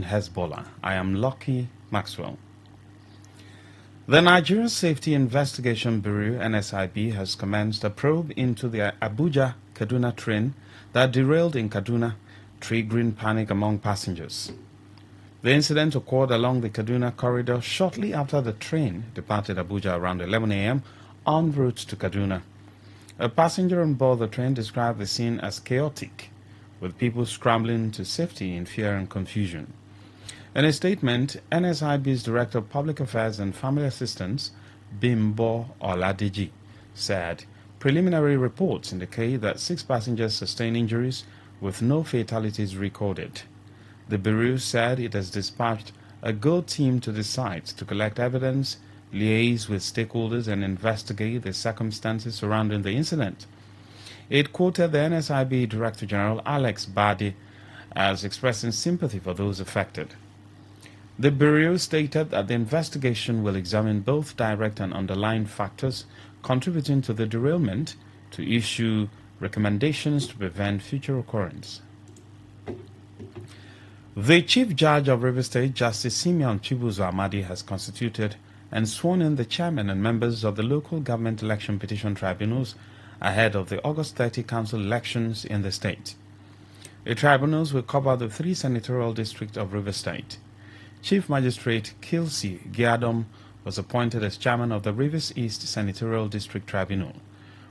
Hezbollah. I am Lucky Maxwell. The Nigerian Safety Investigation Bureau, NSIB, has commenced a probe into the Abuja-Kaduna train that derailed in Kaduna, triggering panic among passengers. The incident occurred along the Kaduna corridor shortly after the train departed Abuja around 11 a.m. en route to Kaduna. A passenger on board the train described the scene as chaotic, with people scrambling to safety in fear and confusion. In a statement, NSIB's Director of Public Affairs and Family Assistance, Bimbo Oladeji, said preliminary reports indicate that 6 passengers sustained injuries with no fatalities recorded. The Bureau said it has dispatched a GO team to the site to collect evidence, liaise with stakeholders, and investigate the circumstances surrounding the incident. It quoted the NSIB Director General Alex Badi as expressing sympathy for those affected. The Bureau stated that the investigation will examine both direct and underlying factors contributing to the derailment to issue recommendations to prevent future occurrence. The Chief Judge of Rivers State, Justice Simeon Chibuzo Amadi, has constituted and sworn in the chairman and members of the local government election petition tribunals ahead of the August 30 council elections in the state. The tribunals will cover the 3 senatorial districts of Rivers State. Chief Magistrate Kilsi Giadom was appointed as chairman of the Rivers East Senatorial District Tribunal,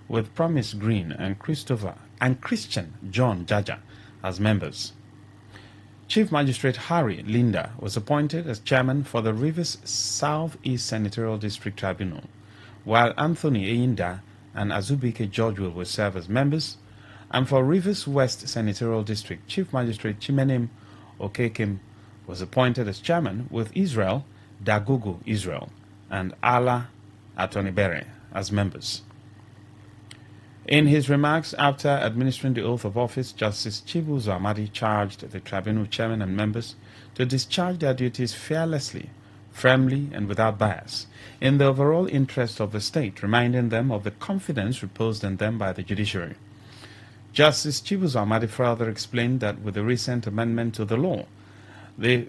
with Promise Green and Christian John Jaja as members. Chief Magistrate Harry Linda was appointed as chairman for the Rivers South-East Senatorial District Tribunal, while Anthony Eyinda and Azubike Georgewell will serve as members, and for Rivers West Senatorial District, Chief Magistrate Chimenem Okekim was appointed as chairman, with Israel Dagogo Israel and Ala Atonibere as members. In his remarks after administering the oath of office, Justice Chibuzo Amadi charged the tribunal chairman and members to discharge their duties fearlessly, firmly, and without bias, in the overall interest of the state, reminding them of the confidence reposed in them by the judiciary. Justice Chibuzo Amadi further explained that with the recent amendment to the law, the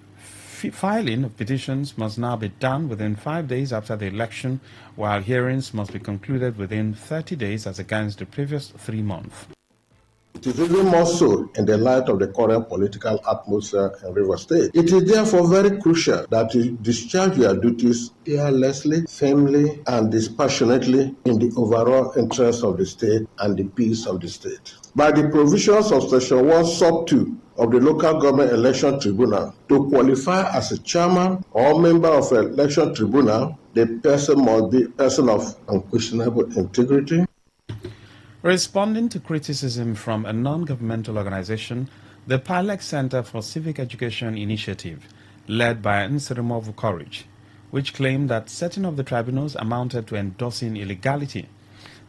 filing of petitions must now be done within 5 days after the election, while hearings must be concluded within 30 days as against the previous 3 months. It is even more so in the light of the current political atmosphere in Rivers State. It is therefore very crucial that you discharge your duties fearlessly, firmly, and dispassionately in the overall interest of the state and the peace of the state. By the provisions of Section 1 Sub 2 of the Local Government Election Tribunal, to qualify as a chairman or member of an election tribunal, the person must be a person of unquestionable integrity. Responding to criticism from a non-governmental organization, the Pilek Center for Civic Education Initiative, led by Nserimovu Courage, which claimed that setting of the tribunals amounted to endorsing illegality,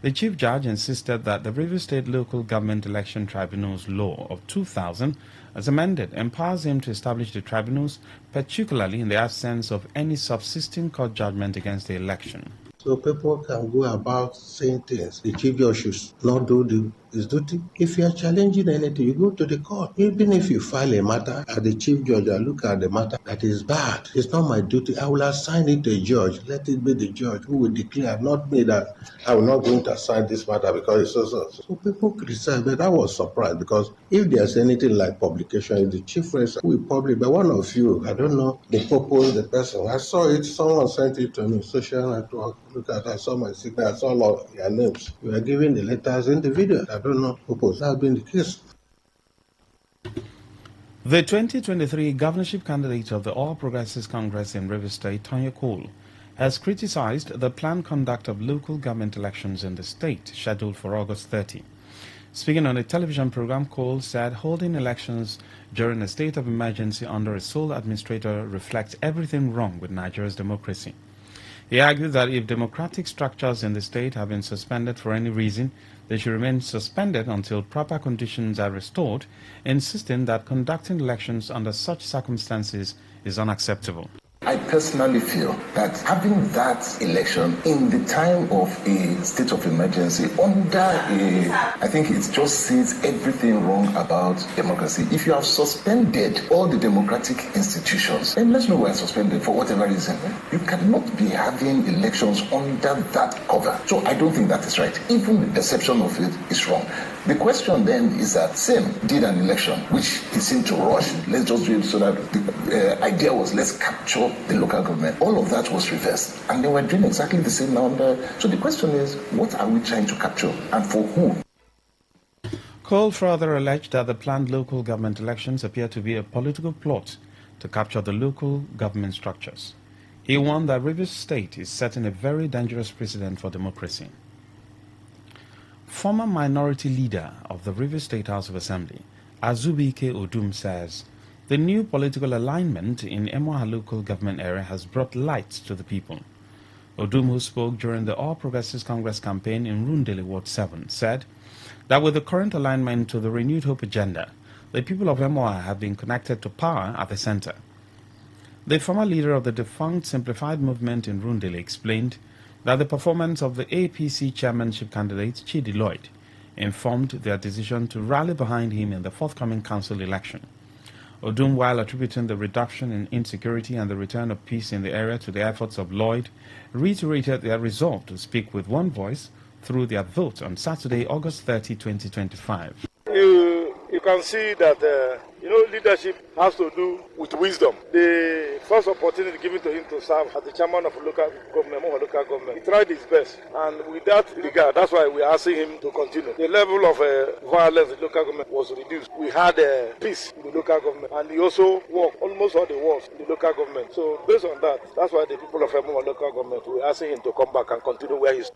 the Chief Judge insisted that the Rivers State Local Government Election Tribunals Law of 2000, as amended, empowers him to establish the tribunals, particularly in the absence of any subsisting court judgment against the election. So people can go about saying things. The chief judge should not do his duty. If you are challenging anything, you go to the court. Even if you file a matter at the chief judge and look at the matter that is bad, it's not my duty. I will assign it to a judge. Let it be the judge who will declare, not me, that I will not going to assign this matter because it's so. So people criticize, but I was surprised because if there's anything like publication, the chief register will publish. But one of you, I don't know the purpose, the person. I saw it. Someone sent it to me, social network. Look at, I saw my signature, I saw all of your names. You are giving the letters individual. I don't know purpose. That has been the case. The 2023 governorship candidate of the All Progressives Congress in Rivers State, Tonya Cole, has criticized the planned conduct of local government elections in the state, scheduled for August 30. Speaking on a television program, Cole said holding elections during a state of emergency under a sole administrator reflects everything wrong with Nigeria's democracy. He argued that if democratic structures in the state have been suspended for any reason, they should remain suspended until proper conditions are restored, insisting that conducting elections under such circumstances is unacceptable. I personally feel that having that election in the time of a state of emergency I think it just says everything wrong about democracy. If you have suspended all the democratic institutions, and let's know we're suspended for whatever reason, you cannot be having elections under that cover. So I don't think that is right. Even the perception of it is wrong. The question then is that Sim did an election, which he seemed to rush. Let's just do it so that the idea was let's capture the local government. All of that was reversed. And they were doing exactly the same now. So the question is, what are we trying to capture and for who? Cole further alleged that the planned local government elections appear to be a political plot to capture the local government structures. He warned that Rivers State is setting a very dangerous precedent for democracy. Former minority leader of the Rivers State House of Assembly, Azubike Odum, says the new political alignment in Emoha local government area has brought light to the people. Odum, who spoke during the All Progressives Congress campaign in Rundele Ward 7, said that with the current alignment to the Renewed Hope agenda, the people of Emoha have been connected to power at the center. The former leader of the defunct Simplified movement in Rundele explained that the performance of the APC chairmanship candidate, Chidi Lloyd, informed their decision to rally behind him in the forthcoming council election. Odum, while attributing the reduction in insecurity and the return of peace in the area to the efforts of Lloyd, reiterated their resolve to speak with one voice through their vote on Saturday, August 30, 2025. You can see that leadership has to do with wisdom. The first opportunity given to him to serve as the chairman of local government, he tried his best, and with that regard, that's why we are asking him to continue. The level of violence in local government was reduced. We had peace in the local government, and he also worked almost all the wars in the local government. So based on that, that's why the people of local government, we are asking him to come back and continue where he's.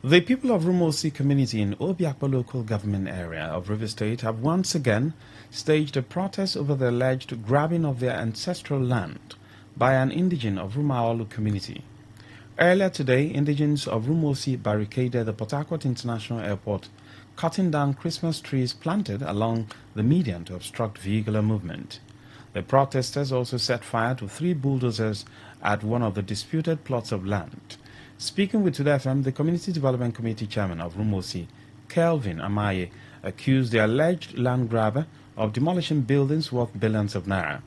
The people of Rumosi community in Obiakpo local government area of River State have once again staged a protest over the alleged grabbing of their ancestral land by an indigene of Rumaolu community. Earlier today, indigenes of Rumosi barricaded the Port Harcourt International Airport, cutting down Christmas trees planted along the median to obstruct vehicular movement. The protesters also set fire to 3 bulldozers at one of the disputed plots of land. Speaking with Today FM, the Community Development Committee Chairman of Rumosi, Kelvin Amaye, accused the alleged land grabber of demolishing buildings worth billions of naira.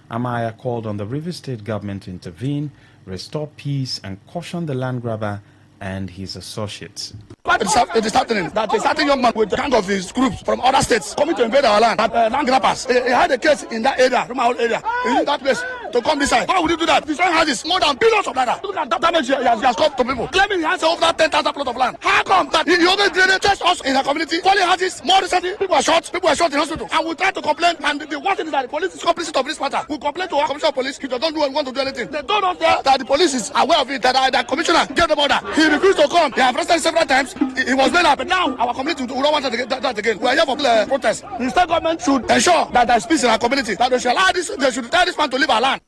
Amaya called on the River State government to intervene, restore peace, and caution the land grabber and his associates. It is happening that a certain young man with the gang of his groups from other states coming to invade our land, land grabbers. He had a case in that area, from our area, in that place, to come this side. Why would you do that? This man has more than billions of naira. Look at that damage he has caused to people. Claiming he has over 10,000 plots of land. How come that he always chased us in our community? Falling houses, more recently, people were shot in hospital. And we try to complain, and the worst thing is that the police is complicit of this matter. We complain to our commissioner of police, he doesn't want to do anything. They told us there that the police is aware of it, that the commissioner gave them order. He refused to come. They have arrested several times. He was made up. But now our community we don't want that again. We are here for protest. The state government should ensure that there is peace in our community. That they should allow this. They should tell this man to leave our land.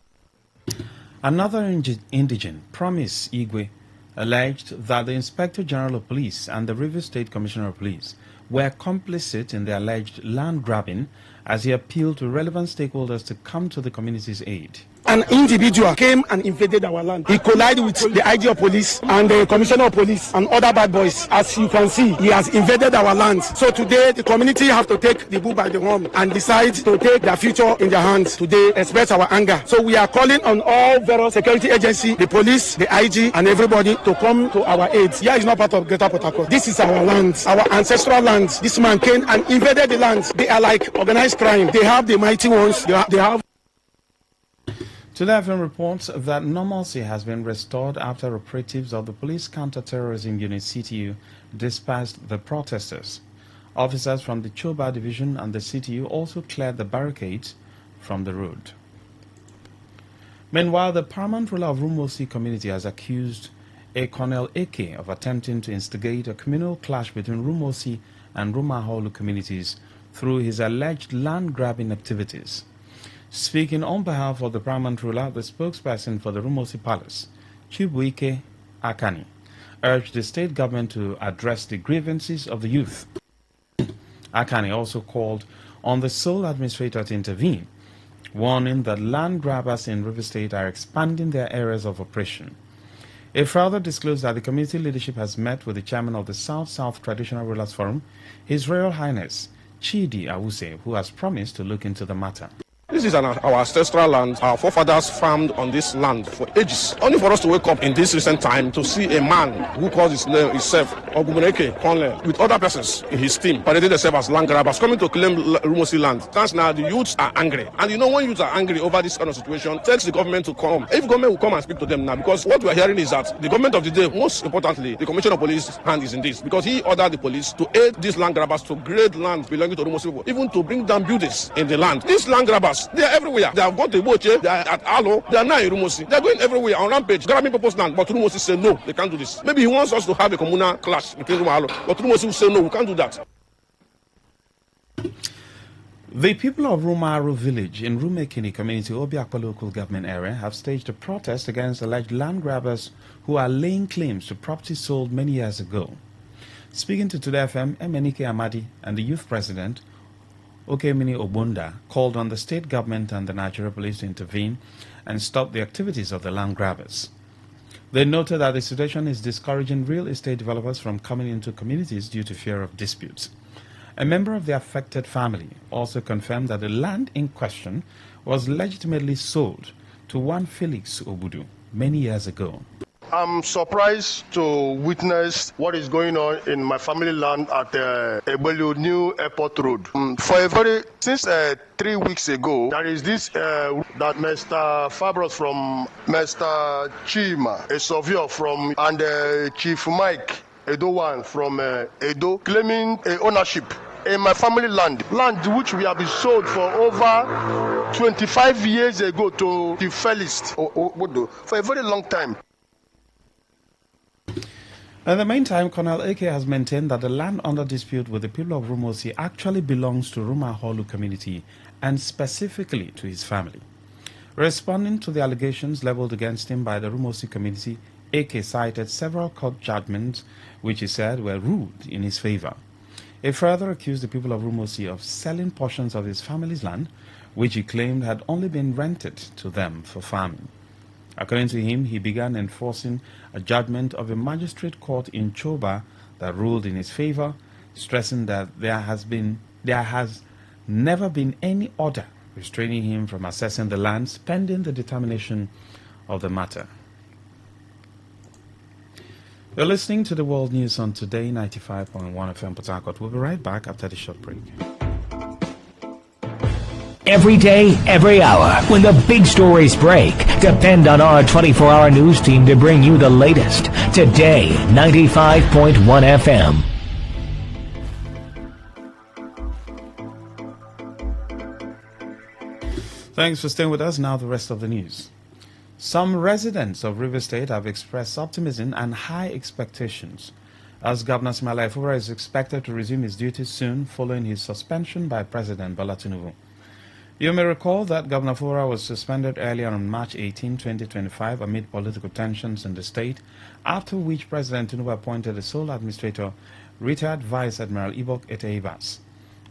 Another indigene, Promise Igwe, alleged that the Inspector General of Police and the River State Commissioner of Police were complicit in the alleged land grabbing as he appealed to relevant stakeholders to come to the community's aid. An individual came and invaded our land. He collided with the IG of police and the commissioner of police and other bad boys. As you can see, he has invaded our lands. So today, the community have to take the bull by the horn and decide to take their future in their hands. Today, express our anger. So we are calling on all various security agencies, the police, the IG, and everybody to come to our aid. Here is not part of Greater Port Harcourt. This is our land, our ancestral lands. This man came and invaded the lands. They are like organized crime. They have the mighty ones. They have. Today FM reports that normalcy has been restored after operatives of the Police Counter-Terrorism Unit CTU dispersed the protesters. Officers from the Choba Division and the CTU also cleared the barricades from the road. Meanwhile, the paramount ruler of Rumosi community has accused a Colonel Eke of attempting to instigate a communal clash between Rumosi and Rumaholu communities through his alleged land-grabbing activities. Speaking on behalf of the paramount ruler, the spokesperson for the Rumosi Palace, Chibuike Akani, urged the state government to address the grievances of the youth. Akani also called on the sole administrator to intervene, warning that land grabbers in River State are expanding their areas of operation. It further disclosed that the community leadership has met with the chairman of the South-South Traditional Rulers Forum, His Royal Highness Chidi Awuse, who has promised to look into the matter. This is our ancestral land. Our forefathers farmed on this land for ages. Only for us to wake up in this recent time to see a man who calls himself Ogumuneke Conle with other persons in his team, parading themselves as land grabbers, coming to claim Rumosi land. That's now the youths are angry. And you know, when youths are angry over this kind of situation, it takes the government to come. If government will come and speak to them now, because what we are hearing is that the government of the day, most importantly, the Commissioner of Police hand is in this, because he ordered the police to aid these land grabbers to grade land belonging to Rumosi people, even to bring down buildings in the land. These land grabbers, they are everywhere. They have gone to Boche, they are at Alo, they are now in Rumosi. They are going everywhere on rampage, grabbing people's land. But Rumosi say no, they can't do this. Maybe he wants us to have a communal clash between Ruma and Alo, but Rumosi will say no, we can't do that. The people of Rumaru village in Rumekini community, Obiakpa local government area, have staged a protest against alleged land grabbers who are laying claims to property sold many years ago. Speaking to Today FM, Emenike Amadi and the youth president, Okemini Obunda, called on the state government and the Nigeria police to intervene and stop the activities of the land grabbers. They noted that the situation is discouraging real estate developers from coming into communities due to fear of disputes. A member of the affected family also confirmed that the land in question was legitimately sold to one Felix Obudu many years ago. I'm surprised to witness what is going on in my family land at Ebelu New Airport Road. Since 3 weeks ago, there is this that Mr. Fabros from Mr. Chima, a surveyor from, and Chief Mike Edowan from Edo, claiming ownership in my family land which we have been sold for over 25 years ago to the Felix Obudu for a very long time. In the meantime, Colonel AK has maintained that the land under dispute with the people of Rumosi actually belongs to Ruma Holu community and specifically to his family. Responding to the allegations leveled against him by the Rumosi community, AK cited several court judgments which he said were ruled in his favor. He further accused the people of Rumosi of selling portions of his family's land, which he claimed had only been rented to them for farming. According to him, he began enforcing a judgment of a magistrate court in Choba that ruled in his favor, stressing that there has never been any order restraining him from accessing the lands pending the determination of the matter. You're listening to the World News on Today 95.1 FM Port Harcourt. We'll be right back after the short break. Every day, every hour, when the big stories break, depend on our 24-hour news team to bring you the latest. Today, 95.1 FM. Thanks for staying with us. Now the rest of the news. Some residents of River State have expressed optimism and high expectations as Governor Siminalayi Fubara is expected to resume his duties soon following his suspension by President Bola Tinubu. You may recall that Governor Fubara was suspended earlier on March 18, 2025 amid political tensions in the state, after which President Tinubu appointed the sole administrator, retired Vice Admiral Ibok Ete-Ibas,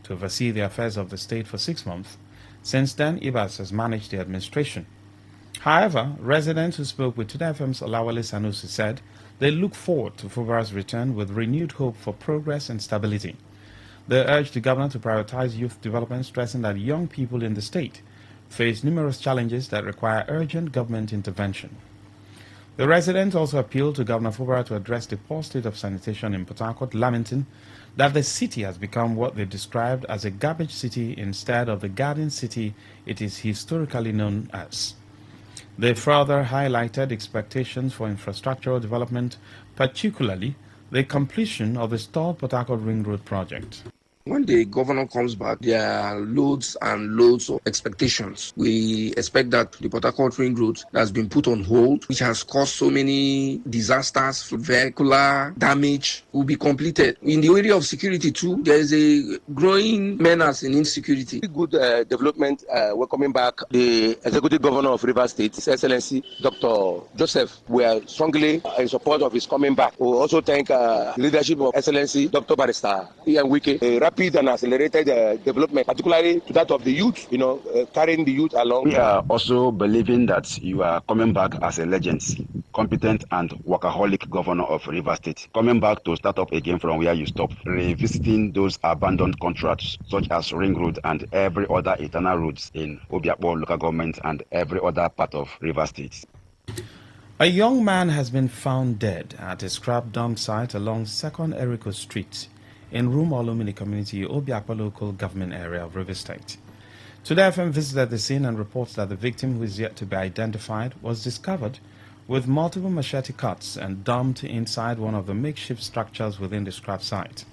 to oversee the affairs of the state for 6 months. Since then, Ibas has managed the administration. However, residents who spoke with Today FM's Olawale Sanusi said they look forward to Fubara's return with renewed hope for progress and stability. They urged the governor to prioritize youth development, stressing that young people in the state face numerous challenges that require urgent government intervention. The residents also appealed to Governor Fubara to address the poor state of sanitation in Port Harcourt, lamenting that the city has become what they described as a garbage city instead of the garden city it is historically known as. They further highlighted expectations for infrastructural development, particularly the completion of the stalled Port Harcourt Ring Road project. When the governor comes back, there are loads and loads of expectations. We expect that the Port Harcourt Ring Road that has been put on hold, which has caused so many disasters, vehicular damage, will be completed. In the area of security too, there is a growing menace in insecurity. Good development welcoming back the Executive Governor of Rivers State, His Excellency Dr. Joseph. We are strongly in support of his coming back. We also thank the leadership of Excellency Dr. Barrister Ian Wike, rapid and accelerated development, particularly to that of the youth, carrying the youth along. We are also believing that you are coming back as a legend, competent and workaholic governor of Rivers State, coming back to start up again from where you stopped, revisiting those abandoned contracts such as Ring Road and every other internal roads in Obiakpo local government and every other part of Rivers State. A young man has been found dead at a scrap dump site along 2nd Eriko Street in Rumolumini community, Obiakpo local government area of Rivers State. Today FM visited the scene and reports that the victim, who is yet to be identified, was discovered with multiple machete cuts and dumped inside one of the makeshift structures within the scrap site.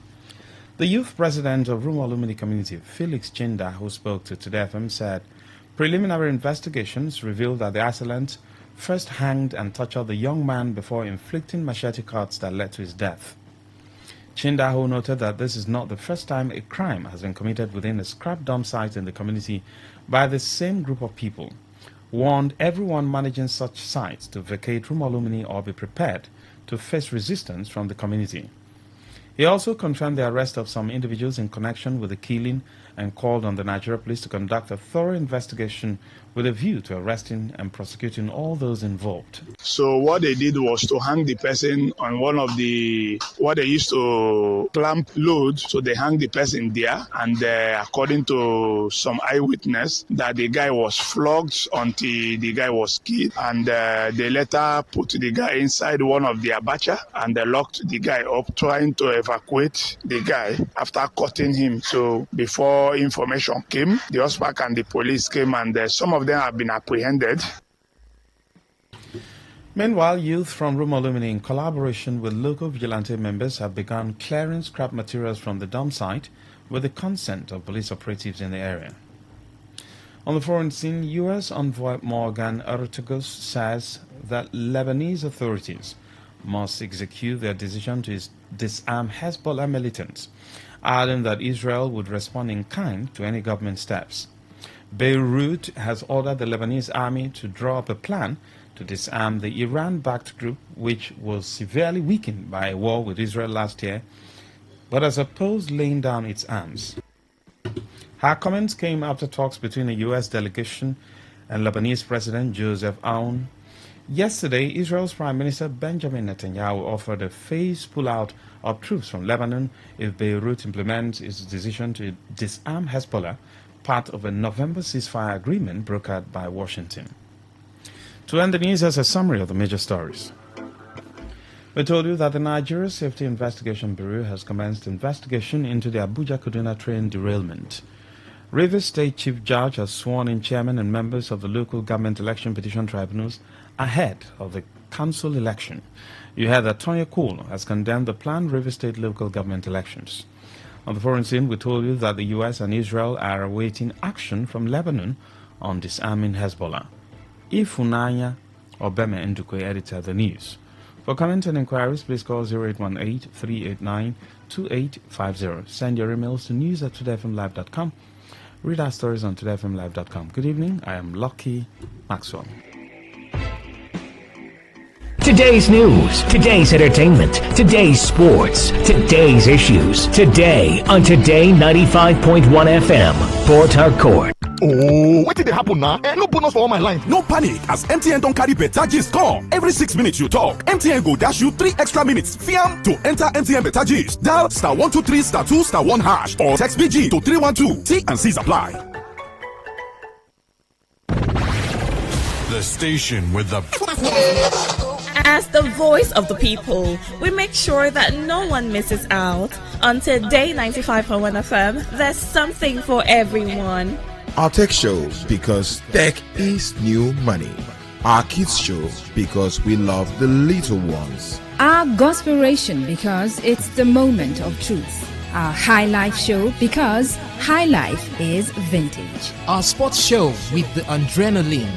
The youth president of Rumolumini community, Felix Chinda, who spoke to Today FM, said preliminary investigations revealed that the assailant first hanged and tortured the young man before inflicting machete cuts that led to his death. Chindaho noted that this is not the first time a crime has been committed within a scrap dump site in the community by the same group of people, warned everyone managing such sites to vacate Rumolumini or be prepared to face resistance from the community. He also confirmed the arrest of some individuals in connection with the killing and called on the Nigeria police to conduct a thorough investigation with a view to arresting and prosecuting all those involved. So what they did was to hang the person on one of what they used to clamp loads. So they hung the person there, and according to some eyewitness, that the guy was flogged until the guy was killed, and they later put the guy inside one of the abacha, and they locked the guy up, trying to evacuate the guy after cutting him. So before information came, the HOSPAC and the police came, and some of them have been apprehended. Meanwhile, youth from Rumolumini, in collaboration with local vigilante members, have begun clearing scrap materials from the dump site with the consent of police operatives in the area. On the foreign scene, U.S. envoy Morgan Ortagus says that Lebanese authorities must execute their decision to disarm Hezbollah militants, adding that Israel would respond in kind to any government steps. Beirut has ordered the Lebanese army to draw up a plan to disarm the Iran-backed group, which was severely weakened by a war with Israel last year, but has opposed laying down its arms. Her comments came after talks between the U.S. delegation and Lebanese President Joseph Aoun. Yesterday, Israel's Prime Minister Benjamin Netanyahu offered a phased pullout of troops from Lebanon if Beirut implements its decision to disarm Hezbollah, part of a November ceasefire agreement brokered by Washington. To end the news, as a summary of the major stories. We told you that the Nigeria Safety Investigation Bureau has commenced investigation into the Abuja-Kaduna train derailment. Rivers State Chief Judge has sworn in chairman and members of the local government election petition tribunals ahead of the council election. You heard that Tonya Kool has condemned the planned Rivers State local government elections. On the foreign scene, we told you that the U.S. and Israel are awaiting action from Lebanon on disarming Hezbollah. Ifunanya Obeme Ndukwe, editor of the news. For comments and inquiries, please call 0818-389-2850. Send your emails to news@todayfmlive.com. Read our stories on todayfmlive.com. Good evening. I am Lucky Maxwell. Today's news, today's entertainment, today's sports, today's issues. Today on Today 95.1 FM, Port Harcourt. Oh, what did happen now? No bonus for all my line. No panic, as MTN don't carry better gist come. Every 6 minutes you talk, MTN go dash you 3 extra minutes. Fiam to enter MTN better gist. Dial *123 *2 *1 hash or text BG to 312. T and C's apply. The station with the... As the voice of the people, we make sure that no one misses out. On Today 95.1 FM, there's something for everyone. Our tech show, because tech is new money. Our kids show, because we love the little ones. Our gospelration, because it's the moment of truth. Our high life show, because high life is vintage. Our sports show with the adrenaline.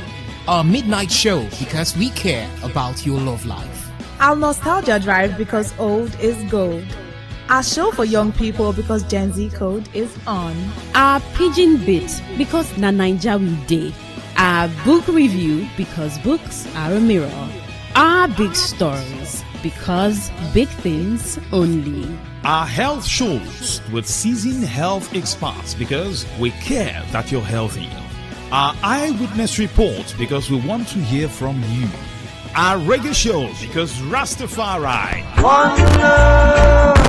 Our midnight show, because we care about your love life. Our nostalgia drive, because old is gold. Our show for young people, because Gen Z code is on. Our pidgin bit, because na Naija we dey. Our book review, because books are a mirror. Our big stories, because big things only. Our health shows with seasoned health experts because we care that you're healthy. Our eyewitness report because we want to hear from you. Our reggae show because Rastafari. One love.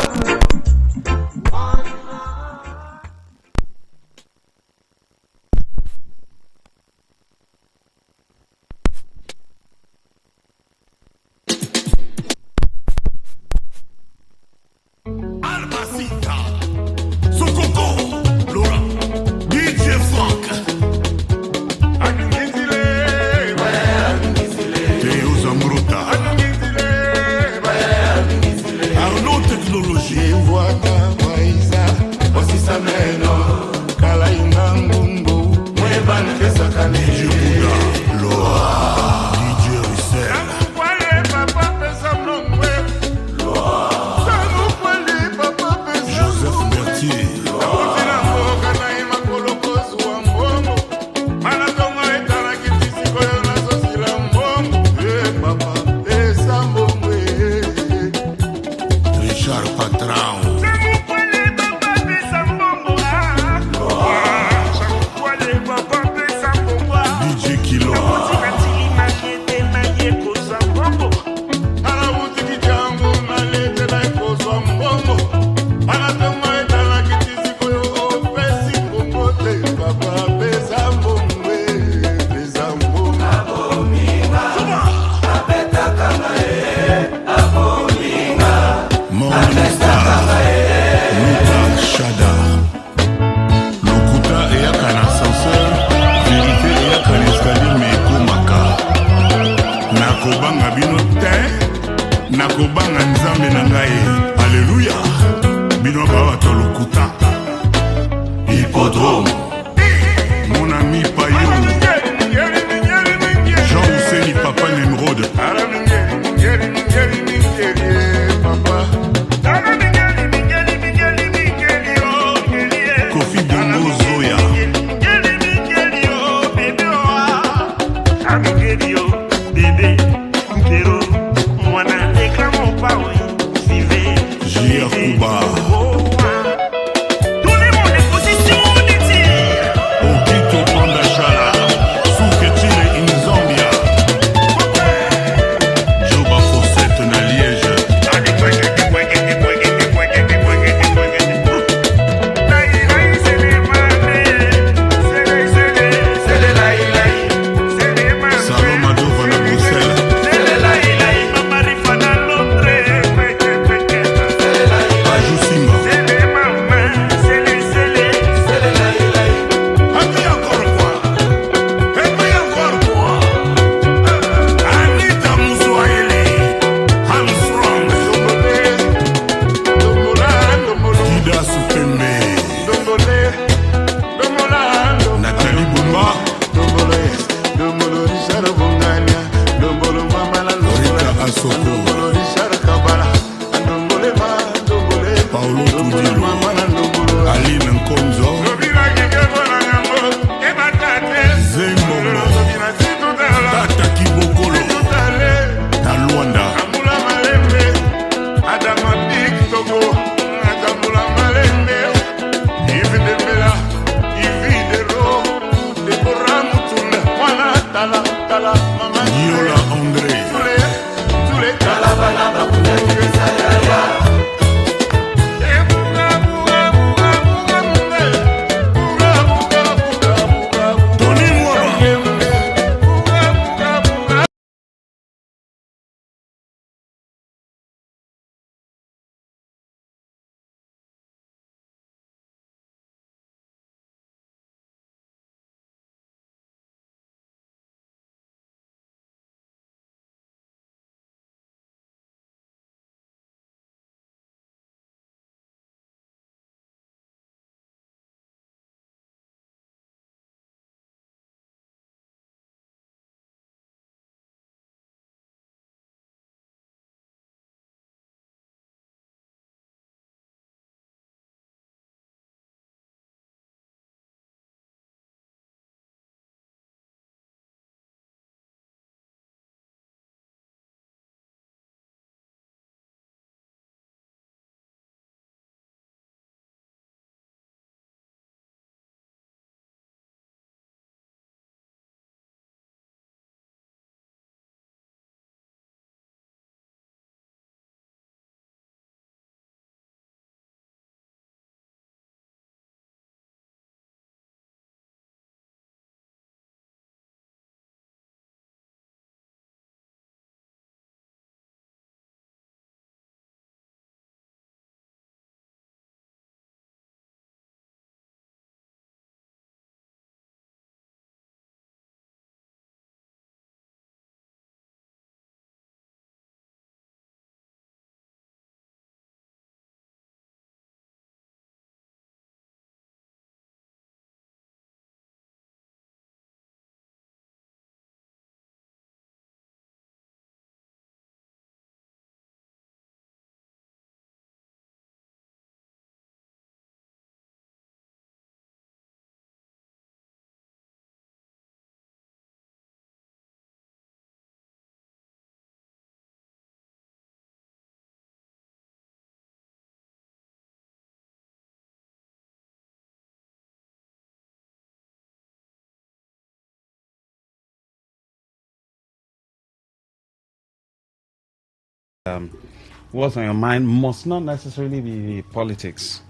what's on your mind must not necessarily be politics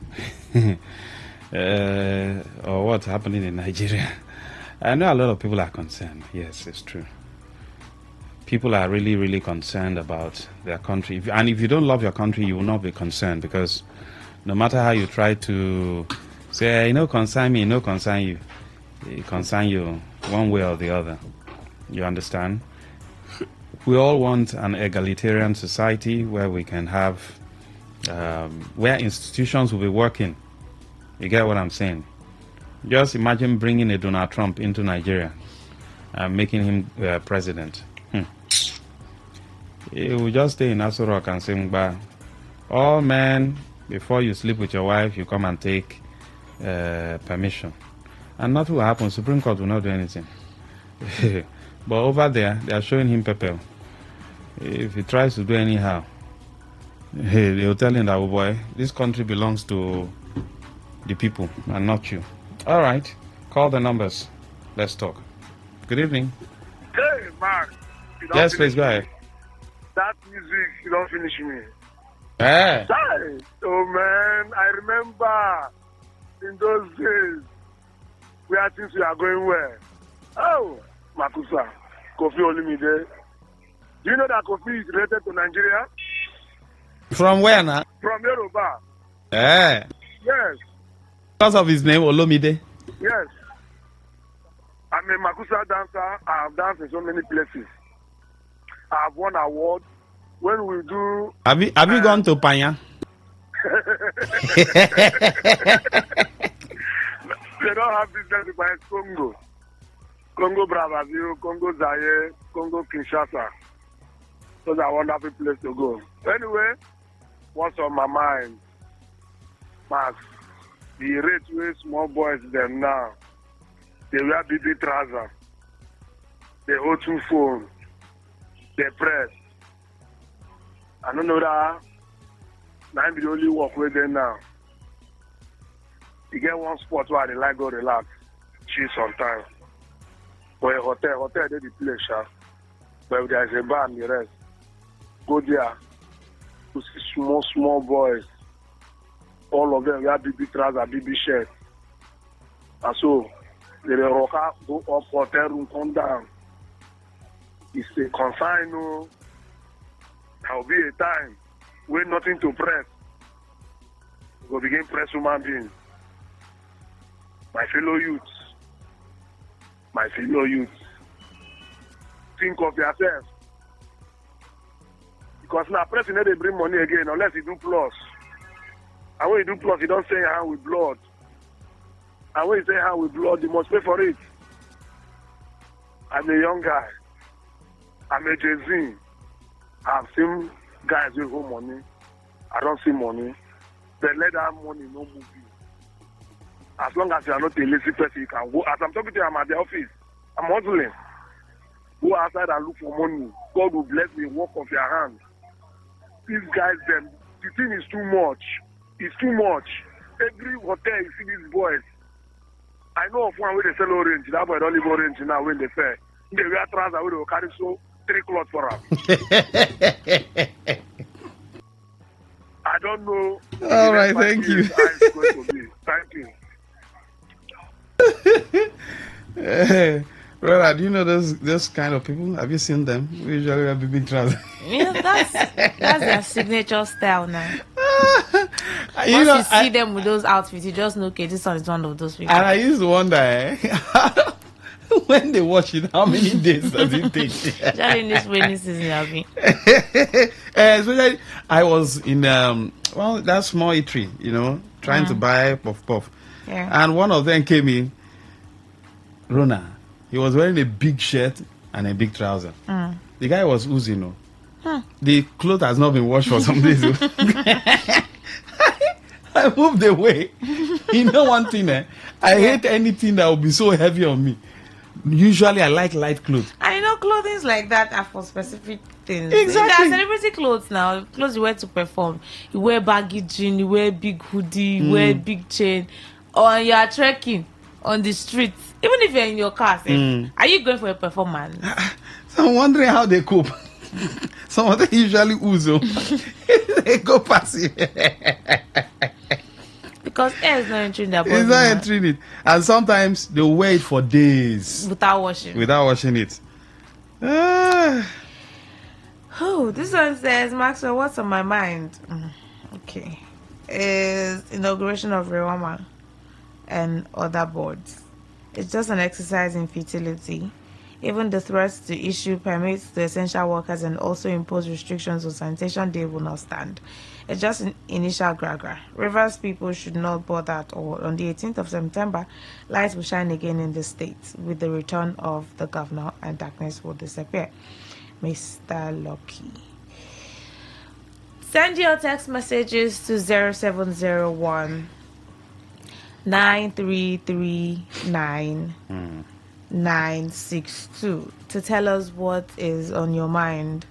or what's happening in Nigeria. I know a lot of people are concerned. Yes, it's true. People are really, really concerned about their country. And if you don't love your country, you will not be concerned, because no matter how you try to say, concern me, no concern you, it concern you one way or the other. You understand? We all want an egalitarian society where we can have, where institutions will be working. You get what I'm saying? Just imagine bringing a Donald Trump into Nigeria and making him president. He will just stay in Aso Rock and sing, "Oh man, before you sleep with your wife, you come and take permission." And nothing will happen. Supreme Court will not do anything. But over there, they are showing him pepper. If he tries to do anyhow, they will tell him that, "Oh boy, this country belongs to the people and not you." All right, call the numbers. Let's talk. Good evening. Hey, man. Yes, please go ahead. That music, you don't finish me. Hey. Oh, man, I remember in those days where things were going well. Oh, Makusa, Kofi Olumide. Do you know that Kofi is related to Nigeria? From where now? From Yoruba. Hey. Yes. Because of his name, Olumide? Yes. I'm a Makusa dancer. I have danced in so many places. I have won awards. When we do... Have you gone to Panya? They don't have business by Congo. Congo Brazzaville, Congo Zaire, Congo Kinshasa. Those are wonderful places to go. Anyway, what's on my mind? Max, the rate where small boys them now, they wear BB trousers, they hold two phones, they press. I don't know that. Now be the only work with them now. You get one spot where they like go relax, chill sometimes. But a hotel they the place, but if there's a bar and the rest, go there to see small boys. All of them wear BB trousers, BB shirts. And so they rock out, go up hotel room, come down. It's a consign, no. There will be a time when nothing to press. We will begin press human beings. My fellow youths. Think of yourself. Because now pressing they bring money again unless you do plus. And when you do plus, you don't say hand with blood. And when you say hand with blood, you must pay for it. I'm a young guy. I'm a Jay-Z. I've seen guys with home money. I don't see money. But let that money no move you. As long as you are not a lazy person, you can go. As I'm talking to you, I'm at the office. I'm hustling. Go outside and look for money. God will bless the work of your hands. These guys, the thing is too much. It's too much. Every hotel you see these boys. I know of one where they sell orange. That boy don't leave orange now when they fair. They wear trousers where they will carry 3 cloths for them. I don't know. All right, thank you. Thank you. Brother, do you know those kind of people? Have you seen them? We usually wear big trousers. Yeah, that's their signature style now. Once you see them with those outfits, you just know, okay, this one is one of those people. And I used to wonder, when they watch it, how many days does it take? Especially in this rainy season, Abby. Especially, I was in that small eatery, trying to buy puff. Yeah. And one of them came in, Rona. He was wearing a big shirt and a big trouser. The guy was oozing. The clothes has not been washed for some days. I moved away. One thing, I hate anything that will be so heavy on me. Usually I like light clothes. I know clothing like that are for specific things. Exactly. There are celebrity clothes now. Clothes you wear to perform. You wear baggy jean, you wear big hoodie, you wear big chain. Or you are trekking on the streets. Even if you're in your car, are you going for a performance? So I'm wondering how they cope. Some of them usually ouzo. They go past it. Because air is not entering their body. It's not entering it. And sometimes they wait for days. Without washing. Without washing it. Oh, this one says, Maxwell, what's on my mind? Okay. Is inauguration of Rewama and other boards. It's just an exercise in futility. Even the threats to issue permits to essential workers and also impose restrictions on sanitation day will not stand. It's just an initial gragra. Rivers people should not bother at all. On the 18th of September, lights will shine again in the state with the return of the governor and darkness will disappear. Mr. Lucky. Send your text messages to 0701 9339 962 to tell us what is on your mind.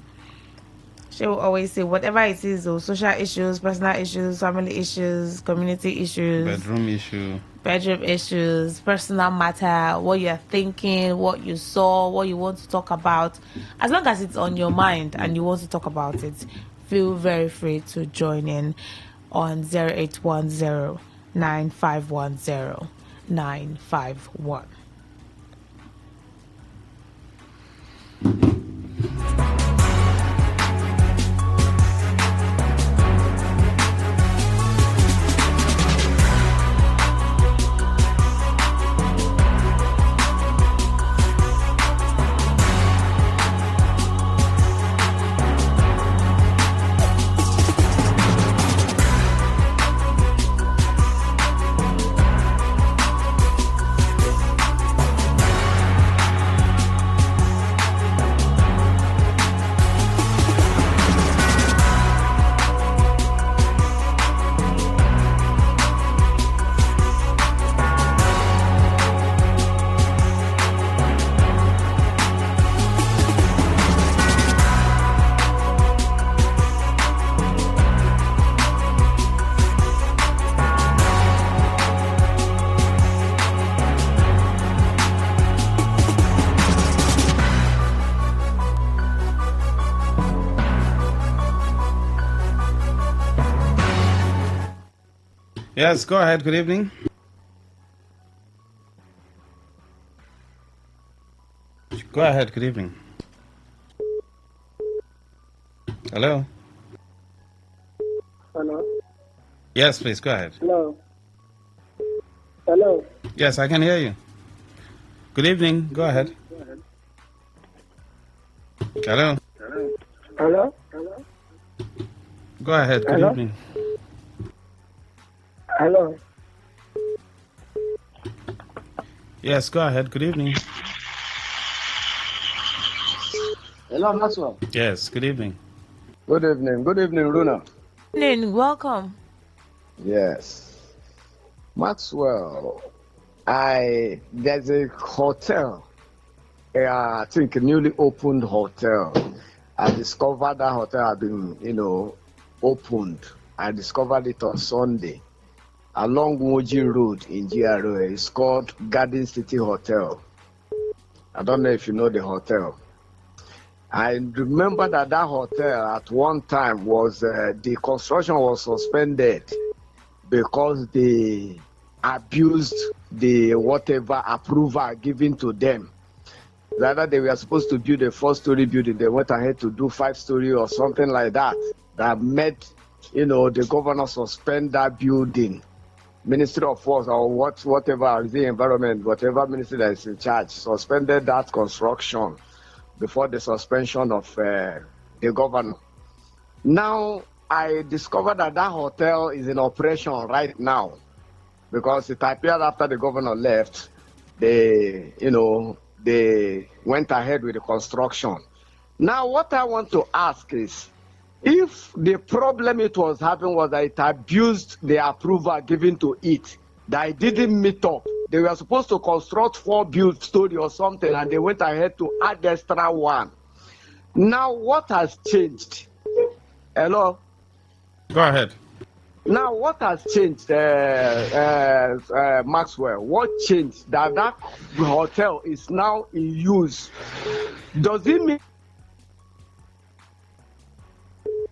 She will always say whatever it is, those social issues, personal issues, family issues, community issues, bedroom issues, personal matter, what you're thinking, what you saw, what you want to talk about. As long as it's on your mind and you want to talk about it, feel very free to join in on 0810 9510 951. Yes, go ahead. Good evening. Go ahead. Good evening. Hello. Hello. Yes, please. Go ahead. Hello. Hello. Yes, I can hear you. Good evening. Go ahead. Hello. Hello. Go ahead. Good Hello? evening. Hello. Yes, go ahead. Good evening. Hello, Maxwell. Yes, good evening. Good evening. Good evening, Runa. Welcome. Yes. Maxwell, there's a hotel, I think a newly opened hotel. I discovered that hotel had been, opened. I discovered it on Sunday along Moji Road in GRA. It's called Garden City Hotel. I don't know if you know the hotel. I remember that hotel at one time was, the construction was suspended because they abused the whatever approval given to them. Rather, they were supposed to build a 4-story building. They went ahead to do 5-story or something like that. That made, the governor suspend that building. Ministry of Works or whatever, the environment, whatever ministry that is in charge, suspended that construction before the suspension of the governor. Now, I discovered that hotel is in operation right now because it appeared after the governor left, they went ahead with the construction. Now, what I want to ask is, if the problem it was having was that it abused the approval given to it, that it didn't meet up, they were supposed to construct 4-story or something, and they went ahead to add extra one. Now, what has changed? Hello? Go ahead. Now, what has changed, Maxwell? What changed that hotel is now in use? Does it mean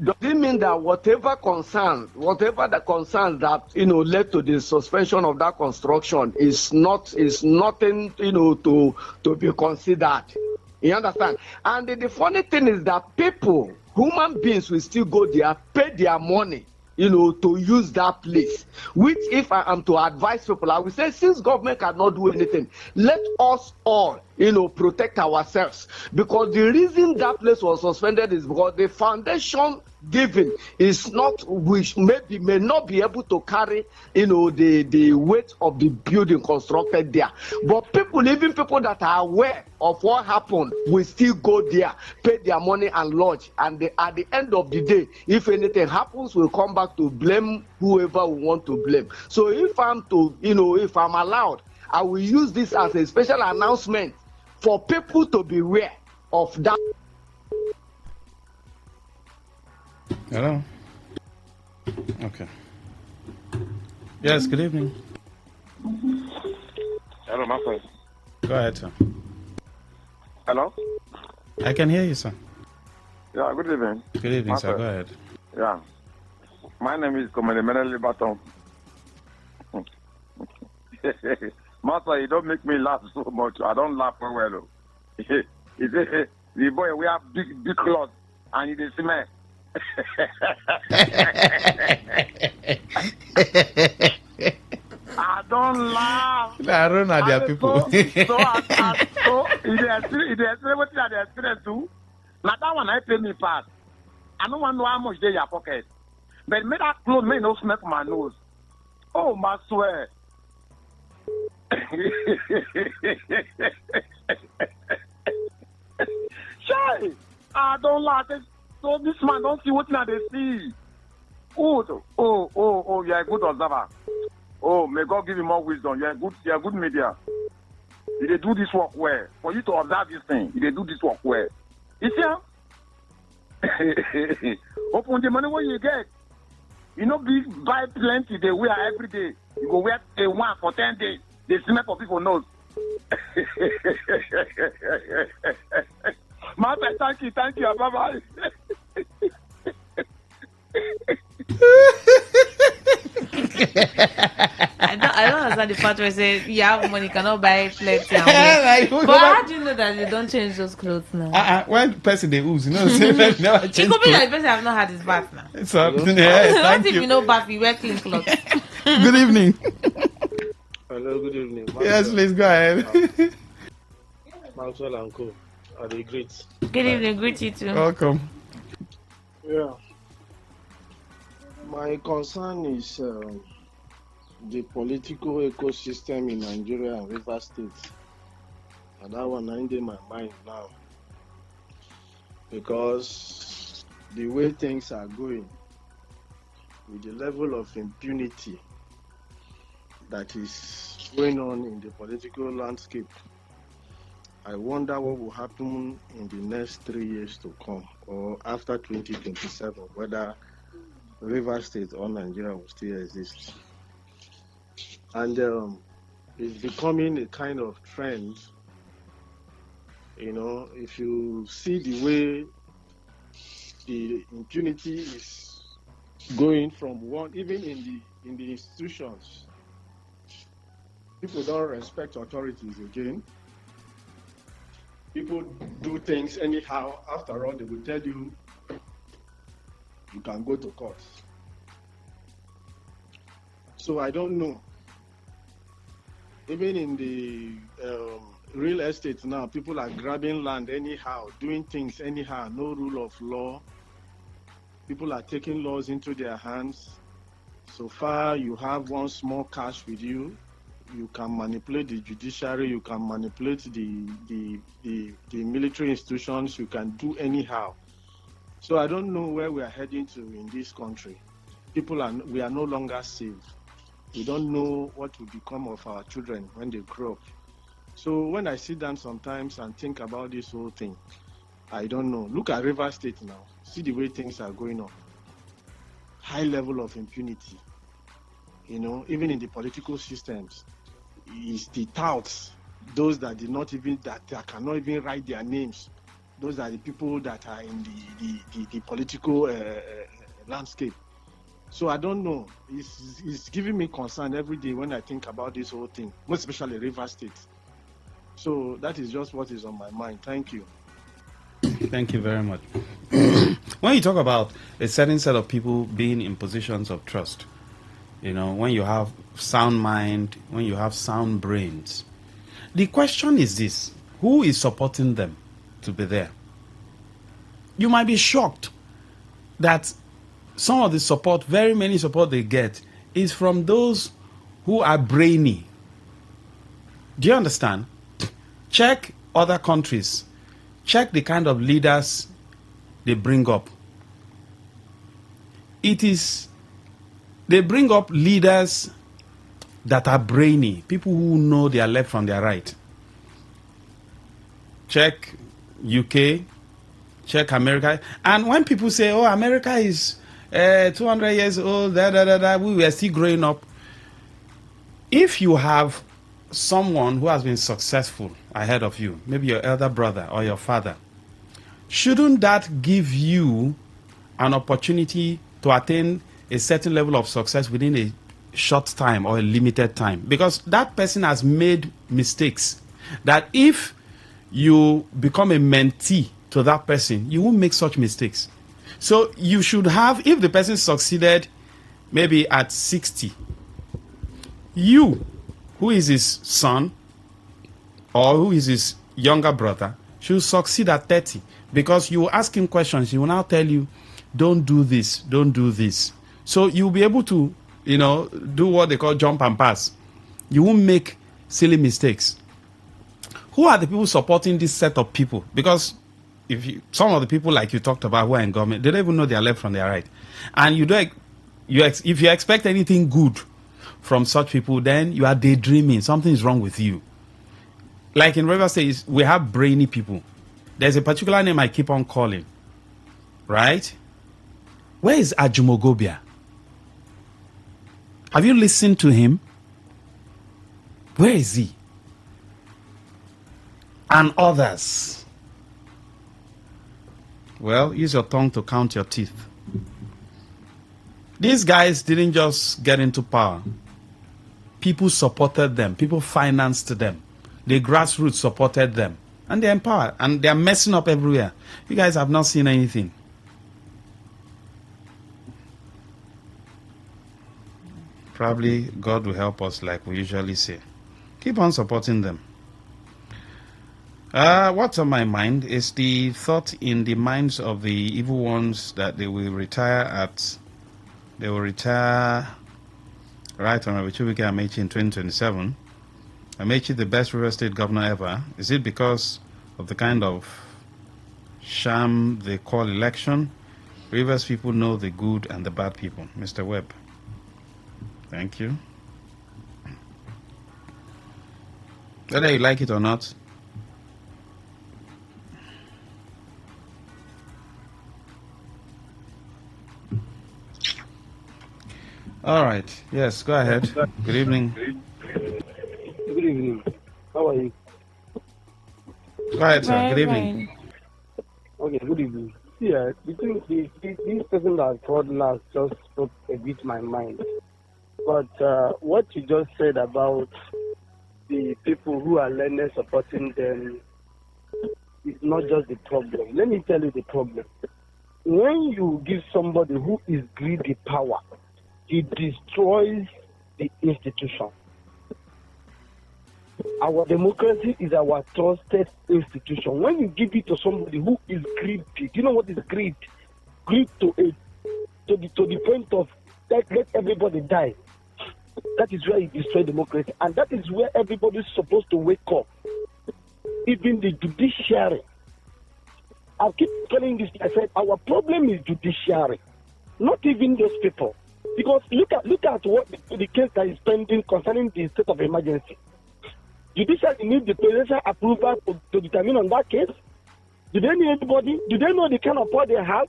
Does it mean that whatever the concerns that led to the suspension of that construction is nothing to be considered? You understand? And the funny thing is that human beings will still go there, pay their money, to use that place. Which, if I am to advise people, I will say, since government cannot do anything, let us all, protect ourselves. Because the reason that place was suspended is because the foundation given is not, which may not be able to carry, the weight of the building constructed there. But even people that are aware of what happened will still go there, pay their money and lodge. And at the end of the day, if anything happens, we'll come back to blame whoever we want to blame. So if I'm allowed, I will use this as a special announcement for people to be aware of that. Hello. Okay. Yes, good evening. Hello, my friend. Go ahead, sir. Hello? I can hear you, sir. Yeah, good evening. Good evening, sir. Go ahead. Yeah. My name is Commander Menele Baton. Master, you don't make me laugh so much. I don't laugh very well. The boy, we have big clothes and he smell. I don't laugh. I don't know their people. So it is what they experience too. Now that one I pay me pass. I don't want to know how much they your pocket. But make that clothes may no smell from my nose. Oh my swear. Shy, I don't like it. So this man don't see what now they see. Oh, you're a good observer. Oh, may God give you more wisdom. You're a good media. You they do this work well. For you to observe this thing, you they do this work well. You see? Open the money what you get. You know, buy plenty, they wear every day. You go wear a one for 10 days. They smell for people nose. My friend, thank you, bye-bye. I don't understand the part where you say you have money, cannot buy plenty. But how do you know that they don't change those clothes now? When person they ooze, say that never change. It could be that the person have not had his bath now. So, what if you know bath, you wear clean clothes? Good evening. Hello, good evening. Yes, please go ahead. Maxwell and Co. Are they great? Good evening, greet you too. Welcome. Yeah. My concern is the political ecosystem in Nigeria and River State. And that one is in my mind now. Because the way things are going, with the level of impunity that is going on in the political landscape, I wonder what will happen in the next 3 years to come, or after 2027, whether River State or Nigeria will still exist. And it's becoming a kind of trend. You know, if you see the way the impunity is going from one, even in the institutions, people don't respect authorities again. People do things anyhow. After all, they will tell you you can go to court. So I don't know. Even in the real estate now, people are grabbing land anyhow, doing things anyhow, no rule of law. People are taking laws into their hands. So far, you have one small cash with you. You can manipulate the judiciary, you can manipulate the military institutions, you can do anyhow. So I don't know where we are heading to in this country. We are no longer safe. We don't know what will become of our children when they grow up. So when I sit down sometimes and think about this whole thing, I don't know. Look at River State now. See the way things are going on. High level of impunity. You know, even in the political systems, it's the touts, those that cannot even write their names, Those are the people that are in the political landscape. So I don't know. It's giving me concern every day when I think about this whole thing, most especially Rivers State. So that is just what is on my mind. Thank you. Thank you very much. When you talk about a certain set of people being in positions of trust, when you have sound mind, when you have sound brains, the question is this: who is supporting them to be there? You might be shocked that some of the support, very many support they get, is from those who are brainy. Do you understand? Check other countries. Check the kind of leaders they bring up. They bring up leaders that are brainy, people who know their left from their right. Check UK, check America. And when people say, oh, America is 200 years old, we were still growing up. If you have someone who has been successful ahead of you, maybe your elder brother or your father, shouldn't that give you an opportunity to attain a certain level of success within a short time or a limited time? Because that person has made mistakes that if you become a mentee to that person, you won't make such mistakes. So you should have, if the person succeeded maybe at 60, you, who is his son or who is his younger brother, should succeed at 30, because you ask him questions, he will now tell you, don't do this, don't do this. So you'll be able to, do what they call jump and pass. You won't make silly mistakes. Who are the people supporting this set of people? Because some of the people like you talked about who are in government, they don't even know their left from their right. And if you expect anything good from such people, then you are daydreaming. Something is wrong with you. Like in Rivers State, we have brainy people. There's a particular name I keep on calling. Right? Where is Ajumogobia? Have you listened to him? Where is he? And others. Well, use your tongue to count your teeth. These guys didn't just get into power. People supported them. People financed them. The grassroots supported them. And they're empowered. And they're messing up everywhere. You guys have not seen anything. Probably God will help us, like we usually say. Keep on supporting them. What's on my mind is the thought in the minds of the evil ones that they will retire right on Amechi in 2027. Amechi, the best River State governor ever. Is it because of the kind of sham they call election? Rivers people know the good and the bad people. Mr. Webb. Thank you. Whether you like it or not, all right. Yes, go ahead. Good evening. Good evening. How are you? Go ahead, sir. Good evening. Okay, good evening. Yeah, between this person that called last just spoke a bit my mind. But what you just said about the people who are learners supporting them is not just the problem. Let me tell you the problem. When you give somebody who is greedy power, it destroys the institution. Our democracy is our trusted institution. When you give it to somebody who is greedy, do you know what is greed? Greed to the point of let everybody die. That is where you destroy democracy, and that is where everybody is supposed to wake up. Even the judiciary. I keep telling this. I said our problem is judiciary, not even those people. Because look at what the case that is pending concerning the state of emergency. Judiciary need the presidential approval to determine on that case. Do they need anybody? Do they know the kind of power they have?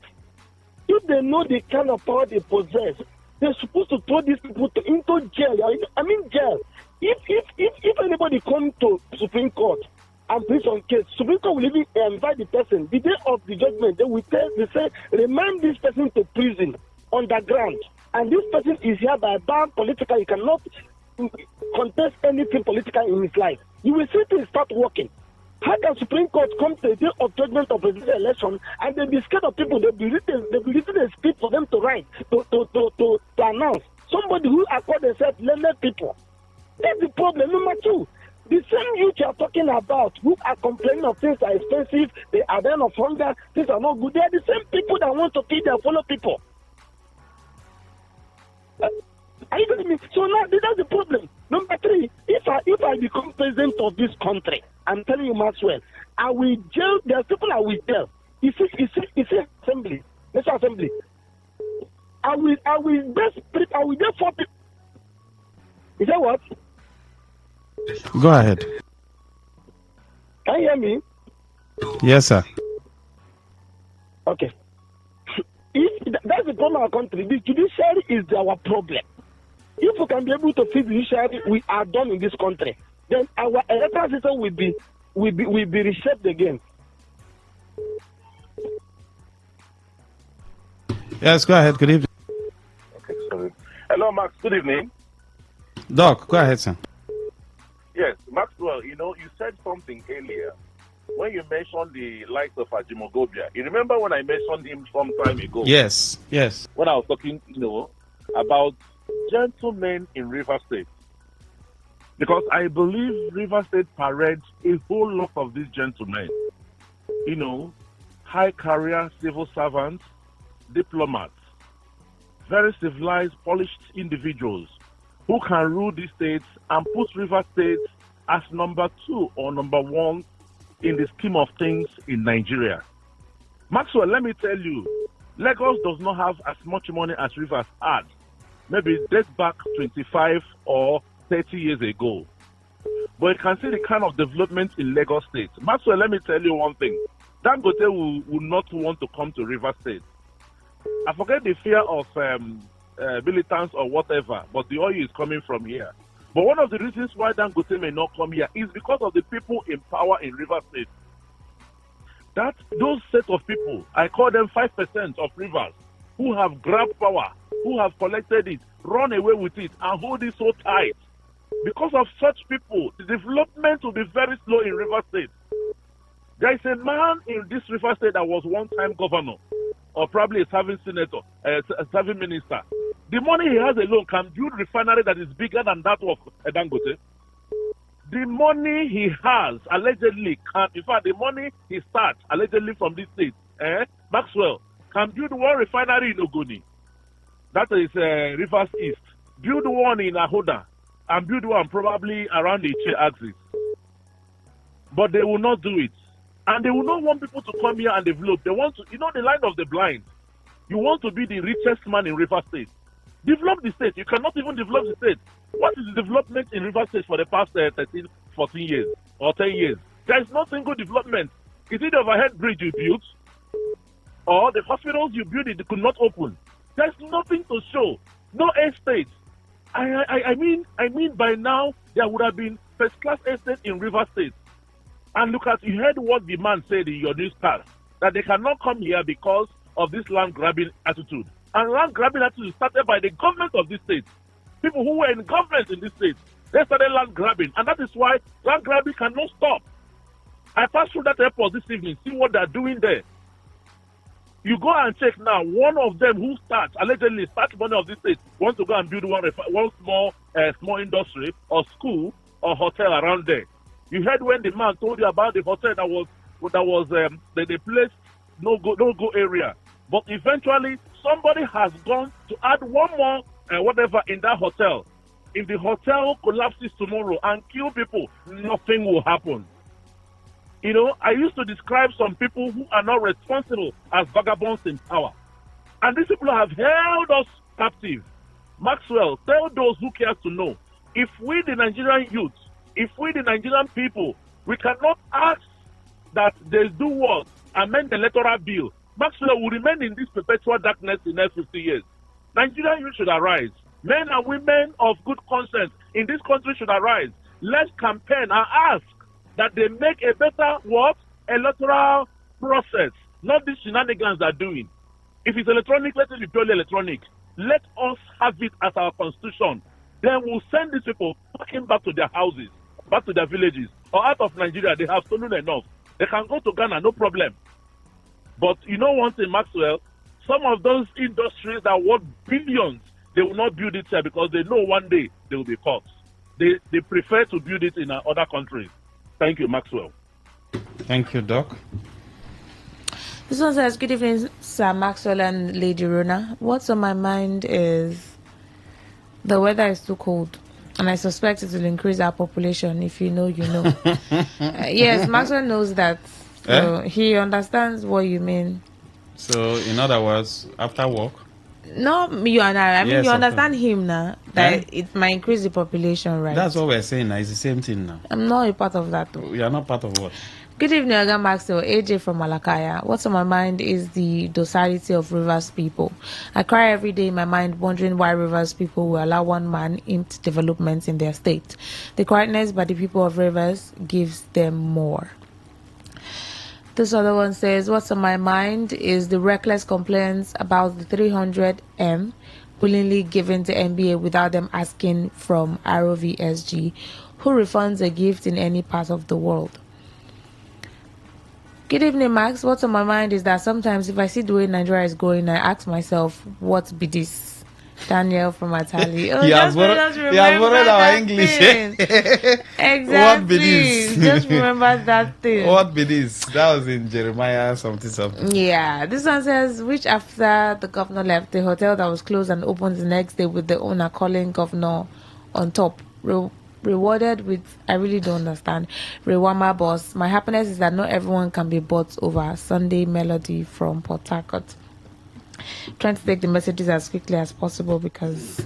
If they know the kind of power they possess, they're supposed to throw these people into jail. I mean jail. If anybody comes to Supreme Court and brings on case. Supreme Court will even invite the person. The day of the judgment, they say, remand this person to prison underground. And this person is hereby banned politically. He cannot contest anything political in his life. You will see things start working. How can Supreme Court come to the day of judgment of presidential election and they be scared of people? They be written a speech for them to write, to announce. Somebody who are called themselves learned people. That's the problem. Number two, the same youth you are talking about who are complaining of things are expensive, they are dying of hunger, things are not good. They are the same people that want to kill their fellow people. Are you getting me? So now that's the problem. Number three, if I become president of this country, I'm telling you, Maxwell, I will jail. There are people I will jail. You see, assembly, National Assembly. I will just 4 people. Is that what? Go ahead. Can you hear me? Yes, sir. Okay. If that's the problem of our country. The judiciary is our problem. If we can be able to fix the judiciary, we are done in this country. Then our electoral system will be reshaped again. Yes, go ahead. Good evening. Okay, sorry. Hello, Max. Good evening. Doc, go ahead, sir. Yes, Maxwell, you said something earlier when you mentioned the likes of Ajimogobia. You remember when I mentioned him some time ago? Yes. When I was talking, about gentlemen in River State. Because I believe River State parades a whole lot of these gentlemen. High career civil servants, diplomats, very civilized, polished individuals who can rule these states and put River State as number 2 or number 1 in the scheme of things in Nigeria. Maxwell, let me tell you, Lagos does not have as much money as Rivers had. Maybe dates back 25 or 30 years ago. But you can see the kind of development in Lagos State. Maxwell, let me tell you one thing. Dangote will not want to come to River State. I forget the fear of militants or whatever, but the oil is coming from here. But one of the reasons why Dangote may not come here is because of the people in power in River State. Those set of people, I call them 5% of Rivers, who have grabbed power, who have collected it, run away with it, and hold it so tight. Because of such people, the development will be very slow in River State. There is a man in this River State that was one-time governor, or probably a serving senator, a serving minister. The money he has alone can build refinery that is bigger than that of Dangote. The money he has allegedly in fact, the money he starts allegedly from this state, Maxwell, can build one refinery in Ogoni. That is Rivers East. Build one in Ahoda, and build one probably around the Che axis. But they will not do it. And they will not want people to come here and develop. They want to, the line of the blind. You want to be the richest man in River State. Develop the state. You cannot even develop the state. What is the development in River State for the past 13, 14 years or 10 years? There is no single development. Is it the overhead bridge you built? Or the hospitals you built, it could not open? There's nothing to show. No estate. I mean, by now, there would have been first-class estate in River State. And you heard what the man said in your newscast, that they cannot come here because of this land-grabbing attitude. And land-grabbing attitude started by the government of this state. People who were in government in this state, they started land-grabbing. And that is why land-grabbing cannot stop. I passed through that airport this evening, see what they're doing there. You go and check now, one of them who allegedly starts money of this state, wants to go and build one small industry or school or hotel around there. You heard when the man told you about the hotel that was the place no-go area. But eventually, somebody has gone to add one more whatever in that hotel. If the hotel collapses tomorrow and kill people, nothing will happen. I used to describe some people who are not responsible as vagabonds in power. And these people have held us captive. Maxwell, tell those who care to know, if we, the Nigerian youth, if we, the Nigerian people, we cannot ask that they do what? Amend the electoral bill. Maxwell will remain in this perpetual darkness in the next 50 years. Nigerian youth should arise. Men and women of good conscience in this country should arise. Let's campaign and ask that they make a better what? Electoral process, not these shenanigans they're doing. If it's electronic, let it be purely electronic. Let us have it as our constitution. Then we'll send these people packing back to their houses, back to their villages, or out of Nigeria. They have stolen enough. They can go to Ghana, no problem. But you know one thing, Maxwell, some of those industries that are worth billions, they will not build it here because they know one day they will be caught. They prefer to build it in other countries. Thank you, Maxwell. Thank you, Doc. This one says, good evening, Sir Maxwell and Lady Rona. What's on my mind is the weather is too cold, and I suspect it will increase our population. If you know, you know. Yes, Maxwell knows that. So he understands what you mean. So, in other words, after work? No, you and I mean, yes, you understand him now, that it might increase the population, right? That's what we're saying now. It's the same thing now. I'm not a part of that, though. You are not part of what? Good evening, Oga Maxwell. AJ from Malakaya. What's on my mind is the docility of Rivers people. I cry every day in my mind wondering why Rivers people will allow one man into developments in their state. The quietness by the people of Rivers gives them more. This other one says, what's on my mind is the reckless complaints about the 300M willingly given to NBA without them asking from ROVSG, who refunds a gift in any part of the world. Good evening, Max. What's on my mind is that sometimes if I see the way Nigeria is going, I ask myself, what be this? Daniel from Atali. Oh, just borrowed our English. Exactly. What be this? Just remember that thing. What be this? That was in Jeremiah something. Yeah. This one says, which after the governor left, the hotel that was closed and opened the next day with the owner calling governor on top. Rewarded with, I really don't understand. Rewama boss. My happiness is that not everyone can be bought over. Sunday Melody from Port Harcourt. Trying to take the messages as quickly as possible because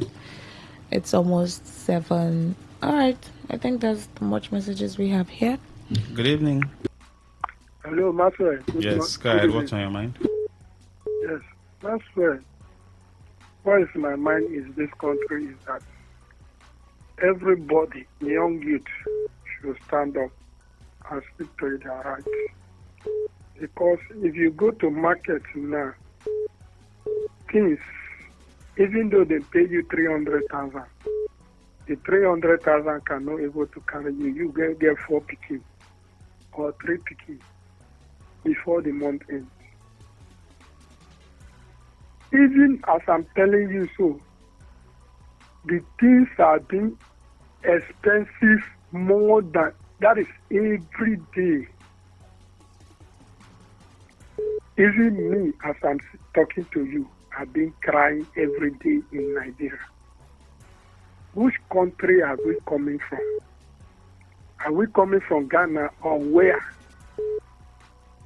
it's almost 7. All right, I think that's the much messages we have here. Good evening. Hello, Maxwell. Yes, go ahead. What's on your mind? Yes, Maxwell. What is in my mind is this country is that everybody, young youth, should stand up and speak to their rights. Because if you go to markets now, things, even though they pay you 300,000, the 300,000 cannot able to carry you. You get 4 picking or 3 picking before the month ends. Even as I'm telling you so, the things are being expensive more than that is every day. Even me, as I'm talking to you, I've been crying every day in Nigeria. Which country are we coming from? Are we coming from Ghana or where?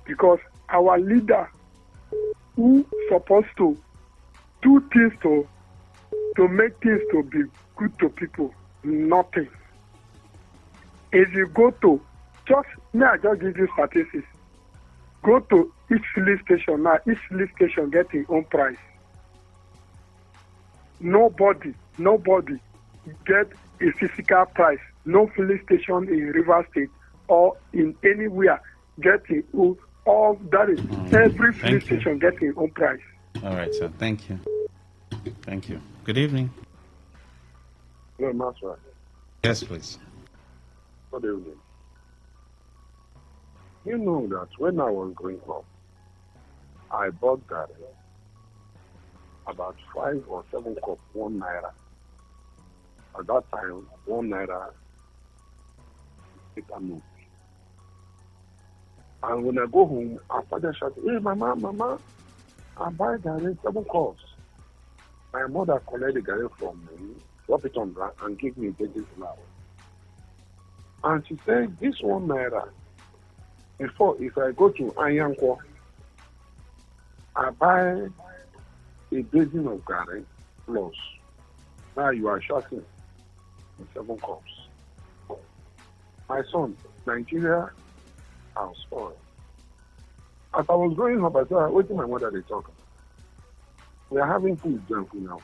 Because our leader, who supposed to do things to make things to be good to people, nothing. If you go to, I just give you statistics. Go to each filling station now, each filling station gets its own price. Nobody get a physical price. No filling station in River State or in anywhere get its own. All that is every filling station gets its own price. All right, sir. Thank you. Thank you. Good evening. Hello, Maxwell. Yes, please. Good evening. You know that when I was growing up, I bought that about 5 or 7 cups, 1 naira. At that time, 1 naira is a note. And when I go home, I started shouting, hey, mama, I buy Gary 7 cups. My mother collected the Gary from me, drop it on ground, and give me a baby flour. And she said, this 1 naira, before, if I go to Anyanko, I buy a basin of Gary plus. Now you are shouting in 7 cups. My son, Nigeria, I'm spoiled. As I was growing up, I said, wait till my mother they talk. We are having food junk now.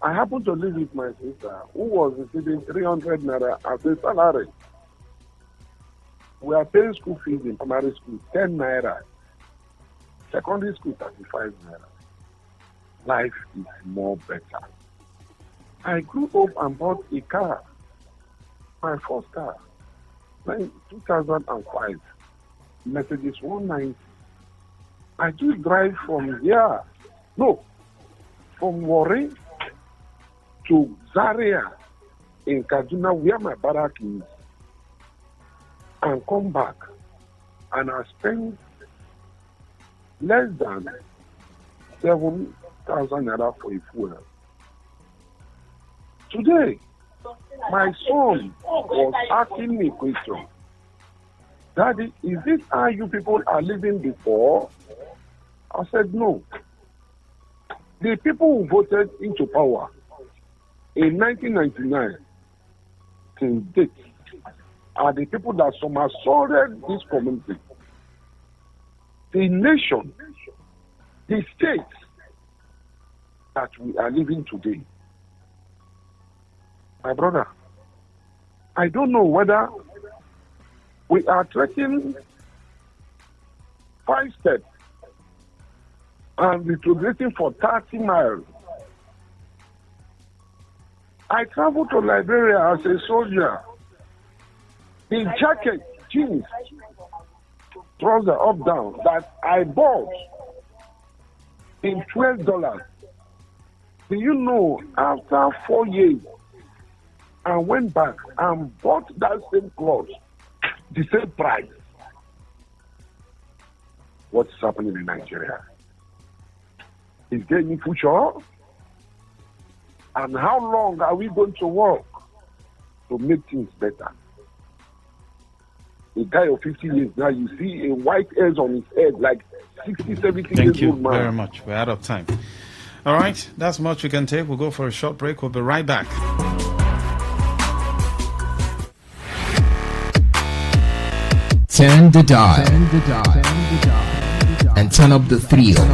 I happened to live with my sister who was receiving 300 naira as a salary. We are paying school fees in primary school 10 naira. Secondary school 35 naira. Life is more better. I grew up and bought a car. My first car, 2005, Mercedes 190. I do drive from here, from Warri to Zaria in Kaduna, where my barrack is, and come back. And I spend less than 7,000 naira for a fuel. Today, my son was asking me a question. Daddy, is this how you people are living before? I said no. The people who voted into power in 1999 till date are the people that somersaulted this community. The nation, the state that we are living today. My brother, I don't know whether we are trekking 5 steps and retrogressing for 30 miles. I traveled to Liberia as a soldier. The jacket, jeans, trouser up down that I bought in $12. Do you know, after 4 years, I went back and bought that same clothes, the same price. What's happening in Nigeria? Is there any future? And how long are we going to work to make things better? A guy of 50 years now, you see a white hairs on his head, like 60, 70 Thank years you old man. very much. We're out of time. All right, that's much we can take. We'll go for a short break. We'll be right back. Turn the dial and turn up the thrill.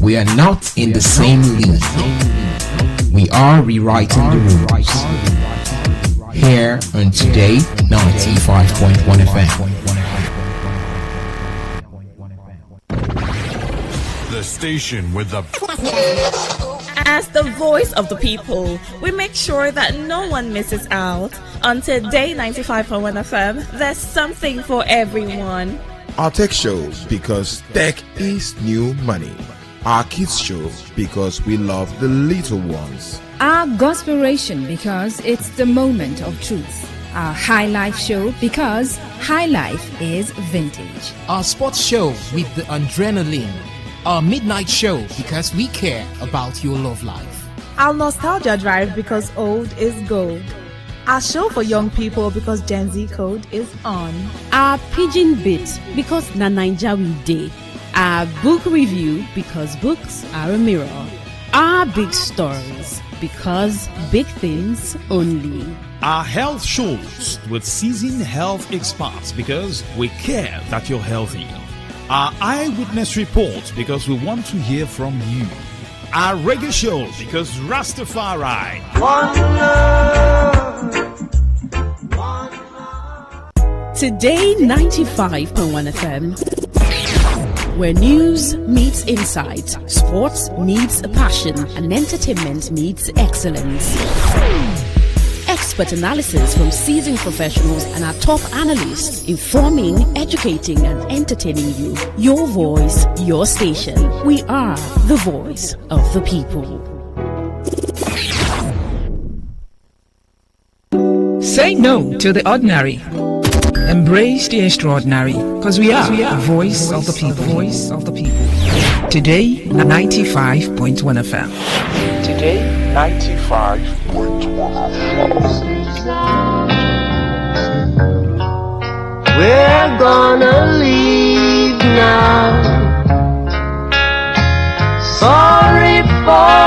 We are not in the same league. We are rewriting the rules. Here on Today 95.1 FM. The station with the... As the voice of the people, we make sure that no one misses out. On Today 95.1 FM, there's something for everyone. Our tech show, because tech is new money. Our kids show, because we love the little ones. Our Gospelration, because it's the moment of truth. Our High Life show, because High Life is vintage. Our sports show with the adrenaline. Our midnight show because we care about your love life. Our Nostalgia Drive, because old is gold. Our show for young people, because Gen Z code is on. Our Pidgin Bit, because na Naija we dey. Our book review, because books are a mirror. Our big stories, because big things only. Our health shows with seasoned health experts, because we care that you're healthy. Our eyewitness report, because we want to hear from you. Our reggae show, because Rastafari. One love. Today 95.1 FM, where news meets insight, sports meets passion, and entertainment meets excellence. Expert analysis from seasoned professionals and our top analysts, informing, educating, and entertaining you. Your voice, your station. We are the voice of the people. Say no to the ordinary. Embrace the extraordinary, because we are the voice of the people. Voice of the people. Today, 95.1 FM. Today, 95.1 We're gonna leave now. Sorry for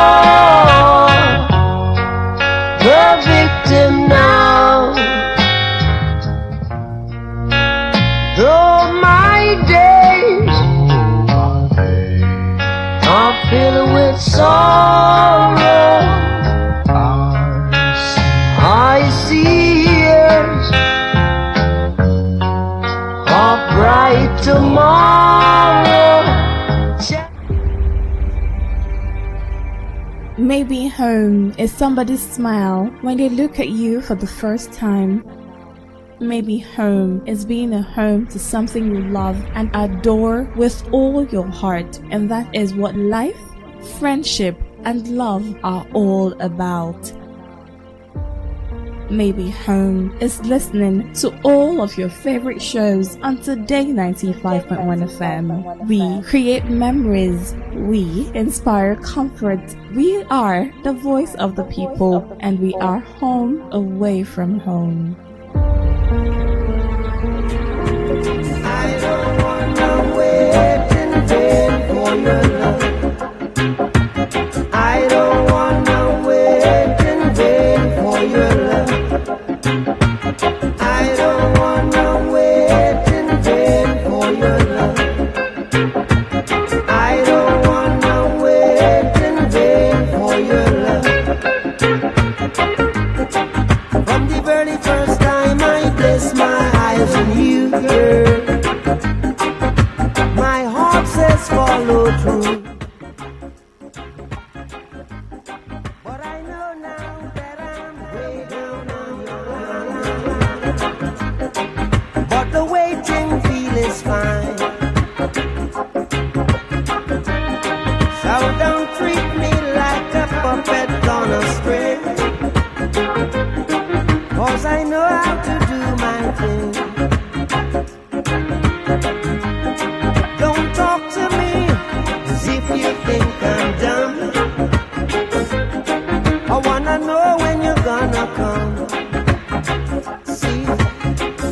the victim now. Though my days are filled with sorrow, I see years tomorrow. Maybe home is somebody's smile when they look at you for the first time. Maybe home is being a home to something you love and adore with all your heart, and that is what life, friendship, and love are all about. Maybe home is listening to all of your favorite shows on Today 95.1 FM. We create memories. We inspire comfort. We are the voice of the people, and we are home away from home. I don't wanna wait in vain for your love. I don't wanna wait in vain for your love. I don't wanna wait in vain for your love. I don't wanna wait in vain for your love. From the very first time I placed my eyes on you, girl, my heart says follow through. But I know now that I'm way down on your line. But the waiting feel is fine. So don't treat me like a puppet on a string, 'cause I know how to do my thing. Don't talk to me as if you think I'm dumb. I wanna know when you're gonna come. See,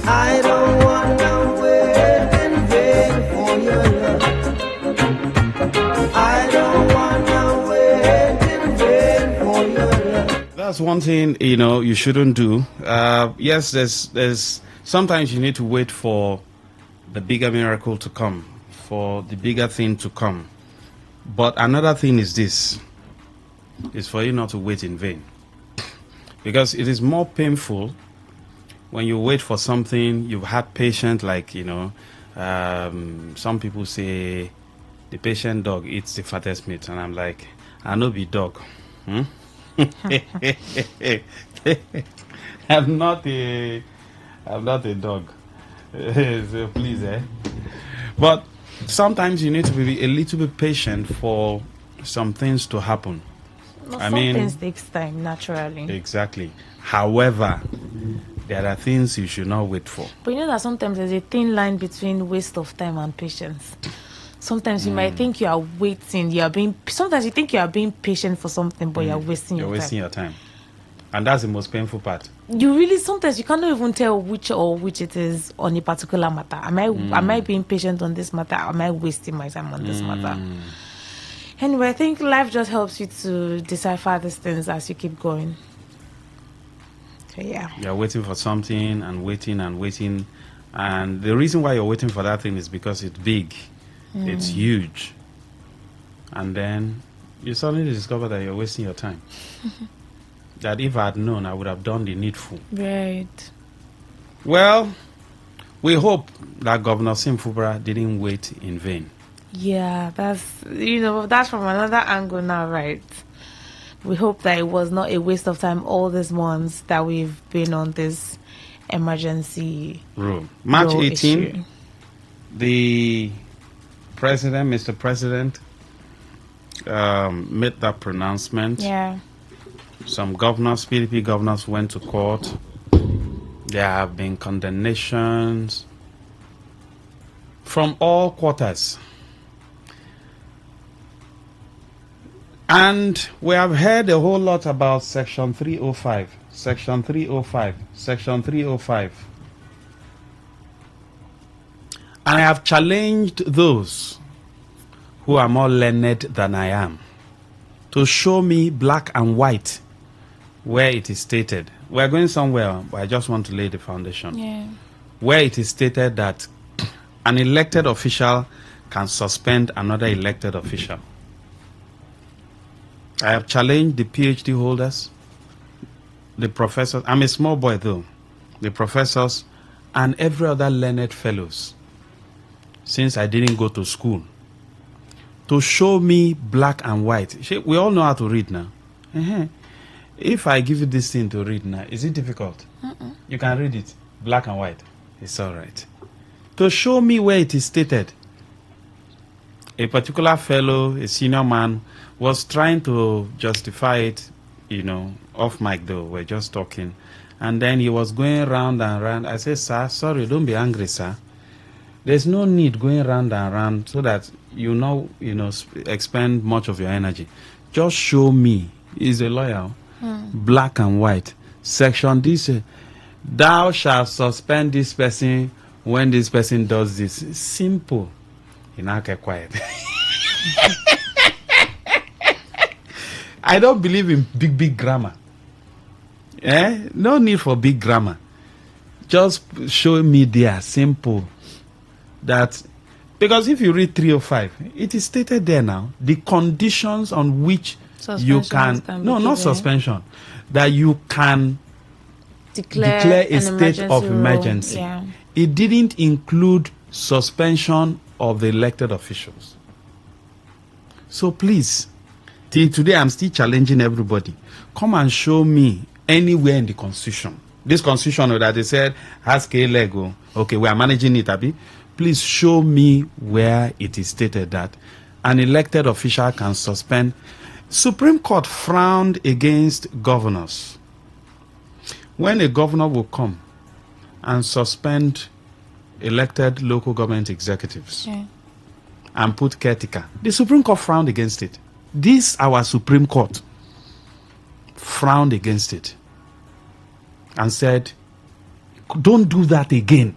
I don't wanna wait in vain for your love. I don't wanna wait in vain for your love. That's one thing, you shouldn't do. Yes, there's sometimes you need to wait for the bigger miracle to come, for the bigger thing to come. But another thing is this, is for you not to wait in vain. Because it is more painful when you wait for something, you've had patience, like, some people say the patient dog eats the fattest meat, and I'm like, I know be dog. I'm not a dog. So please, But sometimes you need to be a little bit patient for some things to happen. Some things takes time, naturally. Exactly. However, there are things you should not wait for. But you know that sometimes there's a thin line between waste of time and patience. Sometimes you might think you are waiting, sometimes you think you are being patient for something, but you're wasting your time. You're wasting your time. And that's the most painful part. Sometimes you cannot even tell which it is on a particular matter. Am I being patient on this matter? Am I wasting my time on this matter? Anyway, I think life just helps you to decipher these things as you keep going. So yeah. You're waiting for something and waiting and waiting. And the reason why you're waiting for that thing is because it's big. It's huge. And then you suddenly discover that you're wasting your time. That if I had known, I would have done the needful. Right. Well, we hope that Governor Simfubra didn't wait in vain. Yeah, that's from another angle now, right? We hope that it was not a waste of time all these months that we've been on this emergency rule. March 18, issue. The president, Mr. President, made that pronouncement. Yeah. Some governors, PDP governors, went to court. There have been condemnations from all quarters. And we have heard a whole lot about Section 305, Section 305, Section 305. And I have challenged those who are more learned than I am to show me black and white where it is stated. We're going somewhere, but I just want to lay the foundation. Yeah. Where it is stated that an elected official can suspend another elected official. I have challenged the PhD holders, the professors. I'm a small boy though. The professors and every other learned fellows since I didn't go to school, to show me black and white. We all know how to read now. If I give you this thing to read now, is it difficult? You can read it, black and white. It's all right. To show me where it is stated. A particular fellow, a senior man, was trying to justify it, off mic though. We're just talking. And then he was going round and round. I said, sir, sorry, don't be angry, sir. There's no need going round and round so that expend much of your energy. Just show me. He's a lawyer. Black and white. Section this. Thou shalt suspend this person when this person does this. Simple. You now get quiet. I don't believe in big grammar. No need for big grammar. Just show me there, simple. That, because if you read 305, it is stated there now, the conditions on which you can not suspension, that you can declare a state of emergency. Yeah. It didn't include suspension of the elected officials. So please, till today I'm still challenging everybody. Come and show me anywhere in the constitution. This constitution that they said has K-Lego. Okay, we are managing it, Abi. Please show me where it is stated that an elected official can suspend. Supreme Court frowned against governors. When a governor will come and suspend elected local government executives and put caretaker, the Supreme Court frowned against it. This, our Supreme Court, frowned against it and said, don't do that again.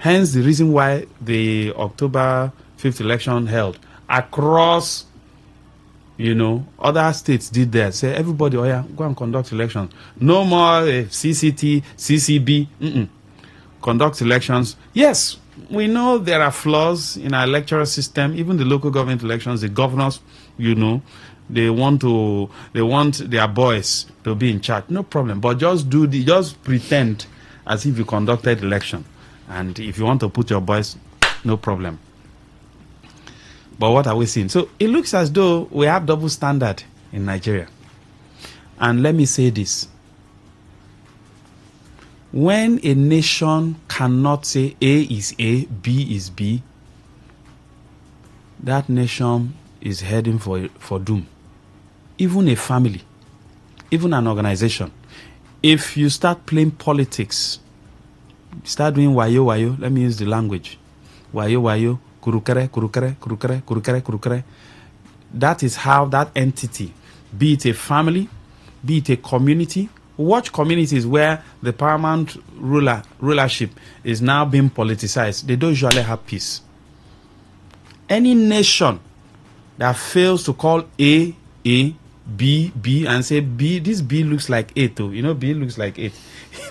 Hence the reason why the October 5th election held across, other states did that. Say, everybody, go and conduct elections. No more CCT, CCB. Conduct elections. Yes, we know there are flaws in our electoral system. Even the local government elections, the governors, they want their boys to be in charge. No problem. But just pretend as if you conducted election. And if you want to put your boys, no problem. But what are we seeing? So it looks as though we have double standard in Nigeria. And let me say this. When a nation cannot say A is A, B is B, that nation is heading for doom. Even a family, even an organization. If you start playing politics, start doing wayo, let me use the language. Wayo, kurukere, kurukere, kurukere, kurukere, kurukere. That is how that entity, be it a family, be it a community. Watch communities where the paramount rulership is now being politicized. They don't usually have peace. Any nation that fails to call A, B, B, and say B, this B looks like A too. B looks like A.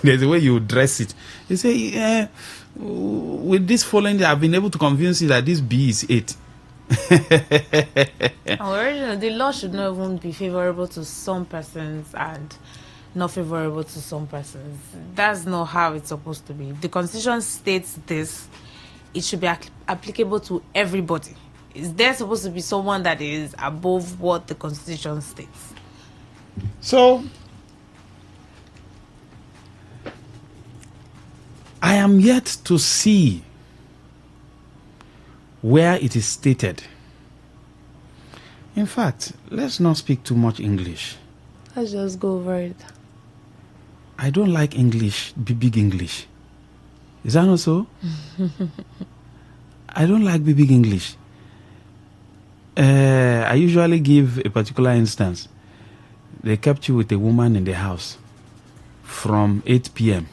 There's a way you dress it. You say, with this following, I've been able to convince you that this B is 8. The law should not even be favorable to some persons and not favorable to some persons. That's not how it's supposed to be. The Constitution states this. It should be applicable to everybody. Is there supposed to be someone that is above what the Constitution states? So, I am yet to see where it is stated. In fact, let's not speak too much English. Let's just go over it. I don't like English, big English. Is that not so? I don't like big English. I usually give a particular instance. They kept you with a woman in the house from 8 p.m.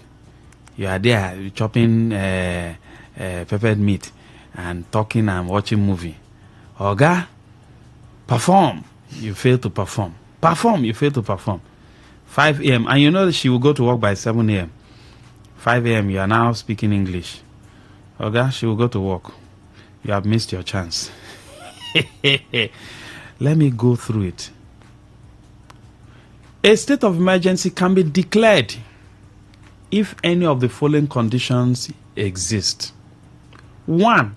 You are there chopping peppered meat and talking and watching movie. Oga, perform. You fail to perform. Perform. You fail to perform. 5 a.m. And she will go to work by 7 a.m. 5 a.m. You are now speaking English. Oga, she will go to work. You have missed your chance. Let me go through it. A state of emergency can be declared if any of the following conditions exist. 1,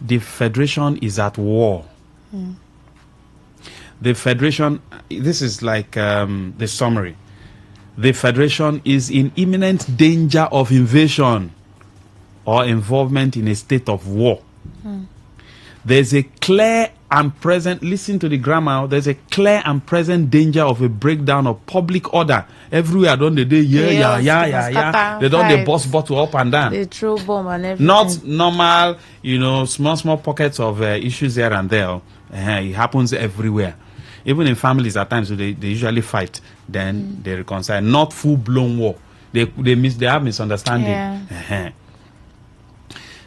the Federation is at war. The Federation, this is like the summary. The Federation is in imminent danger of invasion or involvement in a state of war. There's a clear and present, listen to the grammar, there's a clear and present danger of a breakdown of public order. Everywhere don't they yeah. They don't they bust bottle up and down. They throw bomb and everything. Not normal, small pockets of issues here and there. It happens everywhere. Even in families at times, they usually fight, then they reconcile. Not full-blown war. They have misunderstanding. Yeah.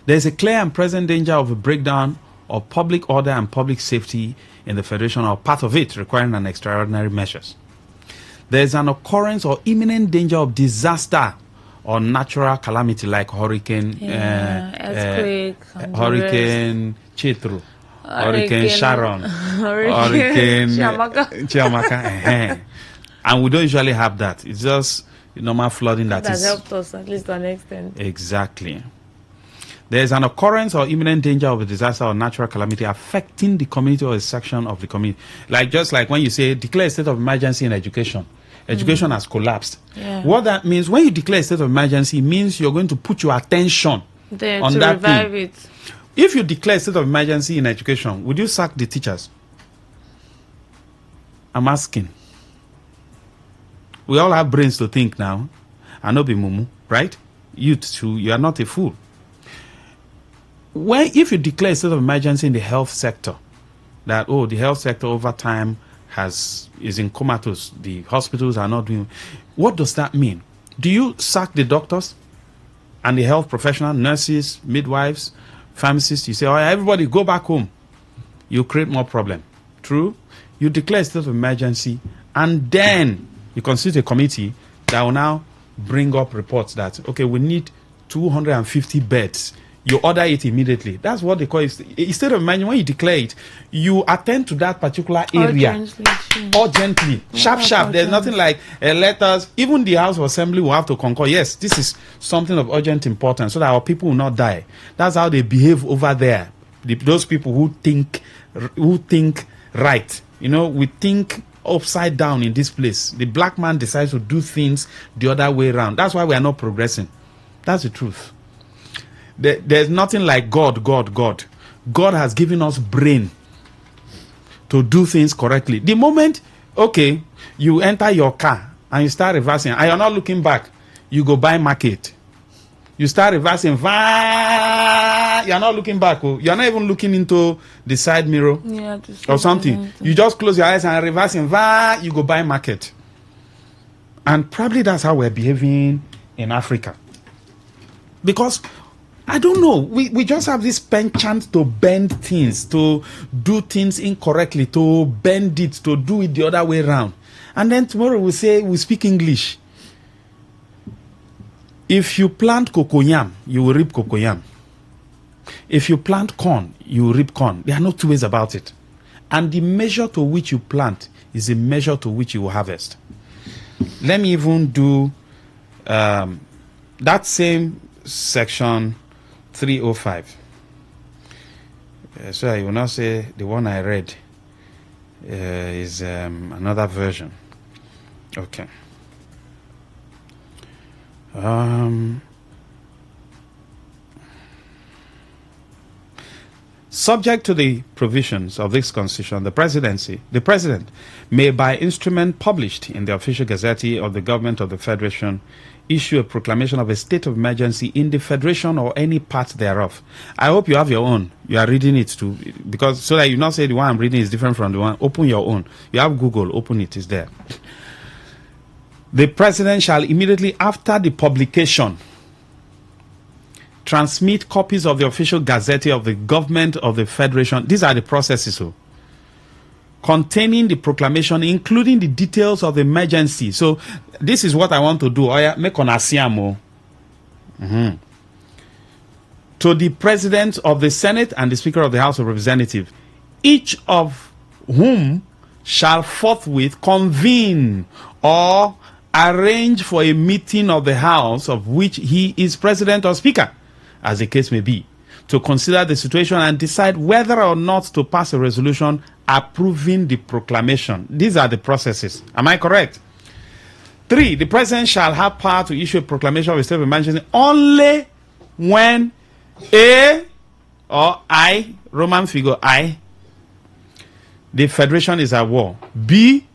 There's a clear and present danger of a breakdown of public order and public safety in the Federation, or part of it, requiring an extraordinary measures. There's an occurrence or imminent danger of disaster or natural calamity like hurricane, earthquake, Hurricane Chetru, Hurricane Sharon, Hurricane Chiamaka. And we don't usually have that. It's just normal flooding that has is helped us at least to an extent. Exactly. There's an occurrence or imminent danger of a disaster or natural calamity affecting the community or a section of the community. Just like when you say declare a state of emergency in education. Education has collapsed. Yeah. What that means, when you declare a state of emergency, means you're going to put your attention on that revive thing. It. If you declare a state of emergency in education, would you sack the teachers? I'm asking. We all have brains to think now. I know be mumu, right? You too, you are not a fool. If you declare a state of emergency in the health sector, that the health sector over time is in comatose, the hospitals are not doing, what does that mean? Do you sack the doctors and the health professionals, nurses, midwives, pharmacists? You say, everybody go back home. You create more problem. True? You declare a state of emergency, and then you constitute a committee that will now bring up reports that, we need 250 beds. You order it immediately. That's what they call it. Instead of emergency, when you declare it, you attend to that particular area urgently. Sharp. There's nothing like letters. Even the House of Assembly will have to concur. Yes, this is something of urgent importance so that our people will not die. That's how they behave over there. Those people who think right. We think upside down in this place. The black man decides to do things the other way around. That's why we are not progressing. That's the truth. There's nothing like God. God has given us brain to do things correctly. The moment, you enter your car and you start reversing, and you're not looking back, you go buy market. You start reversing, you're not looking back. You're not even looking into the side mirror or something. You just close your eyes and reversing, you go buy market. And probably that's how we're behaving in Africa. Because I don't know. We just have this penchant to bend things, to do things incorrectly, to bend it, to do it the other way around. And then tomorrow we say we speak English. If you plant cocoyam, you will reap cocoyam. If you plant corn, you will reap corn. There are no two ways about it. And the measure to which you plant is the measure to which you will harvest. Let me even do that same section 305. So I will not say the one I read is another version. Okay. Subject to the provisions of this constitution, the president may, by instrument published in the official gazette of the government of the Federation, issue a proclamation of a state of emergency in the Federation or any part thereof. I hope you have your own. You are reading it too, because so that you not say the one I'm reading is different from the one. Open your own. You have Google. Open it. It's there. The president shall immediately after the publication transmit copies of the official gazette of the government of the Federation. These are the processes. Containing the proclamation, including the details of the emergency. So this is what I want to do. Make on asiamo. To the president of the Senate and the Speaker of the House of Representatives, each of whom shall forthwith convene or arrange for a meeting of the House of which he is president or speaker, as the case may be, to consider the situation and decide whether or not to pass a resolution approving the proclamation. These are the processes. Am I correct? 3, the president shall have power to issue a proclamation of a state of emergency only when A or I, Roman figure I, the federation is at war. B,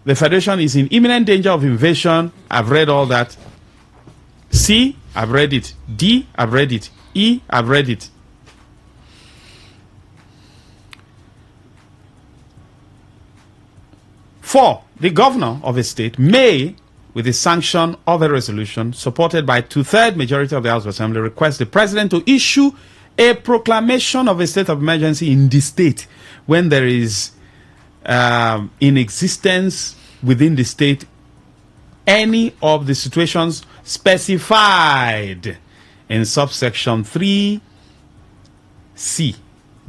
the federation is in imminent danger of invasion. I've read all that. C, I've read it. D, I've read it. E, I've read it. Four, the governor of a state may, with the sanction of a resolution supported by 2/3 majority of the House of Assembly, request the president to issue a proclamation of a state of emergency in the state when there is in existence within the state any of the situations specified in subsection 3C,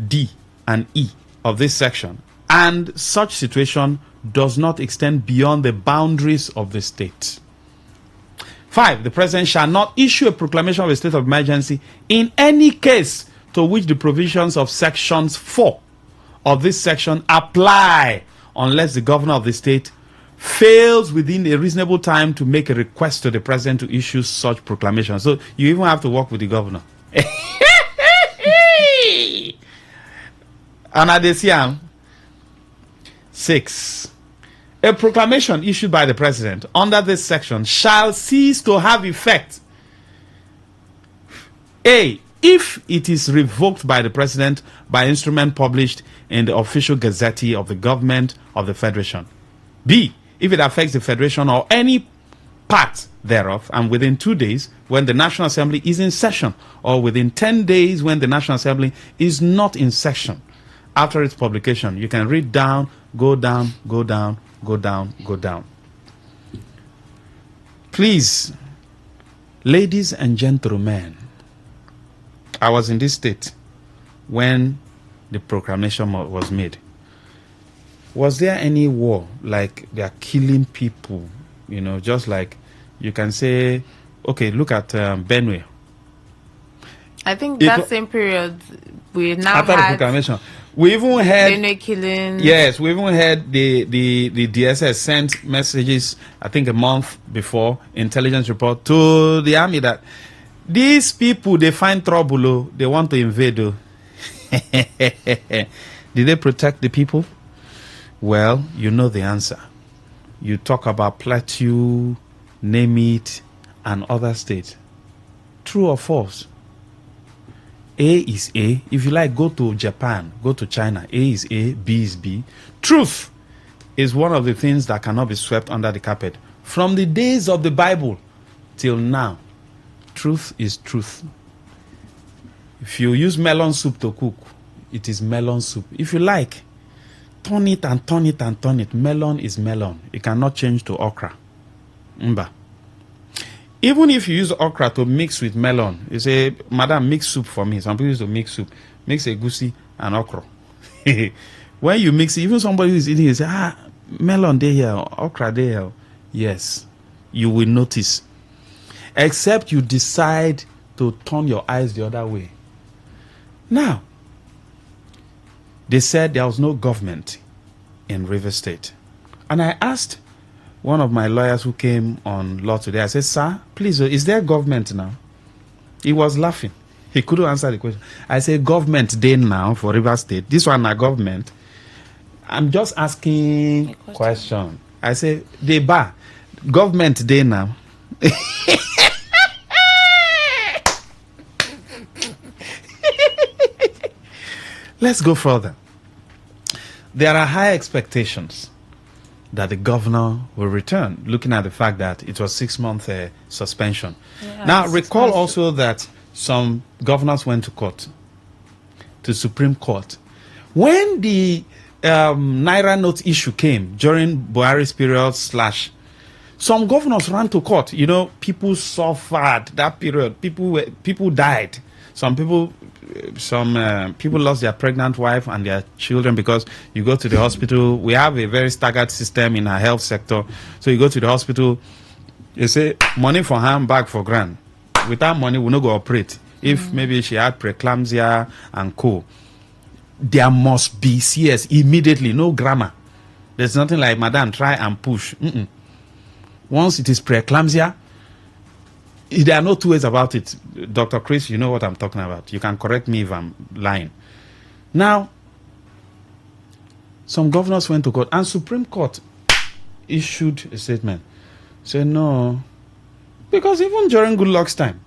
D, and E of this section, and such situation does not extend beyond the boundaries of the state. 5, the president shall not issue a proclamation of a state of emergency in any case to which the provisions of sections 4 of this section apply unless the governor of the state fails within a reasonable time to make a request to the president to issue such proclamation. So you even have to work with the governor. And at this year, 6, a proclamation issued by the president under this section shall cease to have effect. A, if it is revoked by the president by instrument published in the official gazette of the government of the federation. B, if it affects the federation or any part thereof, and within 2 days when the National Assembly is in session, or within 10 days when the National Assembly is not in session. After its publication, you can read down, go down, go down, go down, go down. Please, ladies and gentlemen, I was in this state when the proclamation was made. Was there any war, like they are killing people, you know, just like you can say, okay, look at Benue. I think that same period we now after had the proclamation, we even had Benue killing. Yes, we even had the DSS sent messages, I think a month before, intelligence report to the army that these people, they find trouble, they want to invade. Did they protect the people? Well, you know the answer. You talk about Plateau, name it, and other states. True or false? A is A. If you like, go to Japan, go to China. A is A, B is B. Truth is one of the things that cannot be swept under the carpet. From the days of the Bible till now, truth is truth. If you use melon soup to cook, it is melon soup. If you like, turn it and turn it and turn it. Melon is melon. It cannot change to okra. Mba. Even if you use okra to mix with melon, you say, Madam, mix soup for me. Some people used to mix soup. Mix egusi and okra. When you mix it, even somebody who is eating, you say, melon they here, okra they here. Yes, you will notice. Except you decide to turn your eyes the other way. Now, they said there was no government in River State. And I asked one of my lawyers who came on law today, I said, sir, please, is there government now? He was laughing. He couldn't answer the question. I said, government day now for River State. This one, not government. I'm just asking a question. I said, the bar, government day now. Let's go further. There are high expectations that the governor will return, looking at the fact that it was 6-month suspension. Yeah, now, recall also that some governors went to court, to Supreme Court. When the Naira note issue came during Buhari's period / some governors ran to court. You know, people suffered that period. People died. Some people lost their pregnant wife and their children because you go to the hospital. We have a very staggered system in our health sector. So you go to the hospital, you say, money for hand, bag for grand. Without money, we'll not go operate. If maybe she had preeclampsia and co, there must be CS immediately, no grammar. There's nothing like, madam, try and push. Once it is preeclampsia, there are no two ways about it. Dr. Chris, you know what I'm talking about. You can correct me if I'm lying. Now, some governors went to court, and Supreme Court issued a statement. Said no, because even during Goodluck's time,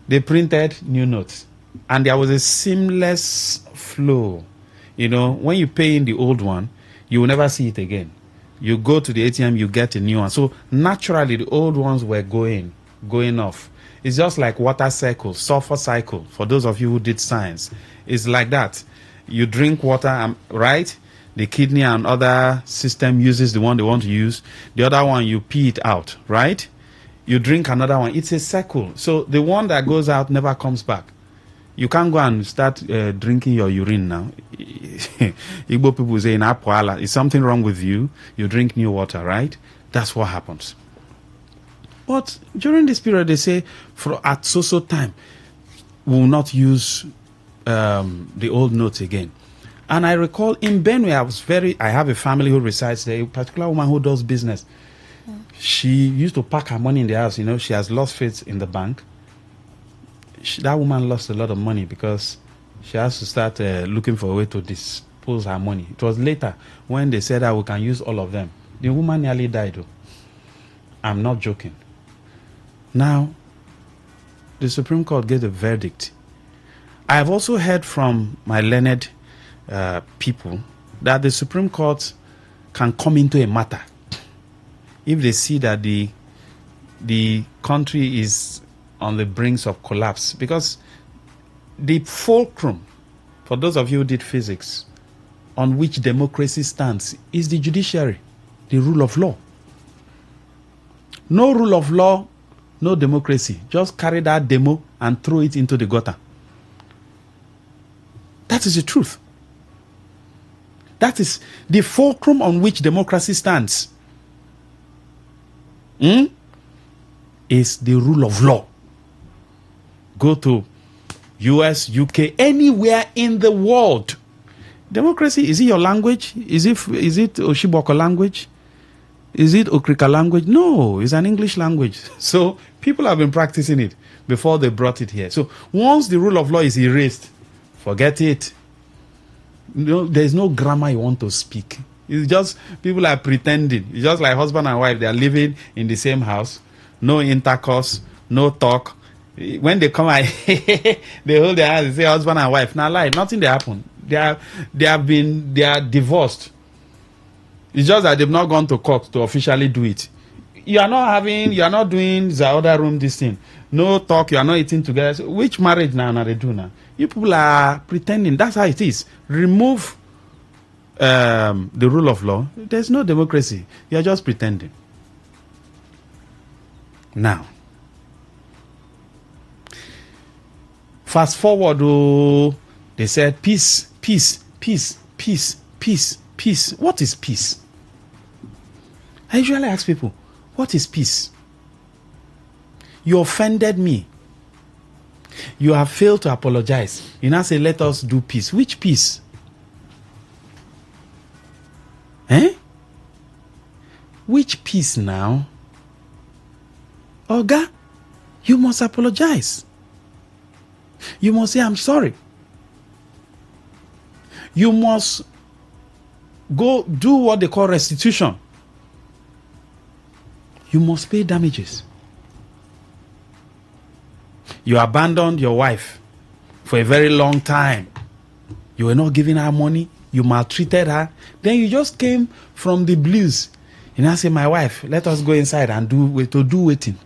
they printed new notes, and there was a seamless flow. You know, when you pay in the old one, you will never see it again. You go to the ATM, you get a new one. So naturally, the old ones were going off. It's just like water cycle, sulfur cycle. For those of you who did science, it's like that. You drink water, right? The kidney and other system uses the one they want to use. The other one, you pee it out, right? You drink another one. It's a cycle. So the one that goes out never comes back. You can't go and start drinking your urine now. Igbo people say, is something wrong with you? You drink new water, right? That's what happens. But during this period, they say, at so time, we will not use the old notes again. And I recall in Benue, I have a family who resides there, a particular woman who does business. She used to pack her money in the house. You know, she has lost faith in the bank. That woman lost a lot of money because she has to start looking for a way to dispose her money. It was later when they said that we can use all of them. The woman nearly died, though. I'm not joking. Now, the Supreme Court gave a verdict. I have also heard from my learned people that the Supreme Court can come into a matter if they see that the country is on the brinks of collapse, because the fulcrum, for those of you who did physics, on which democracy stands is the judiciary, the rule of law. No rule of law, no democracy. Just carry that demo and throw it into the gutter. That is the truth. That is the fulcrum on which democracy stands. Is the rule of law. Go to US, UK, anywhere in the world. Democracy, is it your language? Is it Oshiboko language? Is it Okrika language? No, it's an English language. So people have been practicing it before they brought it here. So once the rule of law is erased, forget it. No, there's no grammar you want to speak. It's just people are pretending. It's just like husband and wife. They are living in the same house. No intercourse, no talk. When they come out, they hold their hands and say husband and wife. Now lie, nothing they happen. They are divorced. It's just that they've not gone to court to officially do it. You are not doing the other room this thing. No talk, you are not eating together. So which marriage now they do now? You people are pretending. That's how it is. Remove the rule of law. There's no democracy. You are just pretending. Now, fast forward, they said peace, peace, peace, peace, peace, peace. What is peace? I usually ask people, what is peace? You offended me. You have failed to apologize. You now say, let us do peace. Which peace? Which peace now? Oga, you must apologize. You must say, I'm sorry. You must go do what they call restitution. You must pay damages. You abandoned your wife for a very long time. You were not giving her money. You maltreated her. Then you just came from the blues. You now say, my wife, let us go inside and do waiting.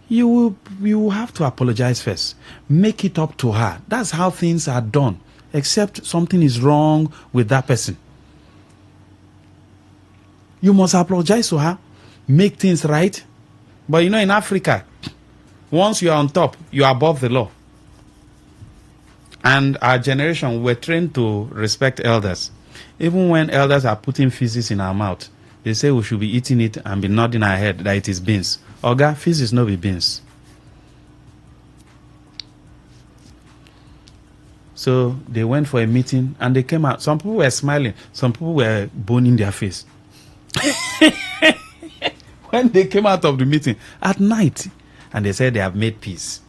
You will have to apologize first. Make it up to her. That's how things are done. Except something is wrong with that person. You must apologize to her. Make things right. But you know, in Africa, once you are on top, you are above the law. And our generation, we're trained to respect elders. Even when elders are putting feces in our mouth, they say we should be eating it and be nodding our head that it is beans. Oga, feces no be beans. So they went for a meeting and they came out. Some people were smiling. Some people were boning their face. When they came out of the meeting at night, and they said they have made peace.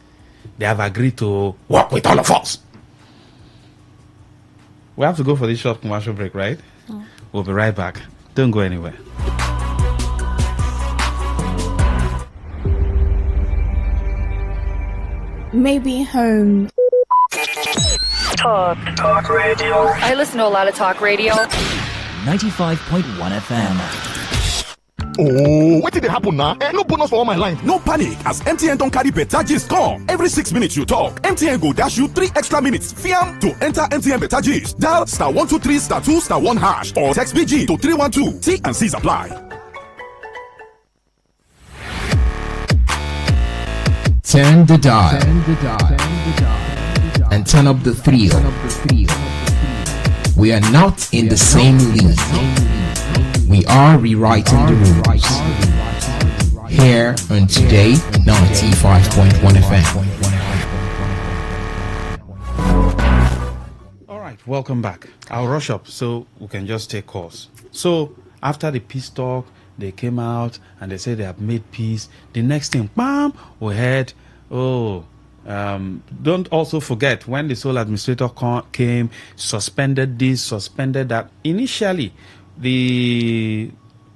They have agreed to work with all of us. We have to go for this short commercial break, right? We'll be right back. Don't go anywhere. Maybe home. Talk radio. I listen to a lot of talk radio. 95.1 FM. Oh, what did happen now? No bonus for all my line. No panic, as MTN don't carry better gist come. Every 6 minutes you talk, MTN go dash you 3 extra minutes. Fiam to enter MTN better gist. Dial *123*2*1# or text BG to 312. T and C's apply. Turn the dial. And turn up the thrill. We are not in the same league. We are rewriting the rules. Here on Today 95.1 FM. All right, welcome back. I'll rush up so we can just take calls. So after the peace talk, they came out and they said they have made peace. The next thing, bam, we heard, don't also forget when the sole administrator came, suspended this, suspended that. Initially,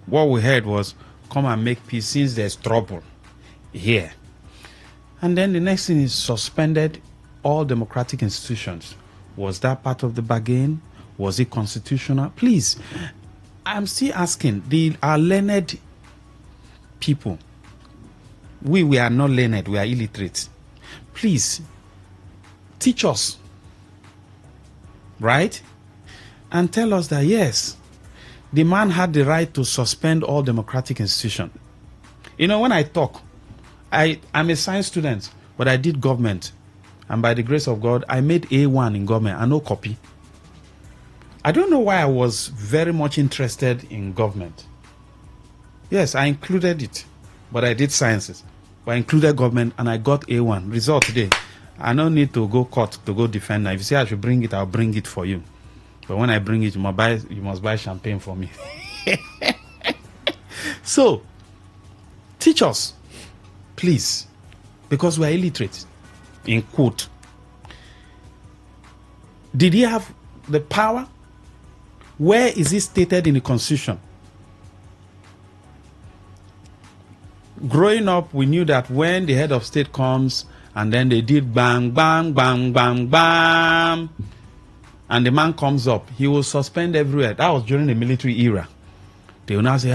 what we heard was come and make peace since there's trouble here. And then the next thing is suspended all democratic institutions. Was that part of the bargain? Was it constitutional? Please, I'm still asking, our learned people, we are not learned, we are illiterate. Please, teach us, right? And tell us that, yes, the man had the right to suspend all democratic institutions. You know, when I talk, I'm a science student, but I did government. And by the grace of God, I made A1 in government and no copy. I don't know why I was very much interested in government. Yes, I included it, but I did sciences. But I included government and I got A1. Result today. I don't need to go court to go defend. Now, if you say I should bring it, I'll bring it for you. But when I bring it, you must buy champagne for me. So, teach us, please, because we are illiterate, in quote. Did he have the power? Where is it stated in the Constitution? Growing up, we knew that when the head of state comes and then they did bang, bang, bang, bang, bang, and the man comes up, he will suspend everywhere. That was during the military era. They will now say,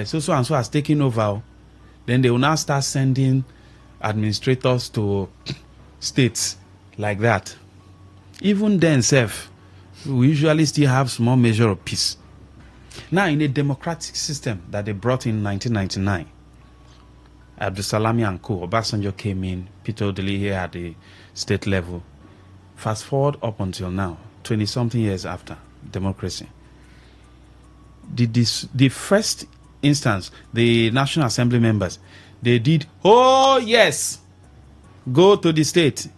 so and so has taken over. Then they will now start sending administrators to states like that. Even then, we usually still have small measure of peace. Now, in a democratic system that they brought in 1999, Abdusalami and co, Obasanjo came in, Peter Odili at the state level. Fast forward up until now, 20-something years after democracy. The first instance, the National Assembly members, they did, oh yes, go to the state.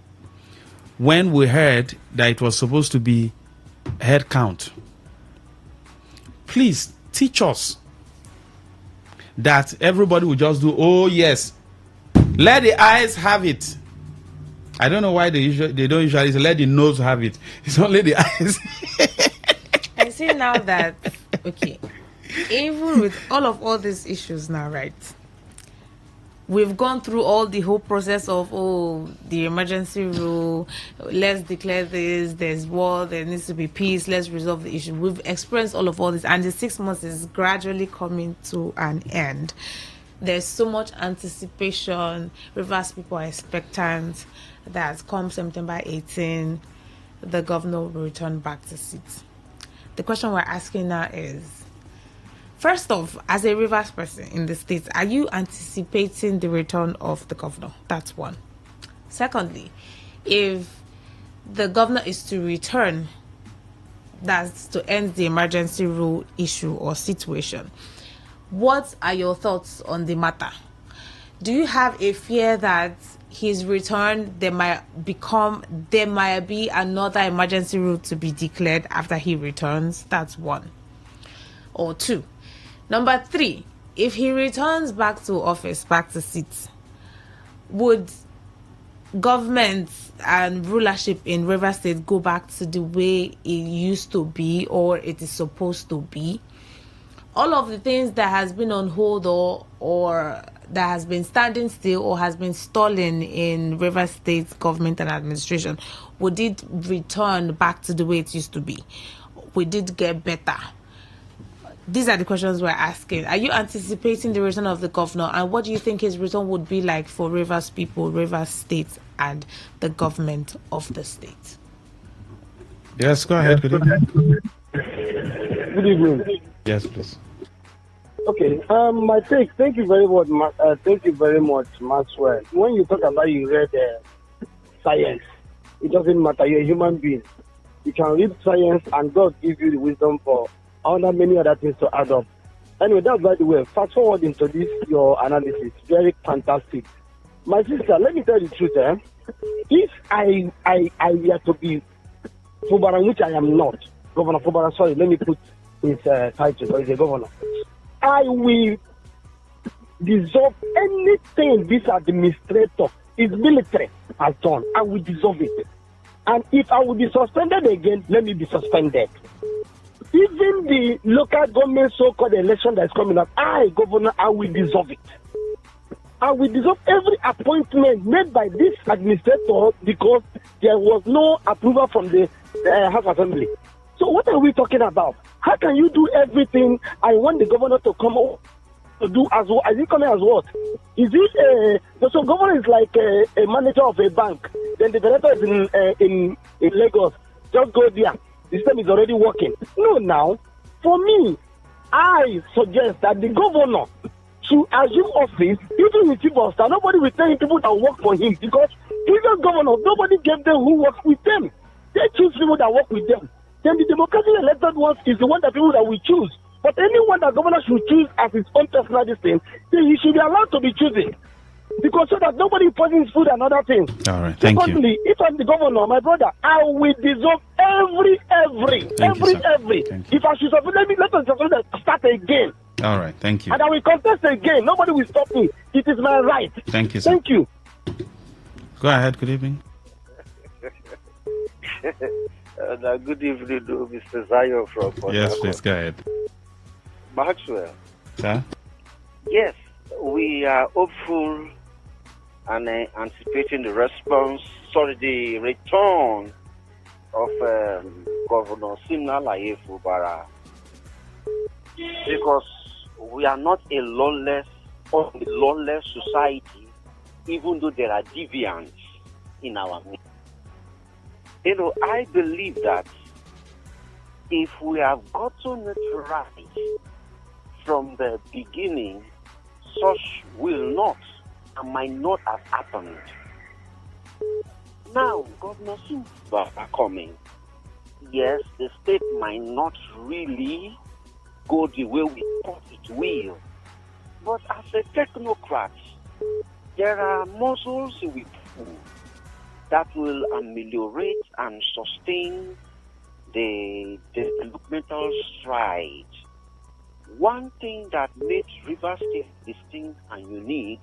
When we heard that it was supposed to be head count. Please teach us that everybody will just do, oh yes, let the eyes have it. I don't know why they don't usually say let the nose have it. It's only the eyes. I see now that, okay, even with all these issues now, right? We've gone through all the whole process of, the emergency rule, let's declare this, there's war, there needs to be peace, let's resolve the issue. We've experienced all this, and the 6 months is gradually coming to an end. There's so much anticipation. Rivers people are expectant that come September 18, the governor will return back to seat. The question we're asking now is, first off, as a Rivers person in the States, are you anticipating the return of the governor? That's one. Secondly, if the governor is to return, that's to end the emergency rule issue or situation, what are your thoughts on the matter? Do you have a fear that his return, there might be another emergency route to be declared after he returns. That's one. Or two. Number three, if he returns back to office, back to seats, would government and rulership in Rivers State go back to the way it used to be or it is supposed to be? All of the things that has been on hold or that has been standing still or has been stalling in Rivers State government and administration, would it return back to the way it used to be? Would it get better? These are the questions we're asking. Are you anticipating the return of the governor, and what do you think his return would be like for Rivers people, Rivers State, and the government of the state? Yes, go ahead. Good evening. Good evening. Yes, please. Okay, my take. Thank you very much. Thank you very much, Maxwell. When you talk about you read science, it doesn't matter. You're a human being. You can read science, and God gives you the wisdom for many other things to add up. Anyway, that's by the way. Fast forward into this your analysis. Very fantastic, my sister. Let me tell you the truth. If I were to be Fubara, which I am not, Governor Fubara. Sorry, let me put his title. So he's a governor. I will dissolve anything this administrator, his military, has done. I will dissolve it. And if I will be suspended again, let me be suspended. Even the local government so-called election that is coming up, Governor, I will dissolve it. I will dissolve every appointment made by this administrator because there was no approval from the House Assembly. So what are we talking about? How can you do everything? I want the governor to come to do as well. Is he coming as what? Is it so governor is like a manager of a bank. Then the director is in Lagos. Just go there. The system is already working. No, now, for me, I suggest that the governor should assume office, even with chief of staff. Nobody will tell him people that work for him because previous governors, nobody gave them who works with them. They choose people that work with them. Then the democratically elected ones is the one that people that we choose. But anyone that governor should choose as his own personal thing, then he should be allowed to be choosing. Because so that nobody poisons food and other things. All right, thank Secondly, if I'm the governor, my brother, I will dissolve every. If I should let us start again. All right, thank you. And I will contest again. Nobody will stop me. It is my right. Thank you, sir. Thank you. Go ahead, good evening. Good evening, Mr. Zion from Port Yes, Harcourt. please, go ahead. Maxwell. Sir? Yes, we are hopeful and anticipating the return of Governor Simnalaye Fubara, because we are not a lawless society, even though there are deviants in our midst. I believe that if we have gotten it right from the beginning, such will not and might not have happened. Now, Governor Simba are coming. Yes, the state might not really go the way we thought it will. But as a technocrat, there are muscles we pull that will ameliorate and sustain the developmental stride. One thing that made Rivers State distinct and unique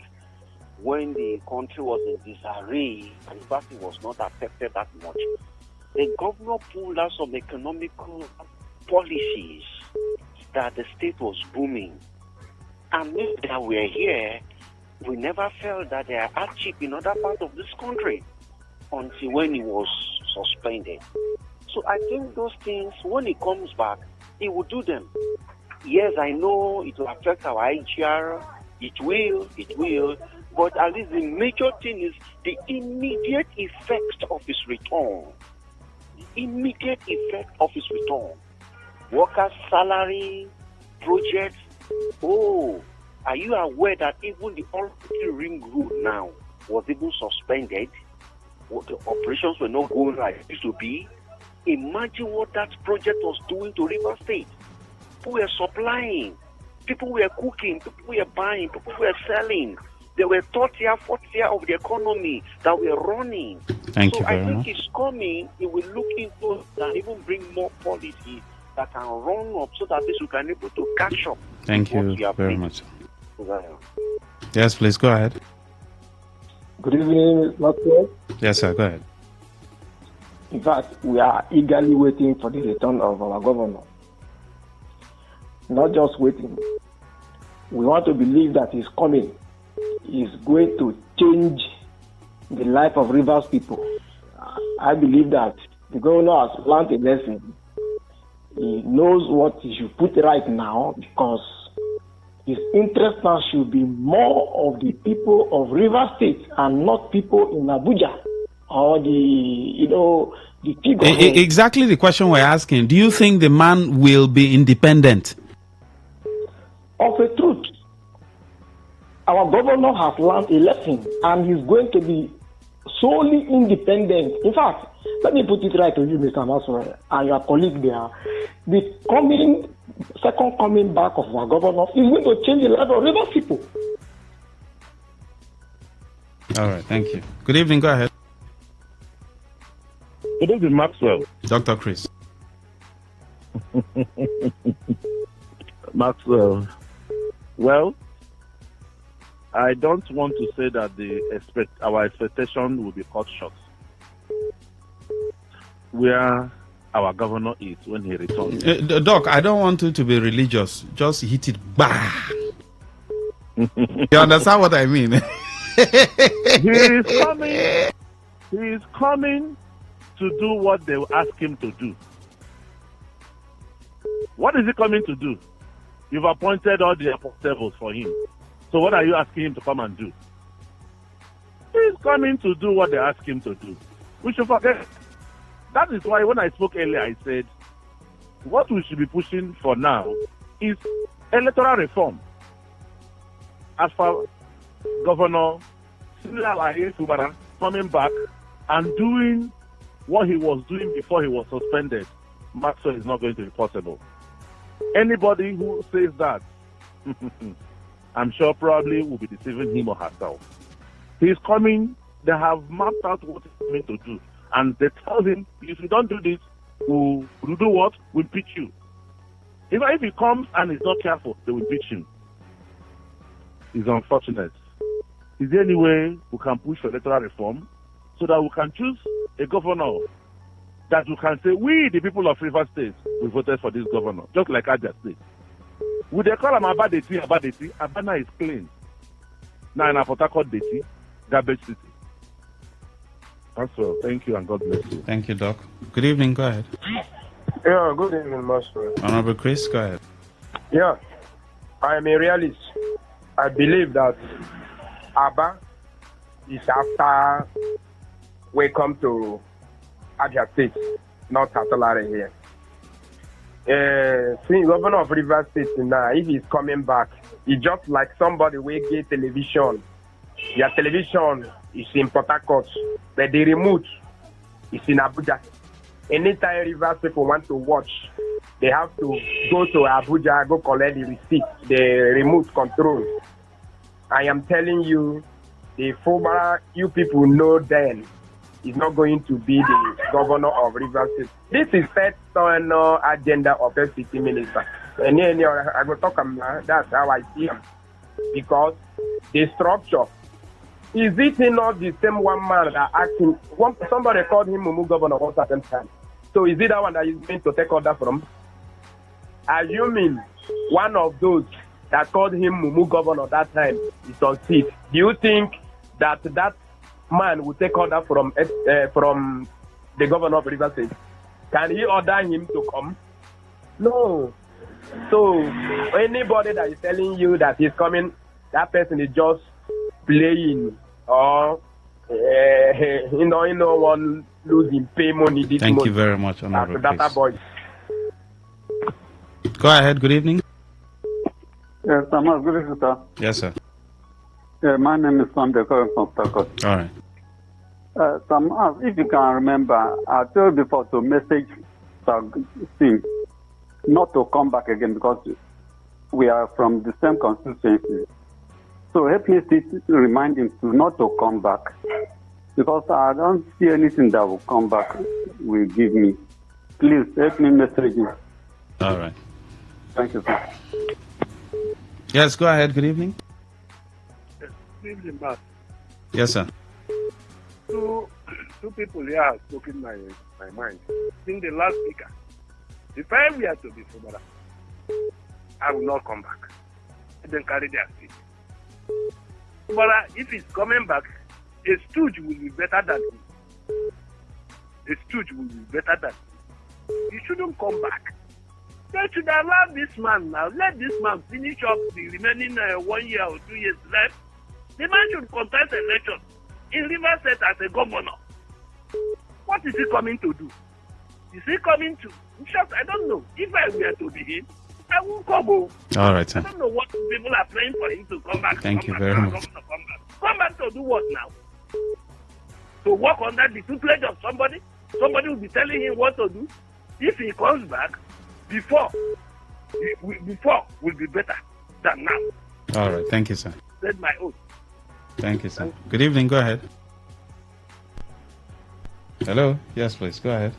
when the country was in disarray and Rivers State was not affected that much, the governor pulled out some economical policies that the state was booming. And maybe that we're here, we never felt that there are hardship in other parts of this country until when he was suspended. So I think those things, when he comes back, he will do them. Yes, I know it will affect our IGR. It will. But at least the major thing is the immediate effect of his return. Workers' salary, projects. Oh, are you aware that even the Olympic Ring Road now was even suspended? The operations were not going like it used to be. Imagine what that project was doing to River State. People were supplying, people were cooking, people were buying, people were selling. They were third year, fourth year of the economy that we're running. Thank you I very think much. it's coming. It will look into and even bring more policy that can run up so that this we can able to catch up. Thank you very much. Yes, please go ahead. Good evening, Maxwell. Yes, sir. Go ahead. In fact, we are eagerly waiting for the return of our governor. Not just waiting. We want to believe that he's coming. He's going to change the life of Rivers people. I believe that the governor has learned a lesson. He knows what he should put right now because his interest now should be more of the people of Rivers State and not people in Abuja or the figure. Exactly the question we're asking. Do you think the man will be independent? Of a truth, our governor has learned a lesson and he's going to be solely independent. In fact, let me put it right to you, Mr. Maxwell, and your colleague there. The second coming back of our governor is going to change the life of Rivers people. All right, thank you. Good evening, go ahead. Good evening, Maxwell. Dr. Chris. Maxwell. Well, I don't want to say that our expectation will be cut short. Where our governor is when he returns. Doc, I don't want you to be religious. Just hit it. Bah! You understand what I mean? He is coming to do what they will ask him to do. What is he coming to do? You've appointed all the apostles for him. So what are you asking him to come and do? He's coming to do what they ask him to do. We should forget. That is why when I spoke earlier, I said, what we should be pushing for now is electoral reform. As for Governor Fubara coming back and doing what he was doing before he was suspended, Maxwell is not going to be possible. Anybody who says that, I'm sure probably will be deceiving him or herself. He's coming, they have mapped out what he's going to do. And they tell him, if you don't do this, we'll do what? We'll impeach you. Even if he comes and is not careful, they will impeach him. It's unfortunate. Is there any way we can push for electoral reform so that we can choose a governor that we can say, we, the people of Rivers State, we voted for this governor, just like Abia State. Would they call him Abadeti? Abana is clean. Now in Port Harcourt, Deti, Garbage City. That's well. Thank you and God bless you. Thank you, Doc. Good evening, go ahead. Yeah, good evening, Master. Honorable Chris, go ahead. Yeah, I am a realist. I believe that Abba is after we come to Abia State, not Tatolare here. Seeing Governor of Rivers State now, if he's coming back, it's just like somebody will get television. Your television is in Port Harcourt, but the remote is in Abuja. Anytime Rivers people want to watch, they have to go to Abuja, go collect the receipt, the remote control. I am telling you, the former you people know then is not going to be the governor of Rivers State. This is first agenda of the city minister. And I will talk about that's how I see him. Because the structure, is it not the same one man that acting? Somebody called him Mumu governor one certain time. So is it that one that is going to take order from? Assuming one of those that called him Mumu governor that time is on seat, do you think that man will take order from the governor of Rivers State? Can he order him to come? No. So anybody that is telling you that he's coming, that person is just playing or one losing pay money this Thank month. you very much, Honorable Data Chris. boy. Go ahead, good evening. Yes, Thomas, good evening, sir. Yes, sir. My name is Sunday, calling from Stockholm. All right. Thomas, if you can remember, I told you before to message Sim not to come back again because we are from the same constituency. So help me to remind him to not to come back. Because I don't see anything that will come back, will give me. Please help me message him. All right. Thank you, sir. Yes, go ahead. Good evening. Good evening, Matt. Yes, sir. Two people here have spoken my mind. I think the last speaker. If I were to be Fubara, I will not come back. Let them carry their seat. But if he's coming back, a stooge will be better than him. A stooge will be better than him. He shouldn't come back. They should allow this man now. Let this man finish up the remaining 1 year or 2 years left. The man should contest election in Rivers State as a governor. What is he coming to do? Is he coming to? In short, I don't know. If I were to be him, I won't come. All right, sir. I don't know what people are praying for him to come back. Thank you very much. Come back to do what now? To work under the tutelage of somebody? Somebody will be telling him what to do? If he comes back, before will be better than now. All right, thank you, sir. Said my oath. Thank you, sir. Good evening, go ahead. Hello? Yes, please, go ahead.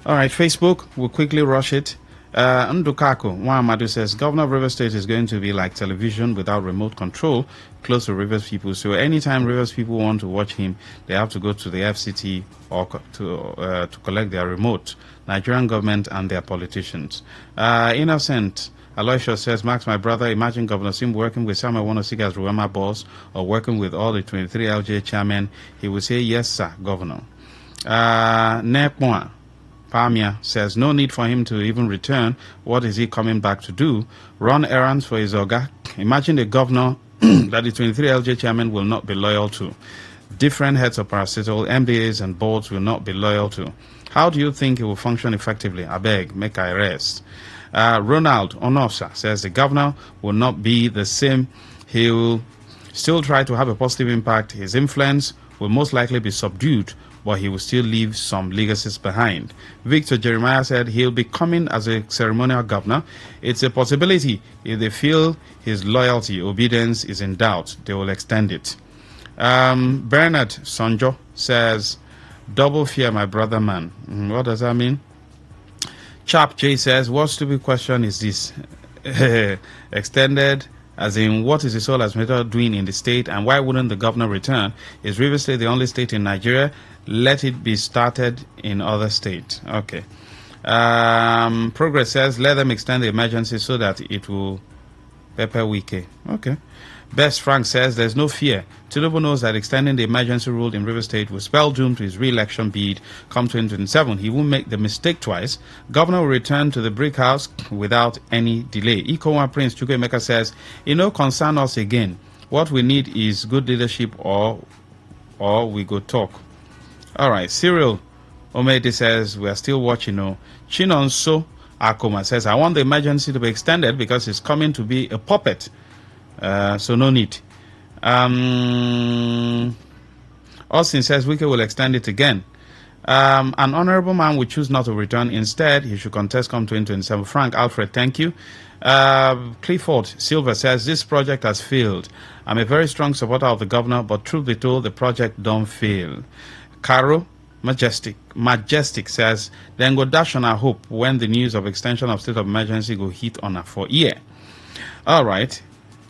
All right, Facebook, we'll quickly rush it. Ndukako Wamadu says, Governor of Rivers State is going to be like television without remote control, close to Rivers people. So anytime Rivers people want to watch him, they have to go to the FCT or to collect their remote. Nigerian government and their politicians. Innocent Aloysius says, Max, my brother, imagine Governor Sim working with Samuel Wonosika as Ruema boss or working with all the 23 LJ chairmen. He would say, yes, sir, Governor. Nepwa Pamia says, no need for him to even return. What is he coming back to do? Run errands for his Oga. Imagine a governor that the 23 LJ chairman will not be loyal to. Different heads of parastatal, MDAs and boards will not be loyal to. How do you think it will function effectively? I beg, make I rest. Ronald Onosa says the governor will not be the same. He will still try to have a positive impact. His influence will most likely be subdued, but he will still leave some legacies behind. Victor Jeremiah said he'll be coming as a ceremonial governor. It's a possibility. If they feel his loyalty, obedience is in doubt, they will extend it. Bernard Sonjo says, double fear, my brother man. What does that mean? Chap J says, what stupid question is this? Extended, as in, what is the sole administrator doing in the state, and why wouldn't the governor return? Is Rivers State the only state in Nigeria? Let it be started in other states. Okay. Progress says, let them extend the emergency so that it will pepper wiki. Okay. Best Frank says, there's no fear. Tinubu knows that extending the emergency rule in River State will spell doom to his re-election bid come 2027. He won't make the mistake twice. Governor will return to the brick house without any delay. Ikowa Prince Chukwemeka says, it no concern us again. What we need is good leadership or we go talk. All right. Cyril Omedi says, we are still watching. Chinonso Akoma says, I want the emergency to be extended because it's coming to be a puppet. So no need. Austin says Wike will extend it again. An honorable man would choose not to return. Instead, he should contest come 2027. Frank Alfred, thank you. Clifford Silver says this project has failed. I'm a very strong supporter of the governor, but truth be told, the project don't fail. Caro Majestic says, then go dash on our hope when the news of extension of state of emergency go hit on a 4 year. All right.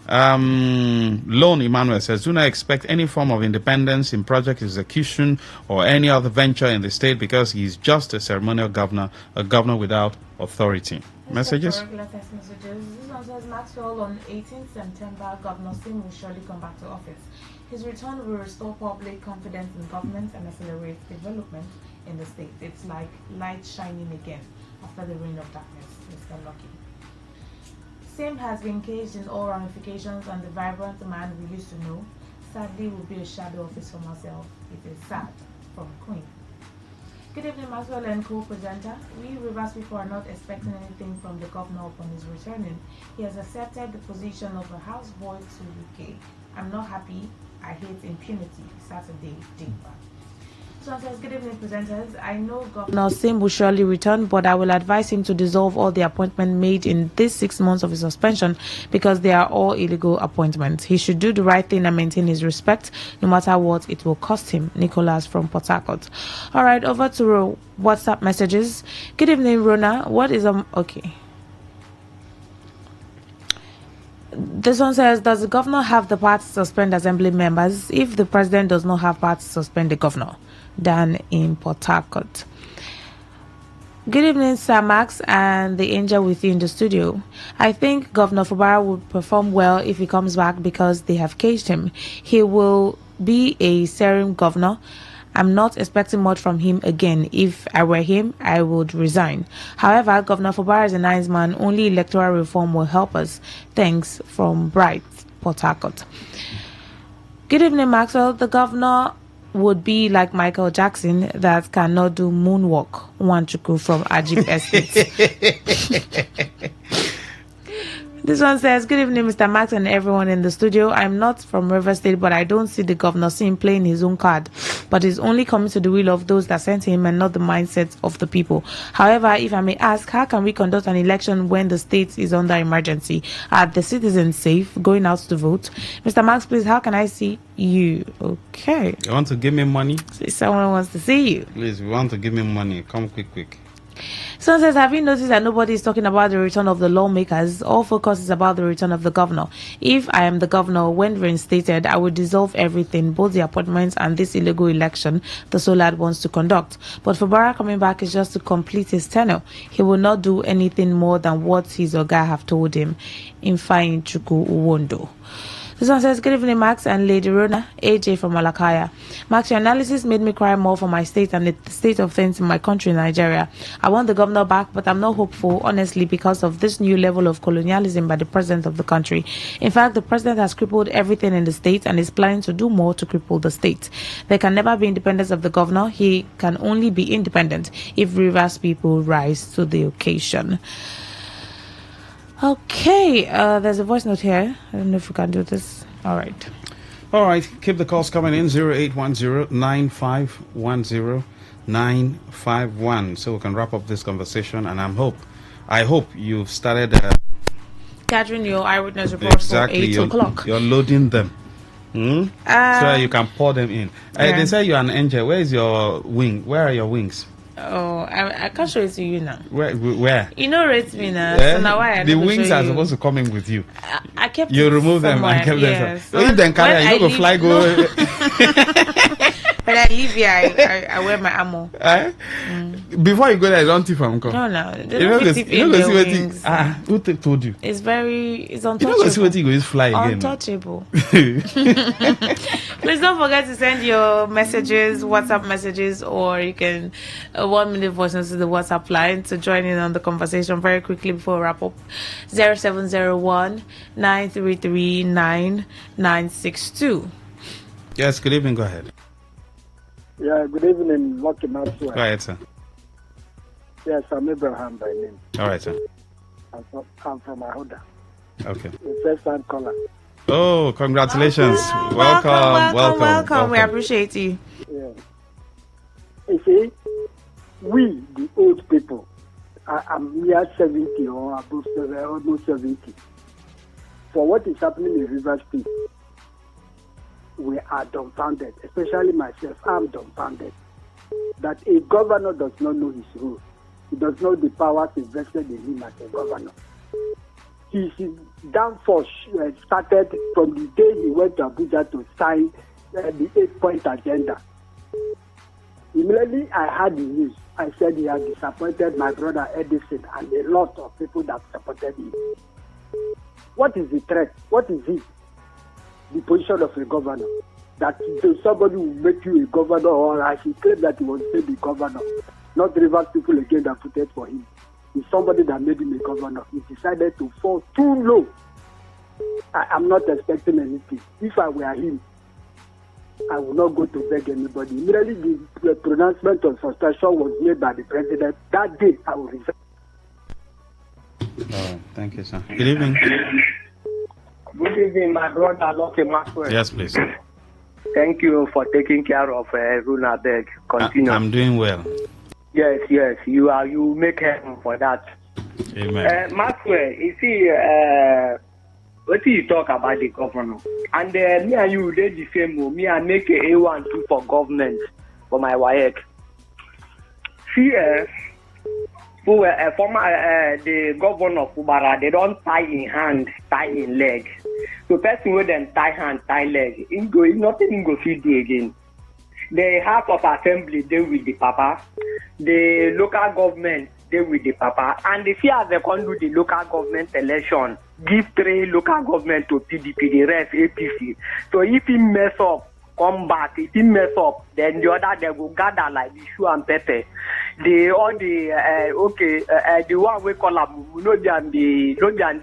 Lone Emmanuel says, do not expect any form of independence in project execution or any other venture in the state because he is just a ceremonial governor, a governor without authority. Messages? Regular text messages. This one says, Maxwell, on 18th September, Governor Sim will surely come back to office. His return will restore public confidence in government and accelerate development in the state. It's like light shining again after the reign of darkness. Mr. Lucky. Sim has been caged in all ramifications, and the vibrant man we used to know sadly will be a shadow of his former self. It is sad. From Queen. Good evening, Maxwell and co-presenter. We Rivers people are not expecting anything from the governor upon his returning. He has accepted the position of a houseboy to UK. I'm not happy. I hate impunity. Saturday, Digba. So says, good evening, presenters. I know Governor Sim will surely return, but I will advise him to dissolve all the appointments made in these 6 months of his suspension because they are all illegal appointments. He should do the right thing and maintain his respect, no matter what it will cost him. Nicholas from Port Harcourt. All right, over to WhatsApp messages. Good evening, Rona. What is okay? This one says, does the governor have the power to suspend assembly members if the president does not have power to suspend the governor? Dan in Port Harcourt. Good evening, Sir Max and the angel with you in the studio. I think Governor Fubara would perform well if he comes back because they have caged him. He will be a serene governor. I'm not expecting much from him again. If I were him, I would resign. However, Governor Fubara is a nice man. Only electoral reform will help us. Thanks from Bright, Port Harcourt. Good evening, Maxwell. The governor would be like Michael Jackson that cannot do moonwalk. Wanchuku from Ajib Estate. This one says, good evening, Mr. Max and everyone in the studio. I'm not from River State, but I don't see the governor seeing playing his own card. But he's only coming to the will of those that sent him and not the mindset of the people. However, if I may ask, how can we conduct an election when the state is under emergency? Are the citizens safe going out to vote? Mr. Max, please, how can I see you? Okay. You want to give me money? Someone wants to see you. Please, you want to give me money? Come quick. Someone says, have you noticed that nobody is talking about the return of the lawmakers? All focus is about the return of the governor. If I am the governor, when reinstated, I would dissolve everything, both the appointments and this illegal election the Solad wants to conduct. But for Barra coming back is just to complete his tenure. He will not do anything more than what his Oga have told him. Infayin Chuku Uwondo. This one says, good evening, Max and Lady Rona, AJ from Malakaya. Max, your analysis made me cry more for my state and the state of things in my country, Nigeria. I want the governor back, but I'm not hopeful, honestly, because of this new level of colonialism by the president of the country. In fact, the president has crippled everything in the state and is planning to do more to cripple the state. There can never be independence of the governor. He can only be independent if Rivers people rise to the occasion. Okay, there's a voice note here. I don't know if we can do this. All right, keep the calls coming in. 0810-9510-951 so we can wrap up this conversation. And I hope you've started gathering your eyewitness reports for 8 o'clock. You're loading them so that you can pour them in. They say you're an angel. Where is your wing? Where are your wings? Oh, I can't show it to you now. Where? You know, rate me now. So now why the wings are supposed to come in with you. I kept you remove them and kept them. If they carry, you go fly go. When I leave here, I wear my armor. Before you go there, don't tip from come. No. They don't tip in their wings. Who told you? It's untouchable. You don't see what you go is fly again. Untouchable. Please don't forget to send your messages, WhatsApp messages, or you can 1-minute voice notes to the WhatsApp line to join in on the conversation very quickly before we wrap up. 0701-933-9962. Yes, good evening. Go ahead. Yeah, good evening, Lucky Maxwell. Go ahead, sir. Yes, I'm Abraham by name. All right, sir. I'm from Ahoda. Okay. The first time caller. Oh, congratulations. Welcome. We appreciate you. Yeah. You see, we, the old people, I'm near 70 or above almost 70. For what is happening in River State, we are dumbfounded, especially myself. I'm dumbfounded that a governor does not know his rules. He does not know the powers invested in him as a governor. His downfall started from the day he went to Abuja to sign the 8-point agenda. Immediately I heard the news. I said he had disappointed my brother Edison and a lot of people that supported him. What is the threat? What is it? The position of a governor. That somebody will make you a governor, or I should claim that he was made the governor. Not Rivers people again that voted for him. It's somebody that made him a governor. He decided to fall too low. I'm not expecting anything. If I were him, I would not go to beg anybody. Immediately the pronouncement of frustration was made by the president. That day, I will resign. Oh, thank you, sir. Good evening. Good evening, my brother, Lucky Maxwell. Yes, please. Thank you for taking care of Runa Beg. Continue. I'm doing well. Yes. You make heaven for that. Amen. Maxwell, you see, what do you talk about the governor? And me and you did the same. Me, I make a A1 2 for government for my wife. See, the governor of Ubara, they don't tie in hand, tie in leg. So person with them tie hand, tie leg, nothing go feed you again. The House of Assembly, they with the papa. The local government, they with the papa. And if you they can do the local government election, give 3 local government to PDP, the rest APC. So if he mess up, come back. If he mess up, then the other they will gather like the shoe and pepper. The one we call them, no they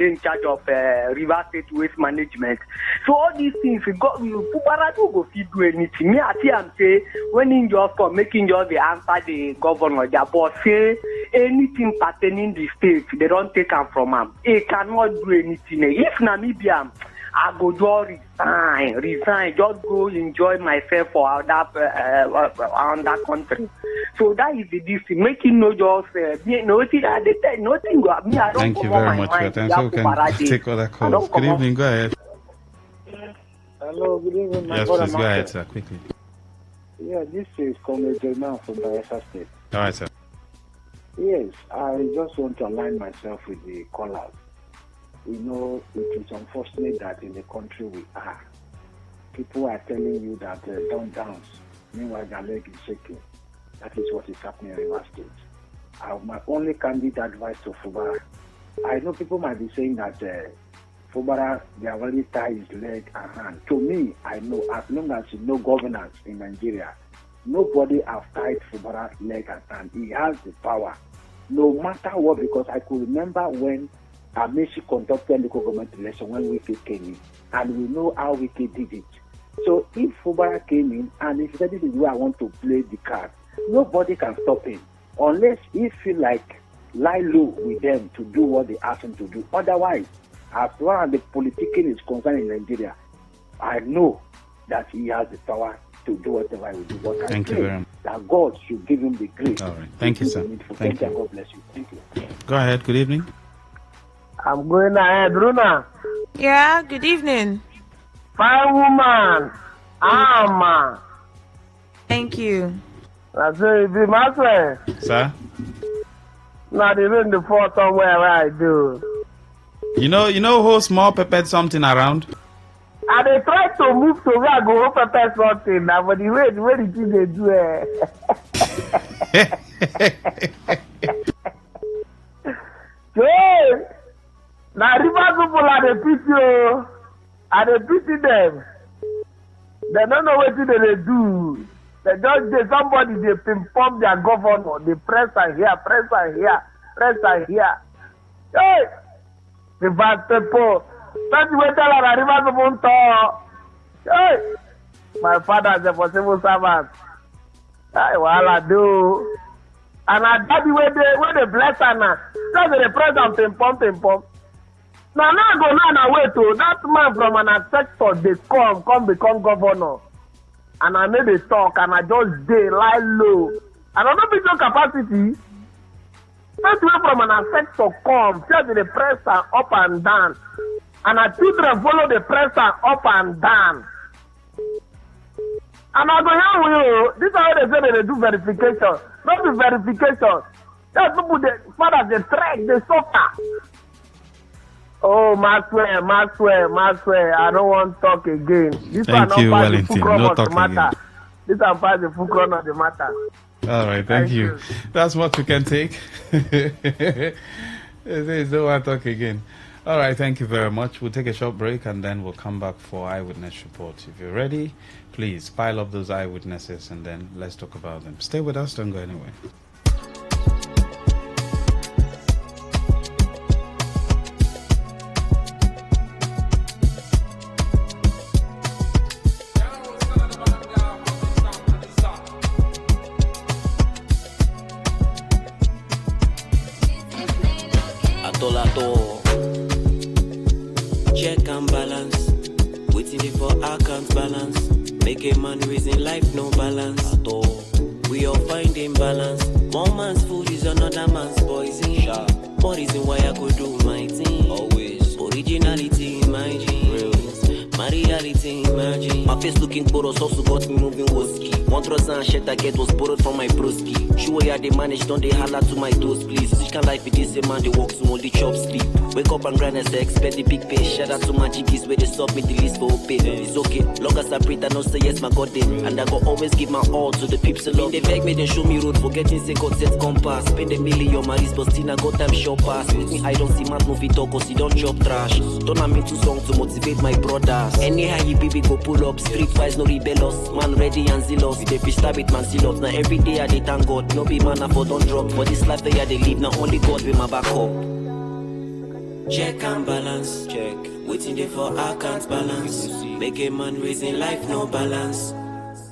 in charge of River State Waste Management. So all these things, Fubara don't go fit do anything. Me, I see am say when in just for making just the answer the governor, their boss say anything pertaining the state, they don't take them from him. He cannot do anything. If Namibia, I go just resign, just go enjoy myself for that country. So that is the this making no just nothing. Nothing go. Me, I don't. Thank you very much for your time. So we can take other calls. Good evening. Go ahead. Hello. Good evening. Yes, please go ahead, sir. Quickly. Yeah, this is Comrade Jeremiah from Bayelsa State. All right, sir. Yes, I just want to align myself with the callers. You know, it is unfortunate that in the country we are, people are telling you that don't dance. Meanwhile, their leg is shaking. That is what is happening in River State. My only candid advice to Fubara, I know people might be saying that Fubara, they have already tied his leg and hand. To me, I know as long as you know governance in Nigeria, nobody has tied Fubara's leg and hand. He has the power. No matter what, because I could remember when Amechi conducted local government election when Wike came in, and we know how Wike did it. So if Fubara came in and he said this is where I want to play the card, nobody can stop him unless he feel like lie low with them to do what they ask him to do. Otherwise, as far as the politicking is concerned in Nigeria, I know that he has the power to do whatever he will do. But Thank you very much. That God should give him the grace. All right. Thank you, sir. Thank you. God bless you. Thank you. Go ahead. Good evening. I'm going ahead, Runa. Yeah, good evening. Fine woman. Man. Thank you. That's it, be my friend. Sir? Not even the fall somewhere where I do. You know who small peppered something around? And they try to move to where I go pepper something now, but the way the thing they do Hey! Now river people are the pity, and they pity them. They don't know what they do. They just somebody they inform their governor. They press and here, press and here, press and here. Hey, the bad people. That's what tell her river people talk. Hey, my father is a possible servant. Hey, what I do. And I that's the way they bless her now. That's the press and pimp. Now go now wait to that man from an sector they come become governor. And I made a talk and I just dey lie low. And I don't build capacity. That way from an sector come, tell the press up and down. And our children follow the press up and down. And I go here with you. This is how they say they do verification. Not the verification. That's people the fathers they trek, they suffer. Oh, Maxwell, I don't want to talk again. This Thank you, Wellington. No talking again. This is part the full crown of the matter. All right, thank you. That's what we can take. There's no one talk again. All right, thank you very much. We'll take a short break and then we'll come back for eyewitness report. If you're ready, please pile up those eyewitnesses and then let's talk about them. Stay with us, don't go anywhere. Check and balance. Waiting for account balance. Make a man raising life no balance at all. We all find imbalance. One man's food is another man's poison. More reason why I could do my thing. Always originality in my jeans. My reality in my jeans. My face looking porous also got me moving whiskey. One trouser and shirt I get was borrowed from my broski. Sure yeah they manage, don't they holler to my toes please. Which can life it is a man they walk to only chop sleep. Wake up and grind as I expect the big pay. Shout out to my GPs where they stop me the least for pay. It's okay, long as I breathe I know say yes my God then. And I go always give my all to the peeps along. They beg me then show me road for getting say God set compass. Spend a million my wrist but still I got time short pass. With me I don't see man movie talk cause he don't chop trash. Don't I'm into song to motivate my brothers. Anyhow you baby go pull up. Street wise no rebellious. Man ready and zealous. They fish stab it man zealous. Now every day I dey thank God. No be man I for don't drop. For this life that I they live now only God with my back up. Check and balance, check. Waiting there for account balance. Make a man raising life no balance.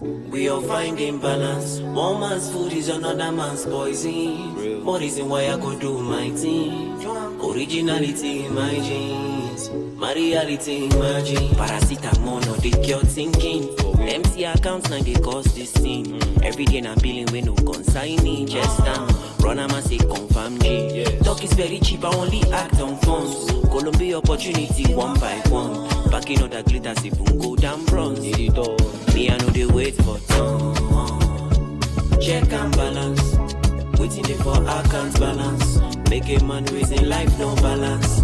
We all find imbalance. One man's food is another man's poison. More reason why I go do my thing. Originality in my jeans. My reality in my jeans. Paracetamol no they cure thinking. Empty accounts now they cause this thing. Every day I'm billing when no consign me. Just down. Run a man say confirm G. Talk is very cheap, I only act on funds. Columbia opportunity one by one. Back in other glitters if we go down bronze. Me I know they wait for time. Check and balance. Waiting there for account balance. Make a man raising life no balance.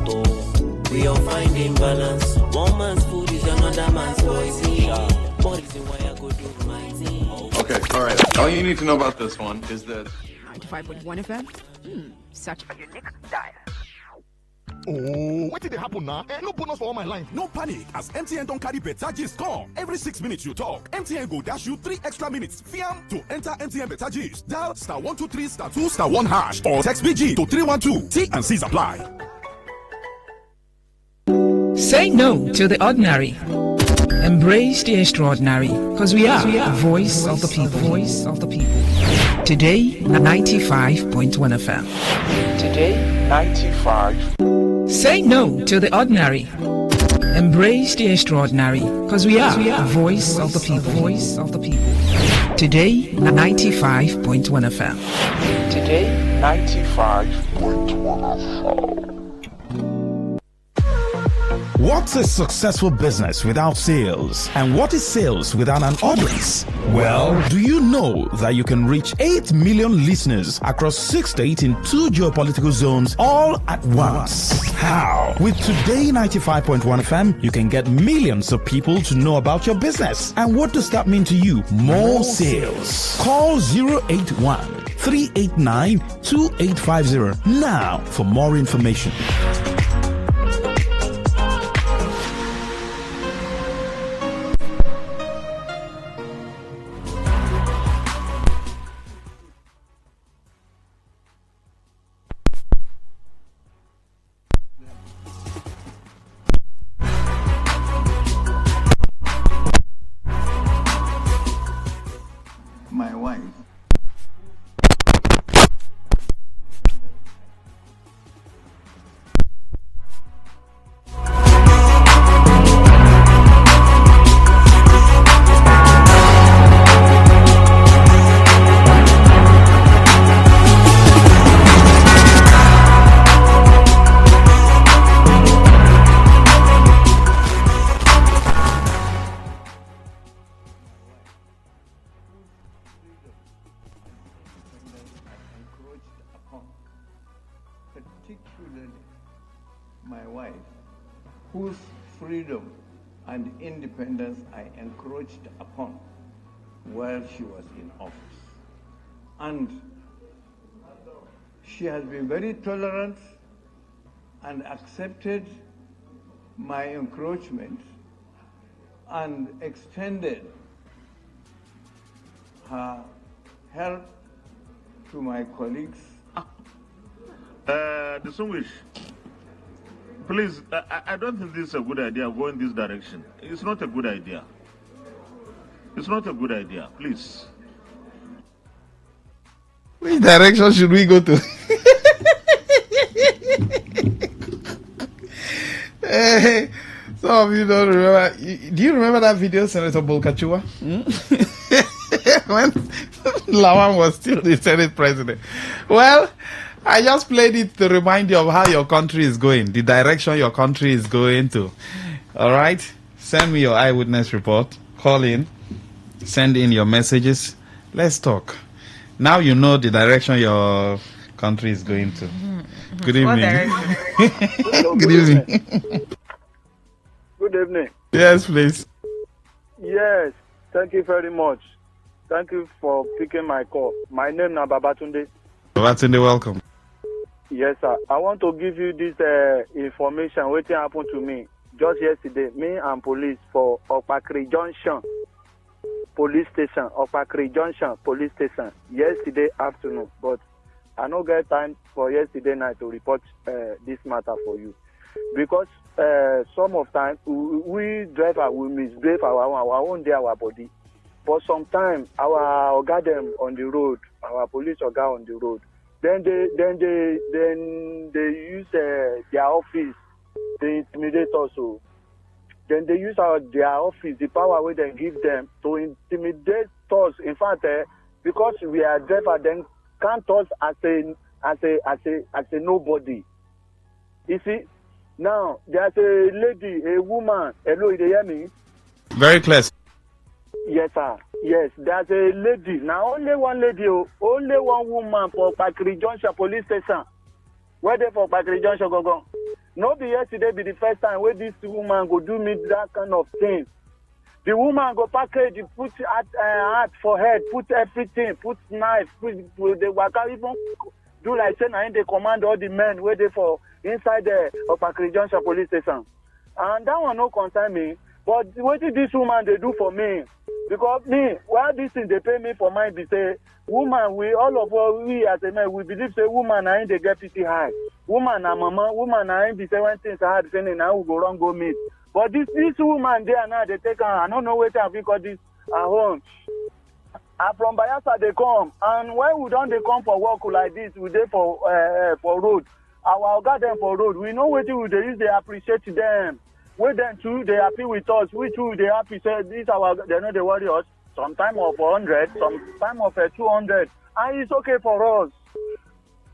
We all find imbalance. One man's food is another man's poison. More reason why I go do my thing. Okay, alright. All you need to know about this one is that 95.1 FM? Such a unique dial. Oh, what did happen now? No bonus for all my lines. No panic, as MTN don't carry better gist come. Every 6 minutes you talk, MTN go dash you 3 extra minutes. Fiam to enter MTN better gist. Dial *123 *2 *1 hash or text BG to 312. T and C's apply. Say no to the ordinary. Embrace the extraordinary, because we are the voice of the people. Voice of the people. Today, 95.1 FM. Today, 95. Say no to the ordinary. Embrace the extraordinary, because we are the voice of the people. Voice of the people. Today, 95.1 FM. Today, 95.1 FM. What's a successful business without sales? And what is sales without an audience? Well, do you know that you can reach 8 million listeners across 6 states in 2 geopolitical zones all at once? How? With Today 95.1 FM, you can get millions of people to know about your business. And what does that mean to you? More sales. Call 081 389 2850 now for more information. My wife. Particularly my wife, whose freedom and independence I encroached upon while she was in office. And she has been very tolerant and accepted my encroachment and extended her help to my colleagues. Distinguished, please, I don't think this is a good idea going this direction. It's not a good idea. It's not a good idea, please. Which direction should we go to? Some of you don't remember. Do you remember that video, Senator Bolkachua? When Lawan was still the Senate president. Well, I just played it to remind you of how your country is going, the direction your country is going to. All right? Send me your eyewitness report. Call in. Send in your messages. Let's talk. Now you know the direction your country is going to. Good evening. Good evening. Good evening. Yes, please. Yes, thank you very much. Thank you for picking my call. My name is Babatunde. Babatunde, welcome. Yes, sir. I want to give you this information. What happened to me just yesterday? Me and police for Opakri Junction Police Station. Opakri Junction Police Station. Yesterday afternoon, but I don't get time for yesterday night to report this matter for you, because some of time we driver will misbehave our own day, our body. But sometimes our oga them on the road, our police oga on the road, then they use their office, they intimidate us. So then they use their office, the power where they give them to intimidate us. In fact, because we are driver, then count us as a nobody. You see, now there's a lady, a woman. Hello, you hear me? Very clear. Yes, sir. Yes, there's a lady. Now only one lady, only one woman for Pakri Junction Police Station. Where they for Pakri Junction go? No, be yesterday be the first time where this woman go do me that kind of thing. The woman go package, put hat for head, put everything, put knife, put the waka, even do like saying I they command all the men where they for inside the Pakri Junction Police Station. And that one no concern me. But what did this woman they do for me? Because me, while this thing they pay me for mine, they say, woman, we all of us, we as a man, we believe say woman I ain't they get pity high. Woman and mama, woman I ain't be say when things are hard, saying now we go wrong, go meet. But this woman there now they take her, I don't know where they got this at home. And from Bayelsa they come, and when we don't they come for work like this, we there for road. Our garden for road, we know what they use, they appreciate them. With them too, they happy with us. We too, they happy. Say this our, they know they worry us. Sometime of 100, sometime of 200, and it's okay for us.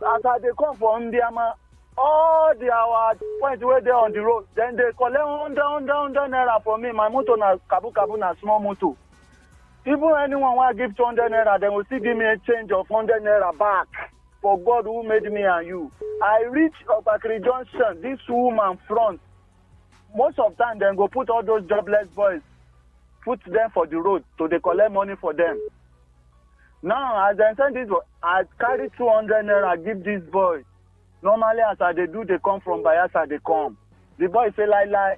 As they come from Indiama, all our points where they on the road, then they collect down naira for me. My motor na kabu na small motor. Even anyone want to give 200 naira, they will still give me a change of 100 naira back. For God who made me and you. I reach Opakri Junction, this woman front. Most of the time, then go put all those jobless boys, put them for the road so they collect money for them. Now, as I send this, I carry 200 naira, give this boy. Normally, as they do, they come from Bayelsa, they come. The boy say, lie,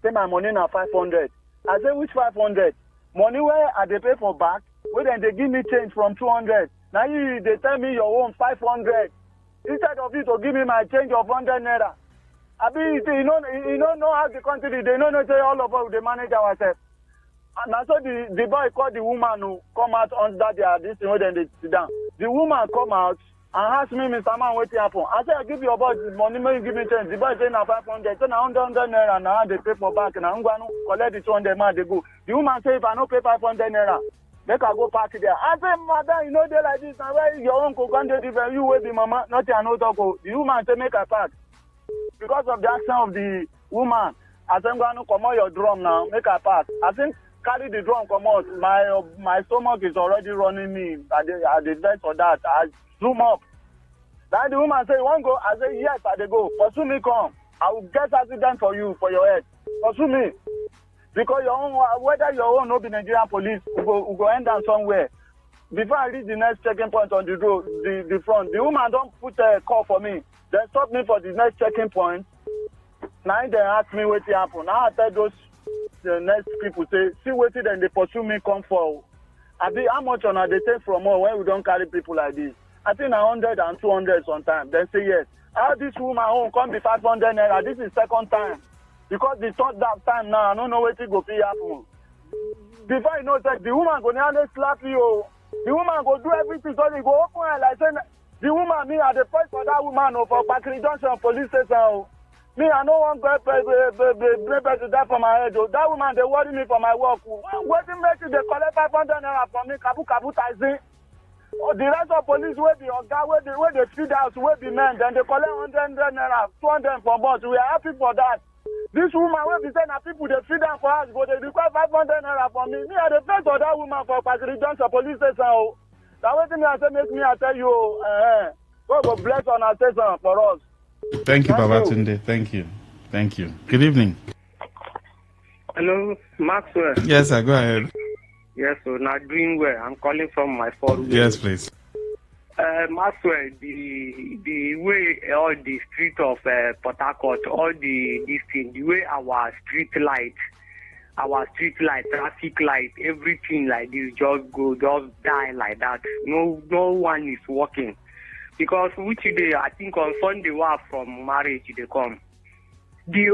say my money now 500. I say, which 500? Money where I they pay for back, where then they give me change from 200. Now they tell me your own 500. Instead of you to give me my change of 100 naira. I mean, you don't know how the country, they don't know say all of us, they manage ourselves. And so the boy called the woman who come out under this thing where then they sit down. The woman come out and ask me, Mr. Man, what happened? I said, I give you about the money, you give me change. The boy say, now 500. So now 100 naira, now they pay for back. Now I'm going to collect the 200 man, they go. The woman say, if I don't pay 500 naira, make I go park there. I say, madam, you know they like this. Now where your own cook and different, you will be mama, not your no talk. The woman say, make I park. Because of the action of the woman, I think I'm going to come out your drum now, make a pass. I think carry the drum, come out. My stomach is already running me. I did that for that. I zoom up. Then the woman say, you want to go? I say, yes, I dey go. Pursue me, come. I will get accident for you, for your head. Pursue me. Because your own, whether your own no be Nigerian police, we go end up somewhere. Before I reach the next checking point on the road, the front, the woman don't put a call for me. They stop me for the next checking point. Now they ask me what happened. Now I tell the next people, say, see what then they pursue me, come for. I be how much on they take from us when we don't carry people like this? I think 100 and 200 sometimes. They say yes. How this woman home come be 500 naira? This is second time. Because the third time now, I don't know what it go be happen. Before you know that, the woman go nearly slap you. The woman go do everything so they go open her like saying, the woman, me, are the first for that woman for Pakri Junction Police Station. Me, I don't want to die for my head. Oh. That woman, they worry me for my work. What in make they collect 500 naira from me, kabu taxi. Oh, the rest of police where the guy where they feed house where the men, then they collect 100 naira, 200 for months. We are happy for that. This woman will be saying that people they feed them for us, but they require 500 naira from me. Me, I the first of that woman for Pastor Johnson police station. Oh. That way me I say make me I tell you, God will bless on our station for us. Thank you, Babatunde. Thank you. Thank you. Good evening. Hello, Maxwell. Yes, sir. Go ahead. Yes, so now doing well. I'm calling from my phone. Yes, please. Maxwell, the way all the street of Port Harcourt, all this thing, the way our street light, traffic light, everything like this just die like that. No one is working. Because which day, I think on Sunday, from marriage they come. The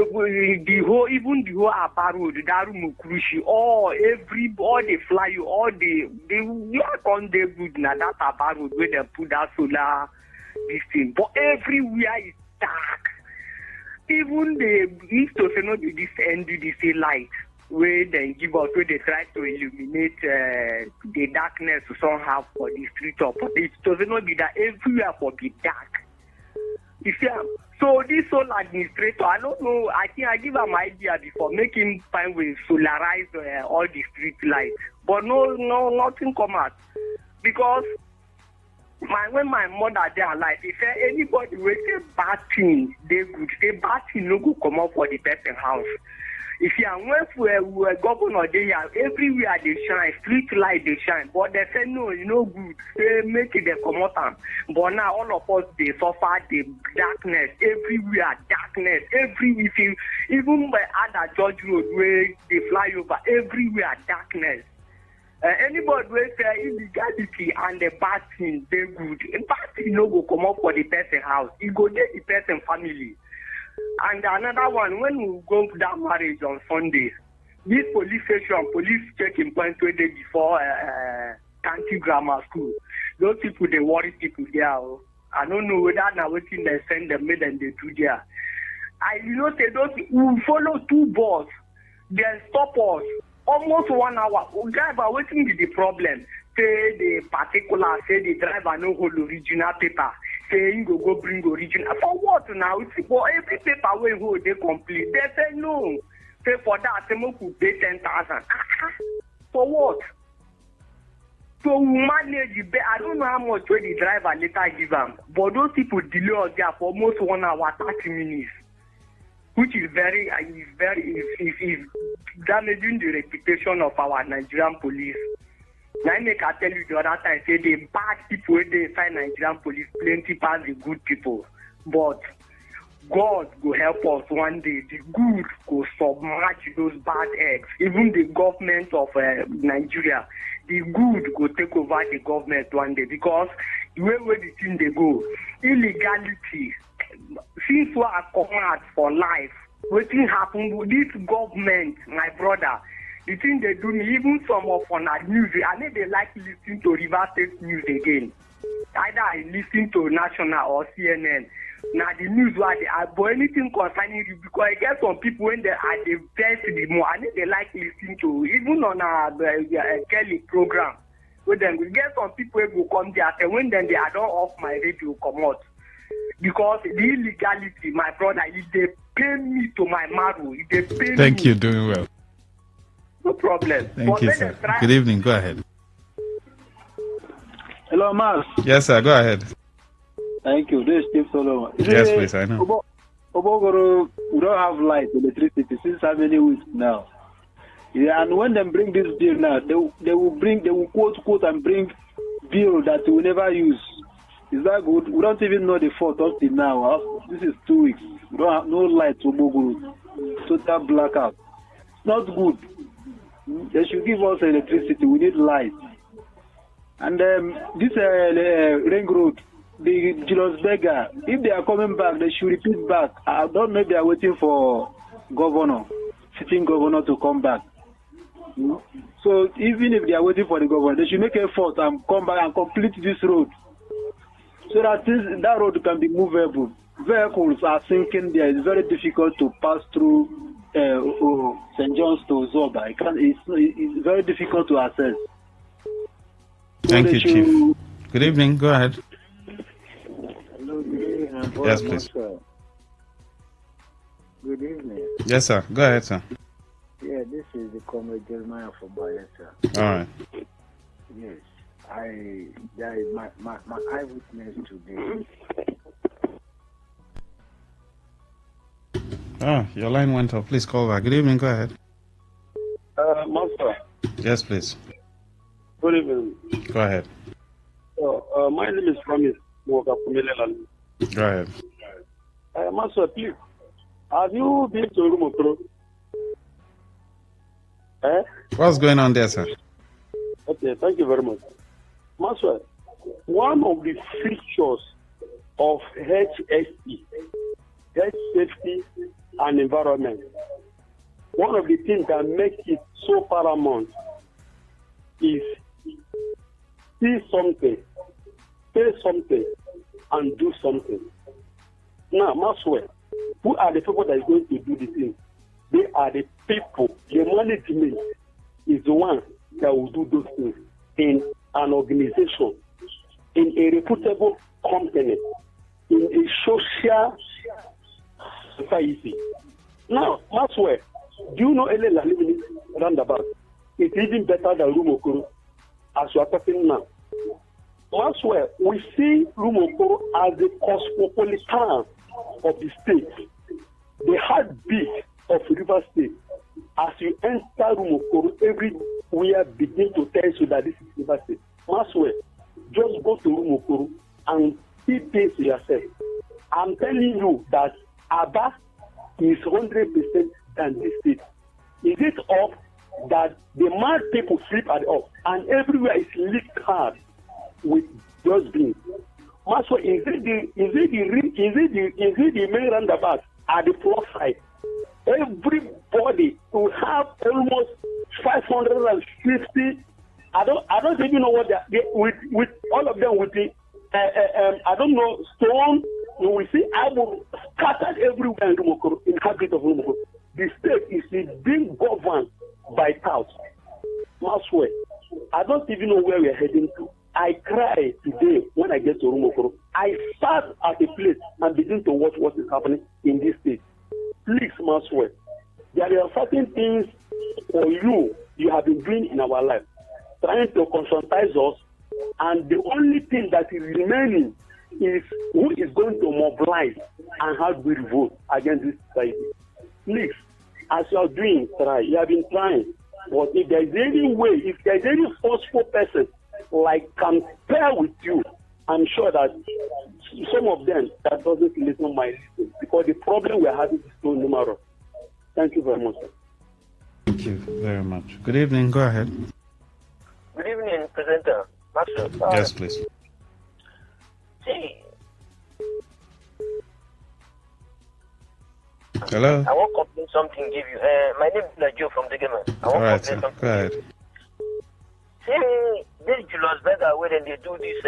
whole Aba road, Darumukrushi, all they fly you, all they work on the good na that Aba road where they put that solar this thing. But everywhere is dark. Even if to say not this NDDC light where they give us, where they try to illuminate the darkness somehow for the street up. But it doesn't not be that everywhere for be dark. You see, so this solar administrator, I don't know, I think I give him idea before, make him find ways solarize all the street lights. But nothing come out. Because when my mother they alive, if anybody will say bad thing, they could say bad thing no go come up for the person house. If you are when governor they are everywhere they shine, street light they shine, but they say no, you know good. They make it they come out. But now all of us they suffer the darkness everywhere, darkness everywhere. Even by other George Road where they fly over, everywhere darkness. Anybody will say illegality and the bad thing they good. Bad thing no go come up for the person house. It go get the person family. And another one, when we go to that marriage on Sunday, this police station, police checking point where they before County Grammar School, those people, they worry people there. I don't know whether now waiting they send them, made and they do there. Say those who follow two bus, they stop us almost 1 hour. Driver, waiting is the problem. Say the particular, say the driver no hold original paper. Say you go bring original. For what now? It's for every paper we hold they complete. They say no. Say for that, they could pay 10,000. For what? So we manage it. I don't know how much when the driver later give them. But those people delay us there for almost 1 hour, 30 minutes. Which is very damaging the reputation of our Nigerian police. Now I tell you the other time, say the bad people they find Nigerian police plenty past the good people. But God will help us one day. The good will submerge those bad eggs. Even the government of Nigeria, the good will take over the government one day because the way the thing they go, illegality. Since we are command for life, what thing happen with this government, my brother? The thing they do me, even some of on our news, I know they like listening to River State News again. Either I listen to National or CNN. Now the news where they are, but anything concerning you, because I get some people when they are the best the more, I know they like listening to, even on our Kelly program. With them, we get some people who come there, and when then they are done off my radio, come out. Because the illegality, my brother, if they pay me to my marrow, if they pay Thank me. you, doing well. No problem. Thank you, sir. Good evening, go ahead. Hello, Mas. Yes, sir, go ahead. Thank you. This is Steve Solomon. Yes, please, I know. Obogoro, we don't have light, electricity since how many weeks now? Yeah, and when they bring this bill now, they will quote and bring bill that we will never use. Is that good? We don't even know the fault up till now. This is 2 weeks. We don't have no light to Obogoro. Total blackout. Not good. They should give us electricity. We need light. And this ring road, the Julius Berger, if they are coming back, they should repeat back. I don't know if they are waiting for sitting governor to come back. So even if they are waiting for the governor, they should make an effort and come back and complete this road. So that that road can be movable. vehicles are sinking there. It's very difficult to pass through St. John's to Zoba. It's very difficult to access. Thank you, Chief. Good evening. Go ahead. Hello, good evening. Yes, please. Good evening. Yes, sir. Go ahead, sir. Yeah, this is the Comrade Jeremiah from Bayelsa. All right. Yes, that is my eyewitness today. Oh, your line went off. Please call back. Good evening. Go ahead. Master. Yes, please. Good evening. Go ahead. My name is Promise Moga from Ireland. Go ahead. Master, please, have you been to Rumokoro? What's going on there, sir? Okay, thank you very much. Master, one of the features of HSE, health safety and environment, one of the things that makes it so paramount is see something, say something, and do something. Now, Maxwell, who are the people that are going to do the thing? They are the people. The management is the one that will do those things in an organization, in a reputable company, in a social society. Now, Maxwell, do you know Elela living roundabout? It's even better than Rumokoro, as you are talking now. Maxwell, we see Rumokoro as the cosmopolitan of the state, the heartbeat of River State. As you enter Rumokoro, everywhere begin to tell you that this is River State. Maxwell, just go to Rumokoro and see things yourself. I'm telling you that Aba is 100% than this state. Is it up that the mad people sleep at up and everywhere is leaked hard with dustbin? Maxwell, is it the main roundabout at the plus side? Everybody will have almost 550. I don't even know what they with all of them with the I don't know stone. You will see album scattered everywhere in Rumokoro, in habit of Rumokoro. The state is being governed by touts. Maxwell, I don't even know where we are heading to. I cry today when I get to Rumokoro. I start at a place and begin to watch what is happening in this state. Please, Maxwell, there are certain things for you have been doing in our life, trying to conscientize us, and the only thing that is remaining is who is going to mobilize and how we revolt against this society. Please, as you are doing, try. You have been trying, but if there is any way, if there is any forceful person like can pair with you, I'm sure that some of them that doesn't listen might listen, because the problem we are having is so numerous. Thank you very much, sir. Thank you very much. Good evening. Go ahead. Good evening, presenter. Master. Yes, please. See, hello. I want to complain something. Give you. My name is Joe from Degeman. All right, sir. Go ahead. See, this Julius Berger, where they do this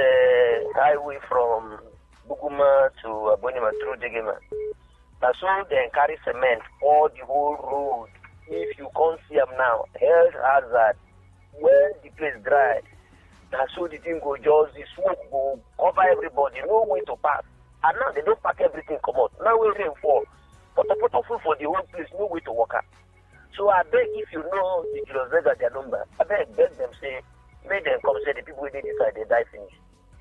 highway from Buguma to Abonima through Degeman. That's why they carry cement for the whole road. If you can't see them now, health hazard. When the place dry, that's so the thing go just the smoke go cover everybody, no way to pass. And now they don't pack everything come out. Now we rain fall. But the full for the whole place, no way to walk out. So I beg, if you know the Julius Berger their number, I beg them say, make them come say the people who did decide they die finish.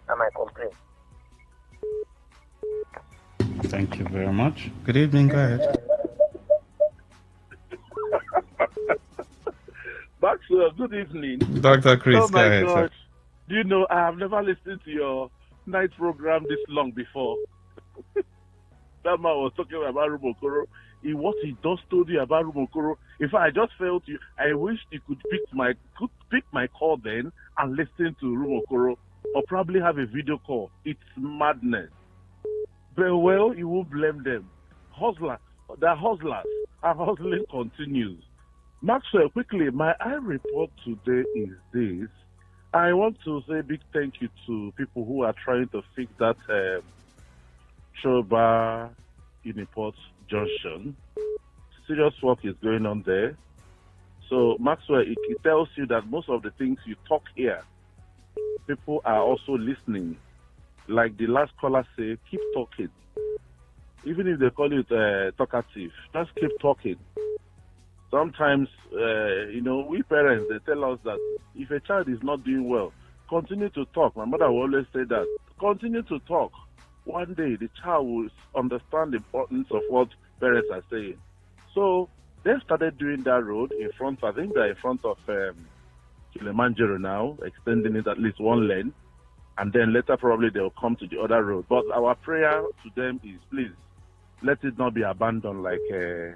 I might complain. Thank you very much. Good evening. Go ahead. Maxwell, good evening. Dr. Chris, oh my go ahead, gosh. sir. Do you know, I have never listened to your night program this long before. That man was talking about Rumokoro. What he just told you about Rumokoro. In fact, I just felt you. I wish you could pick my call then and listen to Rumokoro, or probably have a video call. It's madness. But well, you won't blame them. They're hustlers. Our hustling continues. Maxwell, quickly, my eye report today is this. I want to say a big thank you to people who are trying to fix that Choba Uniport Junction. Serious work is going on there. So, Maxwell, it tells you that most of the things you talk here, people are also listening. Like the last caller said, keep talking. Even if they call it talkative, just keep talking. Sometimes, we parents, they tell us that if a child is not doing well, continue to talk. My mother will always say that. Continue to talk. One day, the child will understand the importance of what parents are saying. So, they started doing that road in front, I think they're in front of Kilimanjaro now, extending it at least one lane. And then later probably they'll come to the other road. But our prayer to them is, please, let it not be abandoned like the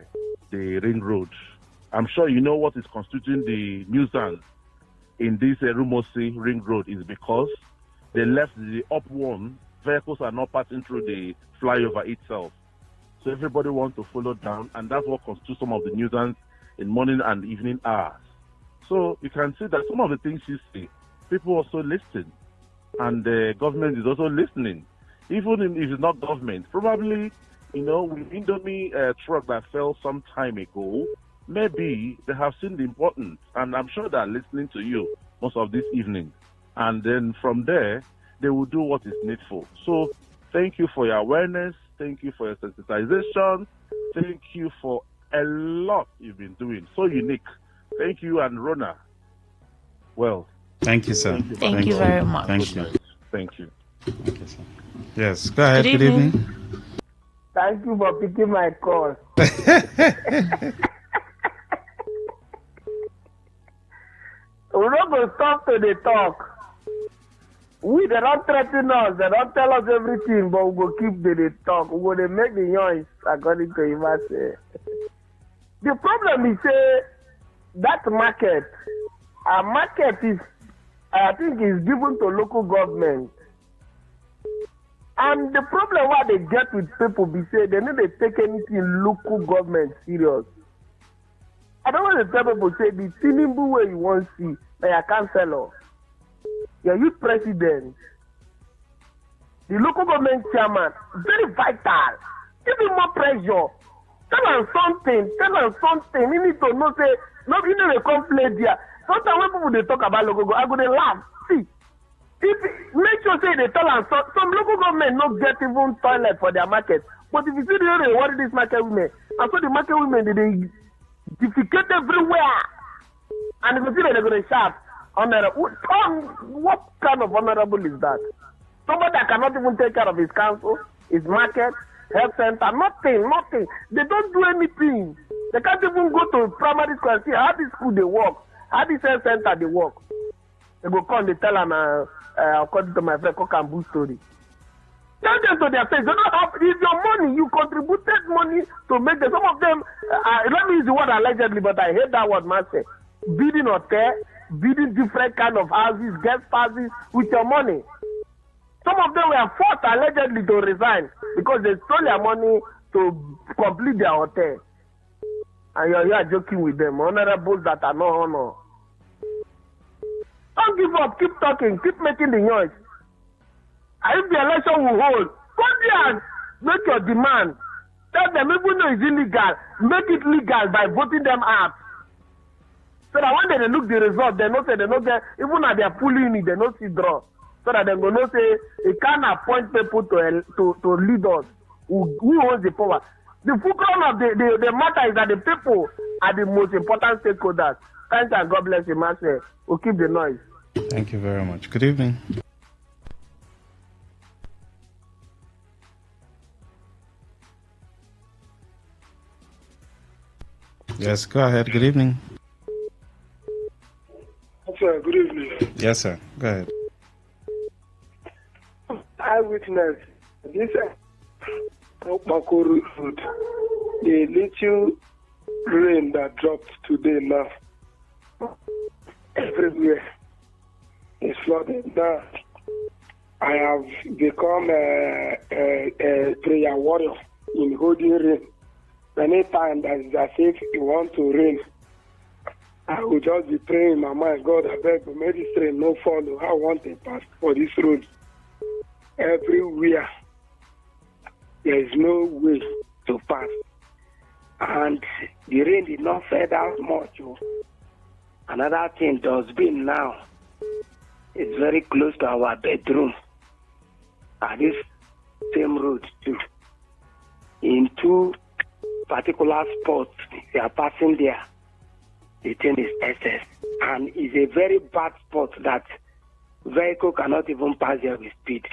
ring road. I'm sure you know what is constituting the nuisance in this Rumosi ring road is because they left the up one, vehicles are not passing through the flyover itself. So everybody wants to follow down, and that's what constitutes some of the nuisance in morning and evening hours. So you can see that some of the things you see, people also listen, and the government is also listening. Even if it's not government, probably, with Indomie truck that fell some time ago, maybe they have seen the importance, and I'm sure they're listening to you most of this evening. And then from there, they will do what is needful. So thank you for your awareness. Thank you for your sensitization. Thank you for a lot you've been doing. So unique. Thank you, and Rona. Well. Thank you, sir. Thank you very much. Thank you. Thank you. Thank you, sir. Yes, go ahead. Good evening. Thank you for picking my call. We're not going to stop to the talk. They don't threaten us, they don't tell us everything, but we will keep the talk. We will make the noise, according to Ivase. The problem is that our market is, I think, is given to local government. And the problem what they get with people be say they need to take anything local government serious. I don't want to tell people say the Tinubu way you want to see, but you can't sell. Your youth president, the local government chairman, very vital. Give him more pressure. Tell him something. You need to know, say, no, you need to come play there. Sometimes when people they talk about local government, I go they laugh. See, make sure say they tell them some local government not get even toilet for their market. But if you see the way what is market women, and so the market women they defecate everywhere. And if you see that they're gonna shout. Honorable. What kind of honorable is that? Somebody that cannot even take care of his council, his market, health center, nothing. They don't do anything. They can't even go to primary school and see how this school they work, how this health center they work. They go come, they tell them, according to my friend, cock and bull story. Tell them to their face, they don't have, it's your money, you contributed money to make them. Some of them, let me use the word allegedly, but I hate that word, master. Bidding hotel, building different kind of houses, guest houses with your money. Some of them were forced allegedly to resign because they stole their money to complete their hotel. And you are joking with them, honorables that are not honor. Don't give up, keep talking, keep making the noise. And if the election will hold, go there and make your demand. Tell them even though it's illegal, make it legal by voting them out. So that when they look the result, they know say they know get even at their pulling it, they know see draw. So that they go know say they can't appoint people to lead us who owns the power. The fulcrum of the matter is that the people are the most important stakeholders. Thanks and God bless you, Master. We'll keep the noise. Thank you very much. Good evening. Yes, go ahead. Good evening. Sir, good evening. Yes, sir. Go ahead. I witnessed this Makuru Road, the little rain that dropped today now. Everywhere is flooded. Now, I have become a prayer warrior in holding rain. Anytime that is as if you want to rain, I will just be praying in my mind, God, I beg you, may this rain no follow. I want a path for this road. Everywhere. there is no way to pass. And the rain did not fall out much. Oh. Another thing, dustbin now is very close to our bedroom. At this same road too. In two particular spots, they are passing there. The thing is excess. And it's a very bad spot that vehicle cannot even pass there with speed.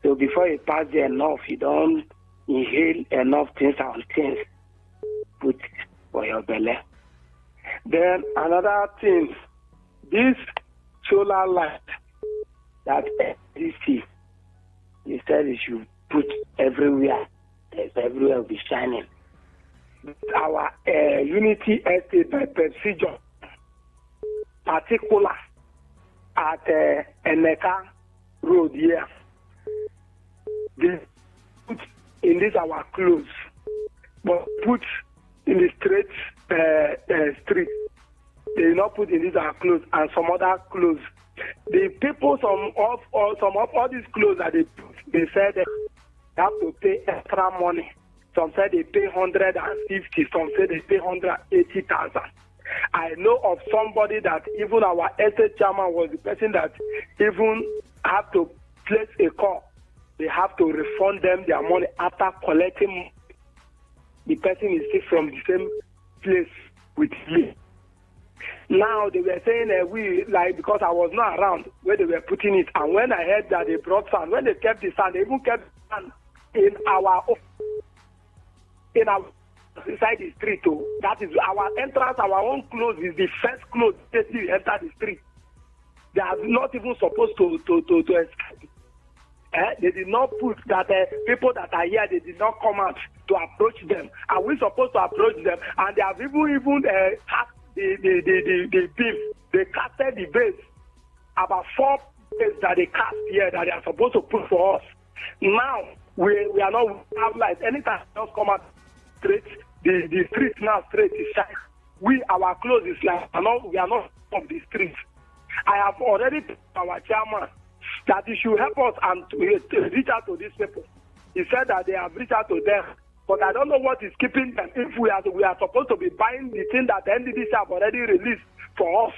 So before you pass there enough, you don't inhale enough things and things put for your belly. Then another thing, this solar light that FDC, he said it should put everywhere. Everywhere will be shining. Our Unity Estate by procedure, particular at Eneka Road here, they put in this our clothes, but put in the straight street. They did not put in this our clothes and some other clothes. The people, some of all these clothes that they put, they said they have to pay extra money. Some said they pay 150, some said they pay 180,000. I know of somebody that even our estate chairman was the person that even have to place a call. They have to refund them their money after collecting. The person is still from the same place with me. Now they were saying because I was not around where they were putting it, and when I heard that they brought sand, when they kept the sand, they even kept sand inside the street too. That is our entrance, our own clothes is the first clothes they enter the street. They are not even supposed to escape. They did not put that people that are here, they did not come out to approach them. Are we supposed to approach them? And they have even hacked the beam. They casted the base. About 4 base that they cast here that they are supposed to put for us. Now we are not have light. Anytime just come out straight, the street now straight is shine. Our clothes is like we are not of the street. I have already told our chairman that he should help us and reach out to these people. He said that they have reached out to them, but I don't know what is keeping them. If we are supposed to be buying the thing that the NDDC have already released for us.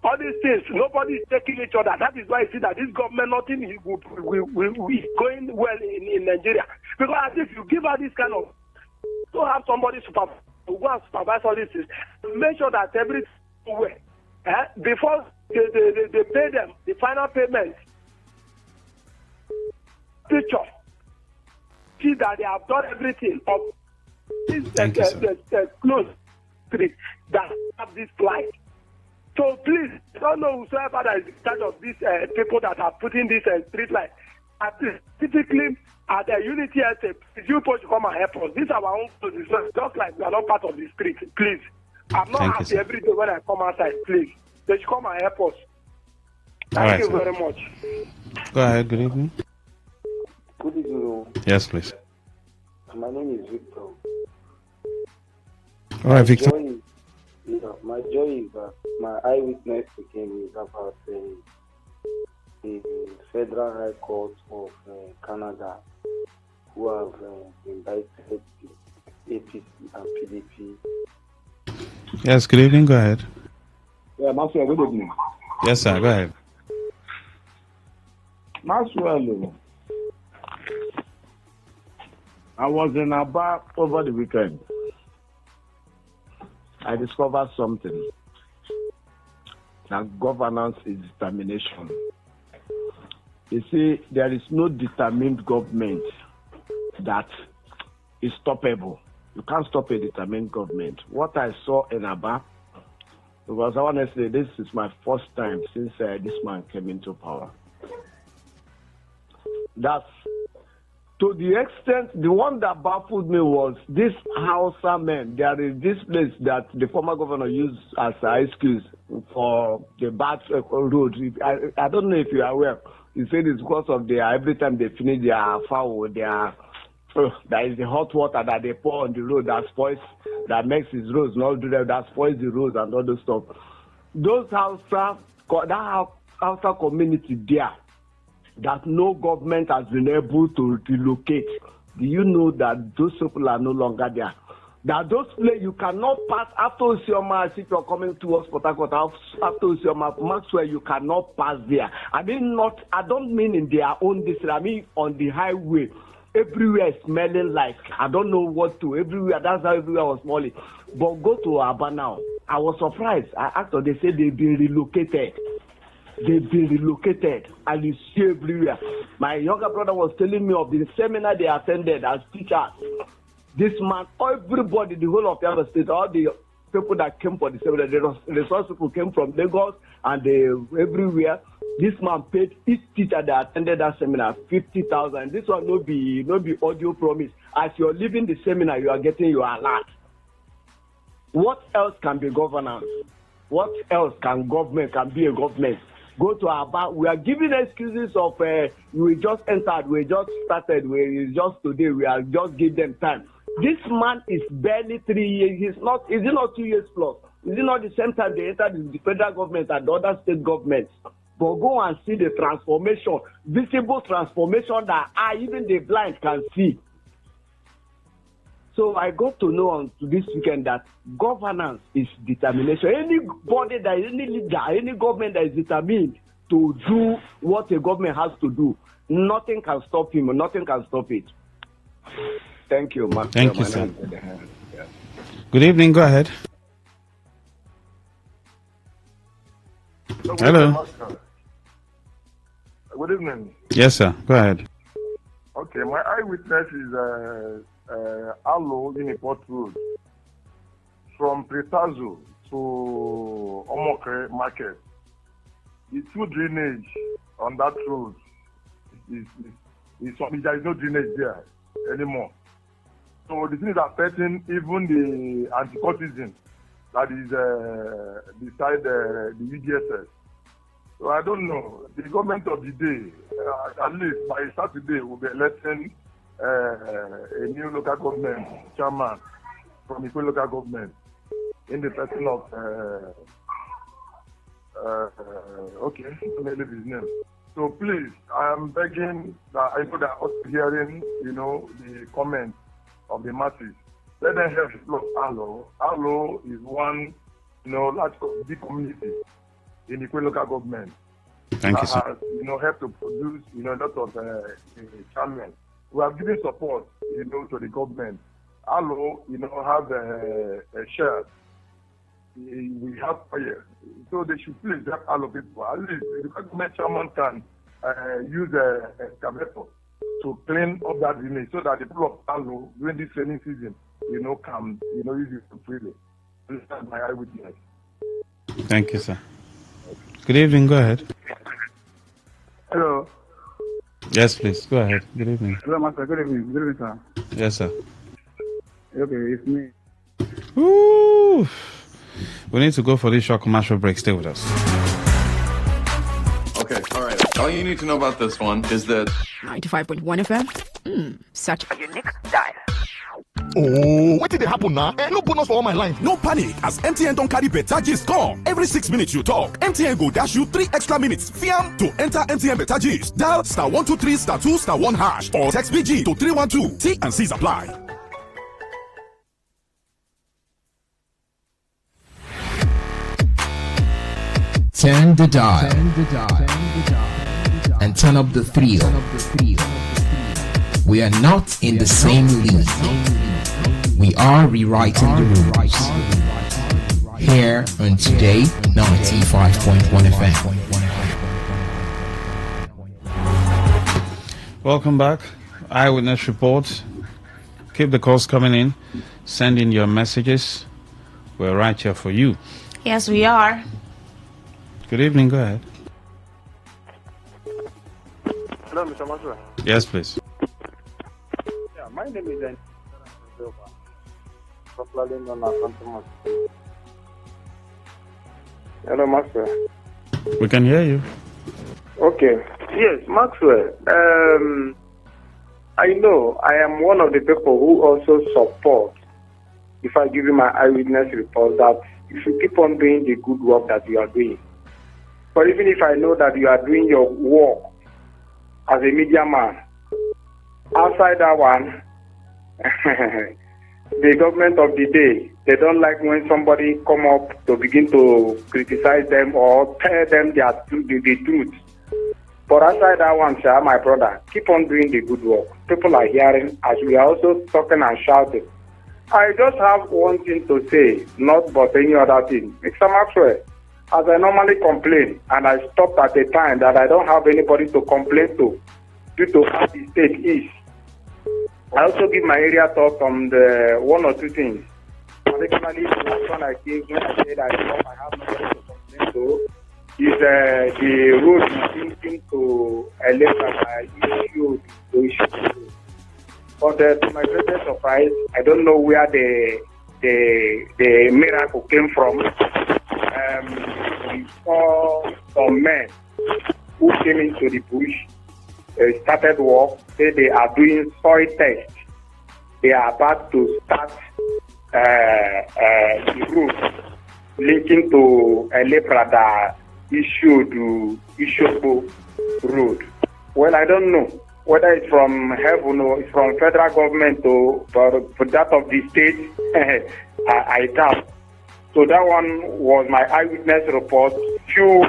All these things, nobody is taking each other. That is why I see that this government, nothing is going well in Nigeria. Because if you give out this kind of, to have somebody to go and supervise all these things, make sure that everything is well. Before they pay them, the final payment, picture, see that they have done everything of this close street that have this light. So please, I don't know whoever that is in charge of these people that are putting this street light. Specifically at the Unity Estate, you should come and help us. This is our own position, just like we are not part of the street. Please. I'm not happy every day when I come outside, please. They should come and help us. Thank you very much. Go ahead, good evening. Good evening. Yes, please. My name is Victor. All right, Victor. My joy is that my eyewitness again is about the Federal High Court of Canada, who have indicted the APC and PDP. Yes, good evening. Go ahead. Yeah, Maxwell, good evening. Yes, sir. Go ahead. Maxwell, I was in Aba over the weekend. I discovered something. That governance is determination. You see, there is no determined government that is stoppable. You can't stop a determined government. What I saw in Aba, because honestly, this is my first time since this man came into power. That's to the extent, the one that baffled me was this Hausa man. There is this place that the former governor used as an excuse for the bad road. I don't know if you are aware. He said it's because of every time they finish their foul, there is the hot water that they pour on the road that spoils, that makes his roads not do that spoils the roads and all those stuff. Those Hausa community there, that no government has been able to relocate. Do you know that those people are no longer there? That those places you cannot pass after Osioma, if you're coming towards Port Harcourt, after Osioma, Maxwell, you cannot pass there. I don't mean in their own district, I mean on the highway. Everywhere is smelling like, I don't know what to, everywhere, that's how everywhere was smelling. But go to Aba now. I was surprised. I asked them, they said they've been relocated. And you see everywhere. My younger brother was telling me of the seminar they attended as teachers. This man, everybody, the whole of the state, all the people that came for the seminar, the resource people came from Lagos and everywhere. This man paid each teacher that attended that seminar 50,000. This one no be audio promise. As you're leaving the seminar, you are getting your alert. What else can be governance? What else can be a government? Go to Aba. We are giving excuses of we just entered, we just started, we just today, we are just give them time. This man is barely 3 years. Is it not 2 years plus? Is it not the same time they entered the federal government and the other state governments? But go and see the transformation, visible transformation that even the blind can see. So I got to know on this weekend that governance is determination. Anybody that any leader, any government that is determined to do what a government has to do, nothing can stop him or nothing can stop it. Thank you, Mark. Thank you, sir. Good evening. Go ahead. Hello. Good evening. Yes, sir. Go ahead. Okay, my eyewitness is Alo in Port Road. From Pretazo to Omokre Market. The two drainage on that road is there is no drainage there anymore. So the thing is affecting even the anti-cortisone that is beside the UDSS. So I don't know. The government of the day, at least by Saturday, will be electing a new local government chairman from the local government in the person of okay, let me leave his name. So please, I am begging that I know that also hearing, the comments of the masses. Let them help explore Alo. Alo is one, large big community in the local government. Thank you, sir. Has, helped to produce, a lot of champions. We have given support, to the government. Alo, have a share. We have fire. So they should please help Alo people. At least the government chairman can use a excavator to clean up that drainage so that the people of Alo during this training season, can, use it freely. This is my eyewitness. Thank you, sir. Good evening. Go ahead. Hello. Yes, please. Go ahead. Good evening. Hello, Master. Good evening. Good evening, sir. Yes, sir. Okay, it's me. Ooh. We need to go for this short commercial break. Stay with us. Okay, all right. All you need to know about this one is that 95.1 FM. Such a unique dial. Oh, what did happen now? No bonus for all my line. No panic, as MTN don't carry better gist come. Every 6 minutes you talk, MTN go dash you 3 extra minutes. Fiam to enter MTN better gist. Dial *123 *2 *1 hash or text BG to 312. T and C's apply. Turn the dial and turn up the thrill. We are not in the same league. We are rewriting the rules. Here on Today 95.1 FM. Welcome back. Eyewitness report. Keep the calls coming in. Send in your messages. We're right here for you. Yes, we are. Good evening. Go ahead. Hello, Mr. Masra. Yes, please. Yeah, my name is Hello, Maxwell. We can hear you. Okay. Yes, Maxwell. I know I am one of the people who also support, if I give you my eyewitness report, that you should keep on doing the good work that you are doing. But even if I know that you are doing your work as a media man. Outside that one, the government of the day, they don't like when somebody come up to begin to criticize them or tell them the truth. But outside that one, sir, my brother, keep on doing the good work. People are hearing as we are also talking and shouting. I just have one thing to say, not but any other thing. Mr. Maxwell, as I normally complain, and I stopped at a time that I don't have anybody to complain to due to how the state is. I also give my area talk on the one or two things. Particularly the last one I gave when I said I have nobody to complain to is the road linking to issue. But to my greatest surprise, I don't know where the miracle came from. We saw some men who came into the bush, started work, say they are doing soil test. They are about to start the route linking to Elebrada Ishobo road. Well, I don't know whether it's from heaven or it's from federal government or for that of the state. I doubt. So that one was my eyewitness report few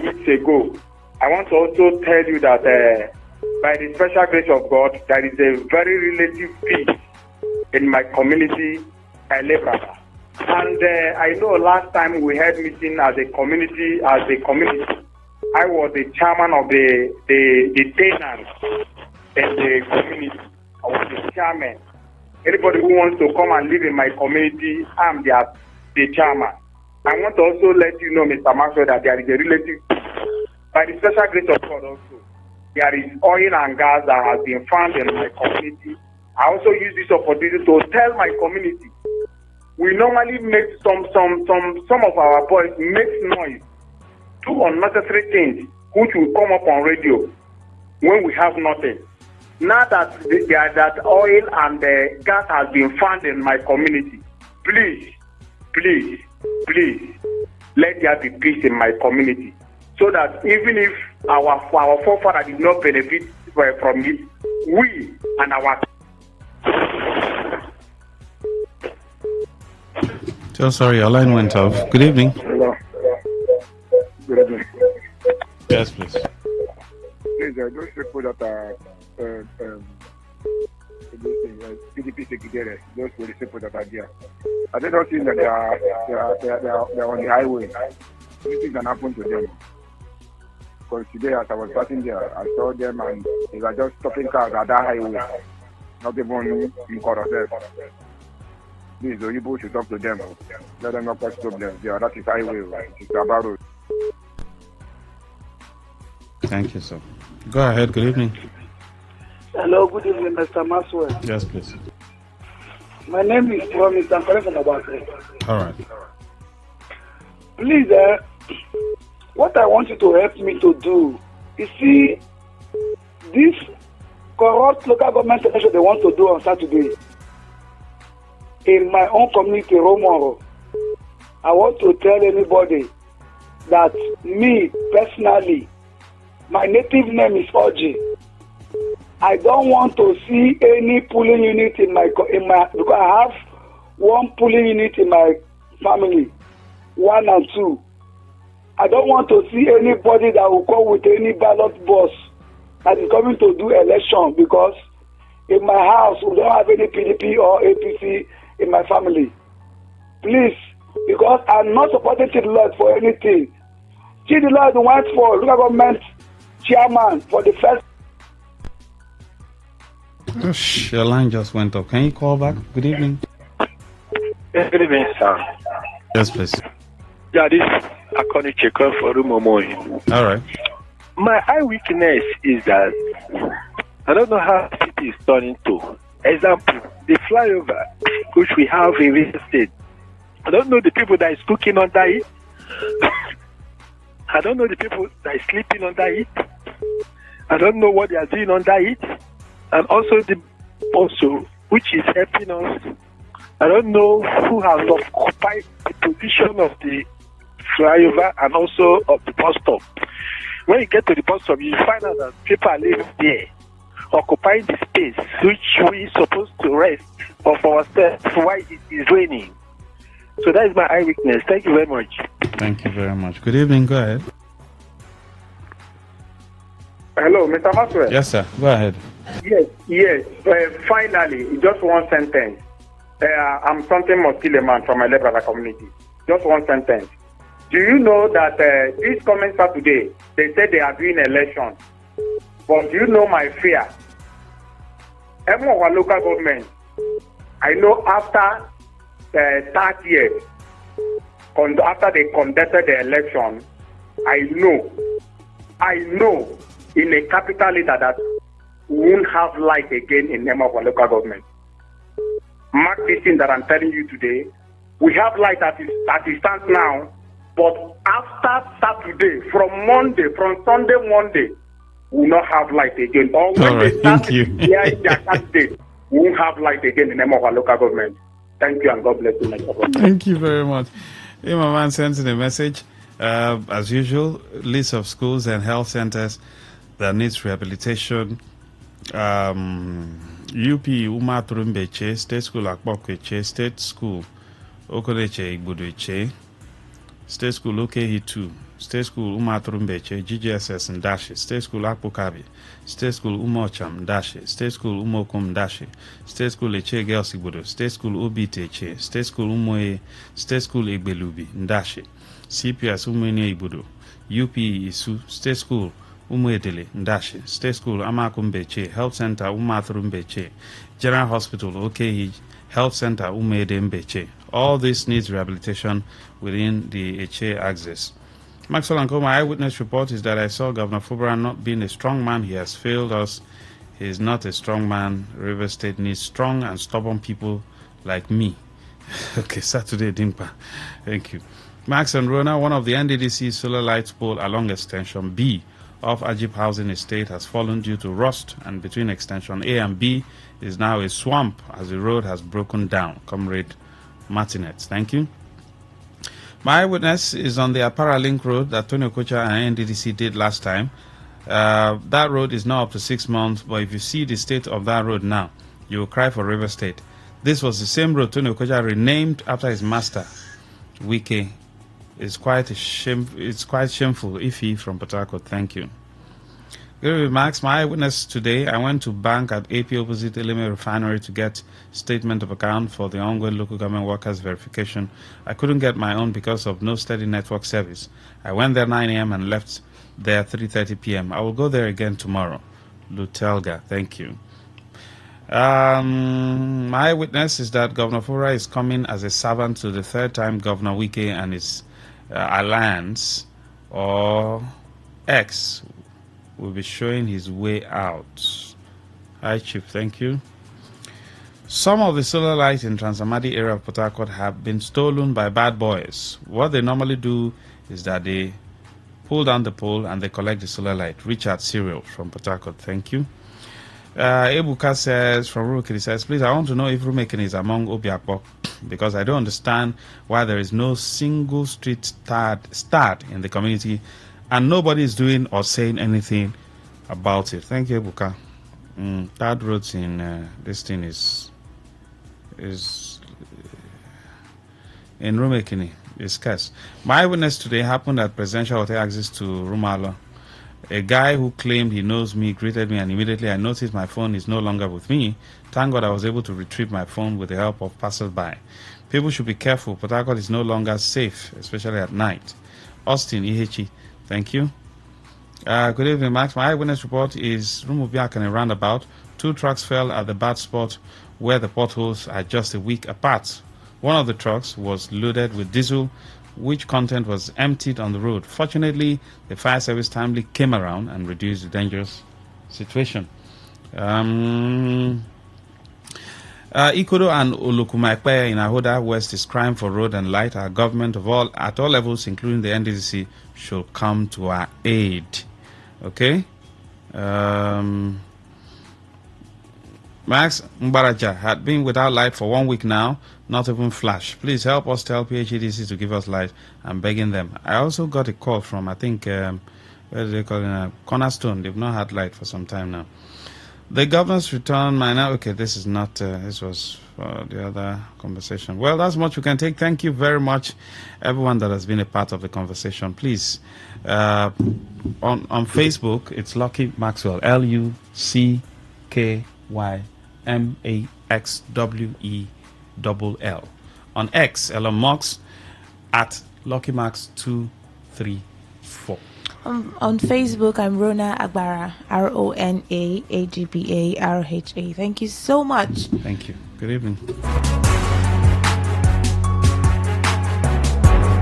weeks ago. I want to also tell you that by the special grace of God, there is a very relative peace in my community, Elebrada. And I know last time we had meeting as a community, I was the chairman of the tenants in the community. I was the chairman. Anybody who wants to come and live in my community, I'm the chairman. I want to also let you know, Mr. Maxwell, that there is a relative, by the special grace of God also, there is oil and gas that has been found in my community. I also use this opportunity to tell my community, we normally make some of our boys make noise, do unnecessary things, which will come up on radio when we have nothing. Now that that oil and gas has been found in my community, please, let there be peace in my community, so that even if our forefather did not benefit from it, we and our. So sorry, your line went off. Good evening. Hello. Good evening. Yes, please. Please, those people that are PDP secretaries, those were the people that are there. I don't think that they are on the highway. Anything can happen to them. Because today, as I was passing there, I saw them and they were just stopping cars at that highway. Not even in Corozes. Please, the people should talk to them. Let them not cause problems. Yeah, that is highway. It's about road. Thank you, sir. Go ahead. Good evening. Hello, good evening, Mr. Maxwell. Yes, please. My name is Promise. I'm calling from Abate. All right. Please, what I want you to help me to do, you see, this corrupt local government election they want to do on Saturday, in my own community, Romoro, I want to tell anybody that me, personally, my native name is Oji. I don't want to see any polling unit in my because I have one polling unit in my family, 1 and 2. I don't want to see anybody that will come with any ballot box that is coming to do election, because in my house we don't have any PDP or APC in my family. Please, because I'm not supporting Chidi Lloyd for anything. Chidi Lloyd went for local government chairman for the first. Gosh, your line just went off. Can you call back? Good evening. Yes, good evening, sir. Yes, please. Yeah, this is Akoni Chekon for Rumomoy. All right. My eye weakness is that I don't know how the city is turning to. Example, the flyover which we have in real estate. I don't know the people that is cooking under it. I don't know the people that is sleeping under it. I don't know what they are doing under it. And also which is helping us. I don't know who has occupied the position of the flyover and also of the bus stop. When you get to the bus stop, you find out that people are living there, occupying the space which we supposed to rest of ourselves while it is raining. So that is my eye witness. Thank you very much. Thank you very much. Good evening. Go ahead. Hello, Mr. Maxwell. Yes, sir. Go ahead. Yes. Finally, just one sentence. I'm something must kill a man from my liberal community. Just one sentence. Do you know that this coming Saturday, they said they are doing election? But do you know my fear? Every of our local government, I know after 30 years, after they conducted the election, I know in a capital leader that we won't have light again in name of our local government. Mark this thing that I'm telling you today. We have light as it stands now, but after Saturday, from Sunday, Monday, we will not have light again. Or when they start hearing their candidate, we won't have light again in the name of our local government. Thank you and God bless you, my brother. Thank you very much. My man sends in a message. As usual, list of schools and health centers that needs rehabilitation. UP Umaturumbeche, State School Akpokweche, State School Okoleche Igbuduche, State School Okehi2, State School Umaturumbeche, GGSS Ndashi, State School Akpokabi, State School Umocham Ndashi, State School Umokum Ndashi, State School Eche Girls Igbudu, State School Obiteche, State School Umoe, State School Egbelubi Ndashi, CPS Umene Igbudu, UP Isu, State School Umwedele Ndashi, State School Amakumbeche, Health Center Umaturumbeche, General Hospital Okehi, Health Center Umede Mbeche. All this needs rehabilitation within the Eche axis. Maxwell Ankoma, eyewitness report is that I saw Governor Fubara not being a strong man. He has failed us. He is not a strong man. River State needs strong and stubborn people like me. Okay, Saturday Dimpa. Thank you. Max and Rona, one of the NDDC solar lights pole along extension B of Ajib Housing Estate has fallen due to rust, and between extension A and B is now a swamp as the road has broken down. Comrade Martinet, thank you. My eyewitness is on the Apara Link Road that Tony Okocha and NDDC did last time. That road is now up to 6 months, but if you see the state of that road now, you will cry for River State. This was the same road Tony Okocha renamed after his master, Wike. It's quite shameful, Ifi from Port Harcourt. Thank you. Good remarks. My eyewitness today, I went to bank at AP opposite Eleme Refinery to get statement of account for the ongoing local government workers verification. I couldn't get my own because of no steady network service. I went there 9 a.m. and left there 3:30 p.m. I will go there again tomorrow. Lutelga, thank you. My eyewitness is that Governor Fura is coming as a servant to the third-time Governor Wike and his alliance, or X, will be showing his way out. Hi, Chief, thank you. Some of the solar lights in Transamadi area of Port Harcourt have been stolen by bad boys. What they normally do is that they pull down the pole and they collect the solar light. Richard Cyril from Port Harcourt, thank you. Ebuka says, from Rukiri says, please, I want to know if Rumekin is among Obiakpok, because I don't understand why there is no single street start in the community and nobody is doing or saying anything about it. Thank you, Ebuka. Third roads in this thing is in Rumekini is scarce. My eyewitness today happened at Presidential Hotel access to Rumalo. A guy who claimed he knows me greeted me, and immediately I noticed my phone is no longer with me. Thank God I was able to retrieve my phone with the help of passers-by. People should be careful. Port Harcourt is no longer safe, especially at night. Austin Ihechi, thank you. Good evening, Max. My eyewitness report is Rumubiak and a roundabout. 2 trucks fell at the bad spot where the potholes are just a week apart. One of the trucks was loaded with diesel, which content was emptied on the road. Fortunately, the fire service timely came around and reduced the dangerous situation. Ikodo and Olukumaikpe in Ahoda West is crying for road and light. Our government at all levels, including the NDDC, should come to our aid. Okay? Max Mbaraja had been without light for 1 week now, not even flash. Please help us tell PHEDC to give us light. I'm begging them. I also got a call from, I think, What do they call it? Cornerstone. They've not had light for some time now. The governor's return minor. Okay, this is not. This was the other conversation. Well, that's much we can take. Thank you very much, everyone that has been a part of the conversation. Please, on Facebook, it's Lucky Maxwell. LuckyMaxwell. On X, Elon Musk at LuckyMax234. On Facebook, I'm Rona Agbara, RonaAGbarha. Thank you so much. Thank you. Good evening.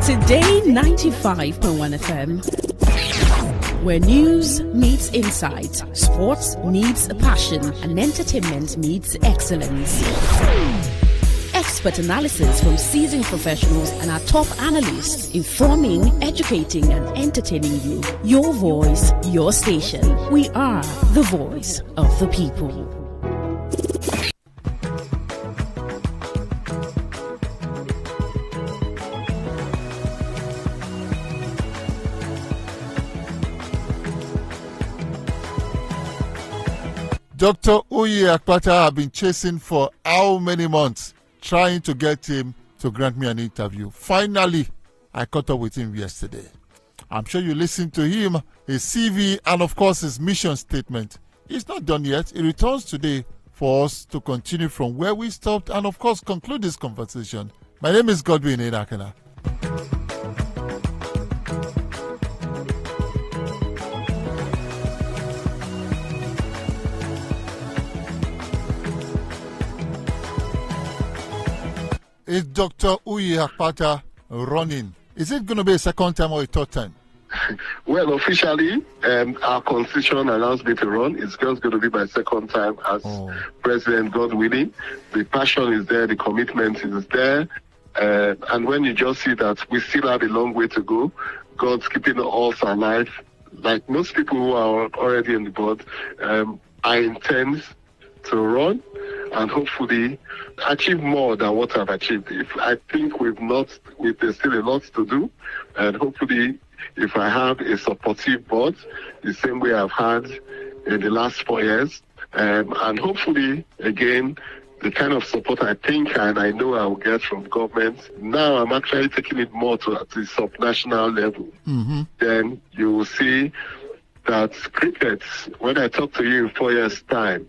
Today 95.1 FM, where news meets insight, sports meets passion, and entertainment meets excellence. Expert analysis from seasoned professionals and our top analysts, informing, educating, and entertaining you. Your voice, your station. We are the voice of the people. Dr. Uyi Akpata have been chasing for how many months, trying to get him to grant me an interview. Finally, I caught up with him yesterday. I'm sure you listened to him, his CV, and of course his mission statement. It's not done yet. It returns today for us to continue from where we stopped and of course conclude this conversation. My name is Godwin Enakana. Is Dr. Uyi Akpata running? Is it going to be a second time or a third time? Well, officially, our constitution allows me to run. It's just going to be my second time as president, God willing. The passion is there, the commitment is there. And when you just see that we still have a long way to go, God's keeping us alive. Like most people who are already on the board, I intend to run and hopefully achieve more than what I've achieved. If I think there's still a lot to do, and hopefully if I have a supportive board, the same way I've had in the last 4 years, and hopefully again the kind of support I think and I know I will get from government. Now I'm actually taking it more to the subnational level. Mm-hmm. Then you will see that cricket, when I talk to you in 4 years' time,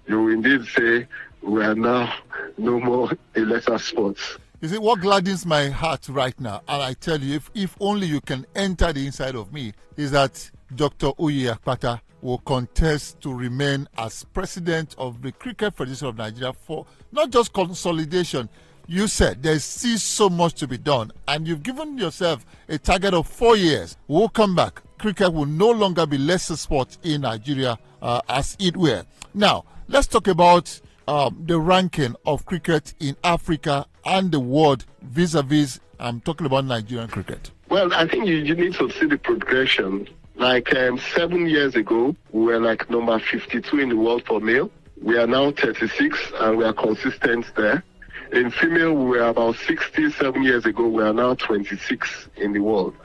you will indeed say we are now no more a lesser sport. You see, what gladdens my heart right now, and I tell you, if only you can enter the inside of me, is that Dr. Uyi Akpata will contest to remain as president of the Cricket Federation of Nigeria for not just consolidation. You said there's still so much to be done, and you've given yourself a target of 4 years. We'll come back. Cricket will no longer be lesser sport in Nigeria as it were. Now, let's talk about the ranking of cricket in Africa and the world vis-a-vis, I'm talking about Nigerian cricket. Well, I think you need to see the progression. Like 7 years ago, we were like number 52 in the world for male. We are now 36 and we are consistent there. In female, we were about 60. 7 years ago, we are now 26 in the world.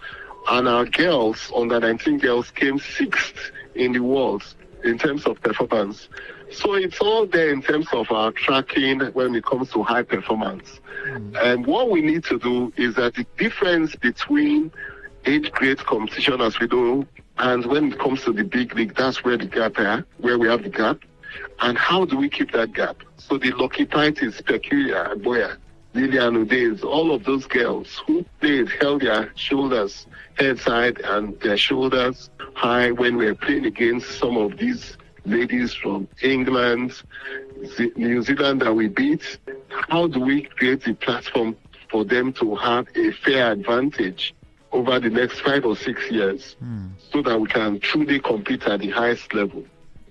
And our girls, under 19 girls, came 6th in the world in terms of performance. So it's all there in terms of our tracking when it comes to high performance. And what we need to do is that the difference between age grade competition, as we know, and when it comes to the big league, that's where the gap is, where we have the gap. And how do we keep that gap? So the Lucky Titans, Peculiar, Boya, Lilian Udays, all of those girls who played, held their shoulders head side and their shoulders high when we were playing against some of these ladies from England, New Zealand that we beat. How do we create a platform for them to have a fair advantage over the next 5 or 6 years so that we can truly compete at the highest level?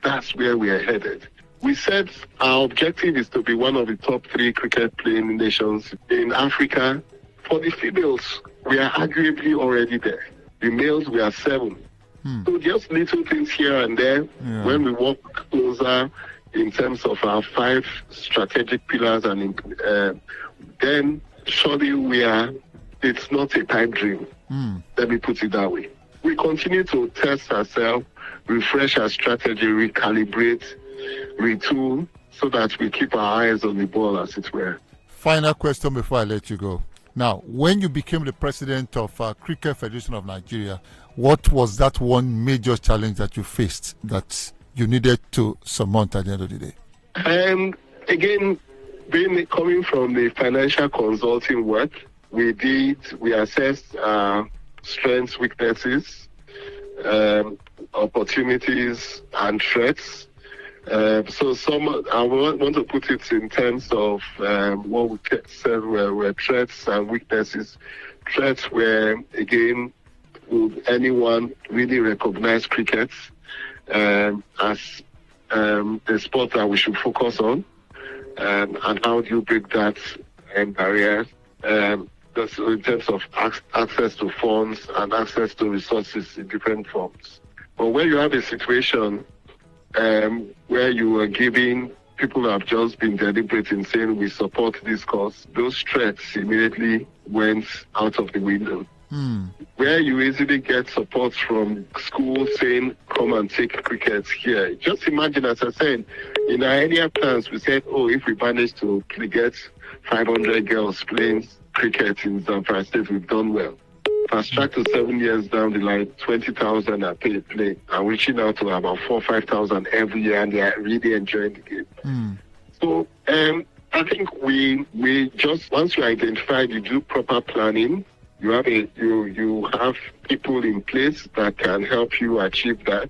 That's where we are headed. We said our objective is to be one of the top 3 cricket playing nations in Africa. For the females, we are arguably already there. The males, we are 7. So just little things here and there. When we walk closer in terms of our 5 strategic pillars, and then surely it's not a pipe dream. Let me put it that way. We we continue to test ourselves, refresh our strategy, recalibrate, retool, so that we keep our eyes on the ball, as it were. Final question before I let you go. Now, when you became the president of Cricket Federation of Nigeria, what was that one major challenge that you faced that you needed to surmount at the end of the day? Again, coming from the financial consulting work, we assessed strengths, weaknesses, opportunities, and threats. So I want to put it in terms of what we said were threats and weaknesses. Threats were, again, would anyone really recognize cricket as a sport that we should focus on? And how do you break that barrier? That's in terms of access to funds and access to resources in different forms. But when you have a situation where you are giving people who have just been deliberate in saying we support this cause, those threats immediately went out of the window. Where you easily get support from schools saying, come and take cricket here. Just imagine, as I said, in our earlier plans, we said, if we manage to get 500 girls playing cricket in Zamfara State, we've done well. Fast track to 7 years down the line, 20,000 are paid play. I'm reaching out to about 4,000 or 5,000 every year, and they are really enjoying the game. So I think we just, once you identify, you do proper planning. You have you have people in place that can help you achieve that.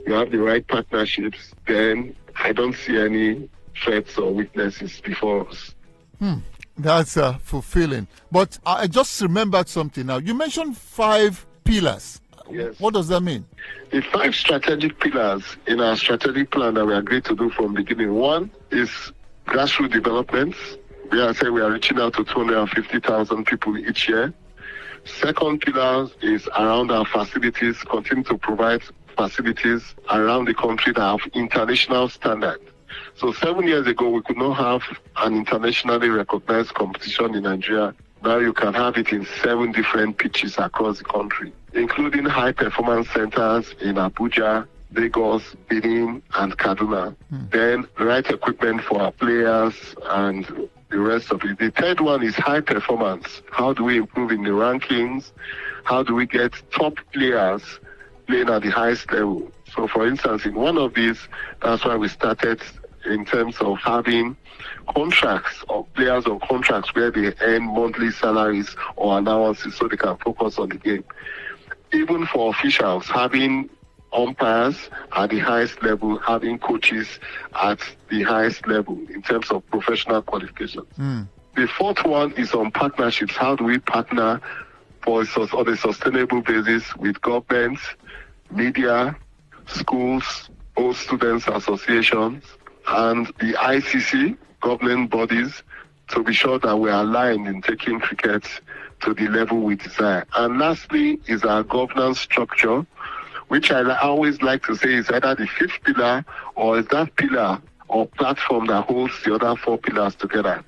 You have the right partnerships. Then I don't see any threats or weaknesses before us. That's fulfilling. But I just remembered something now. You mentioned 5 pillars. Yes. What does that mean? The 5 strategic pillars in our strategic plan that we agreed to do from the beginning. One is grassroots development. We are saying we are reaching out to 250,000 people each year. Second pillar is around our facilities, continue to provide facilities around the country that have international standard. So 7 years ago, we could not have an internationally recognized competition in Nigeria. Now you can have it in 7 different pitches across the country, including high performance centers in Abuja, Lagos, Benin, and Kaduna. Then right equipment for our players and the rest of it. The third one is high performance. How do we improve in the rankings? How do we get top players playing at the highest level? So for instance, in one of these, that's why we started in terms of having contracts or players on contracts where they earn monthly salaries or allowances so they can focus on the game. Even for officials, having umpires at the highest level, having coaches at the highest level in terms of professional qualifications. The fourth one is on partnerships. How do we partner on a sustainable basis with governments, media, schools, all students associations, and the ICC, governing bodies, to be sure that we are aligned in taking cricket to the level we desire. And lastly is our governance structure, which I always like to say is either the 5th pillar or is that pillar or platform that holds the other 4 pillars together.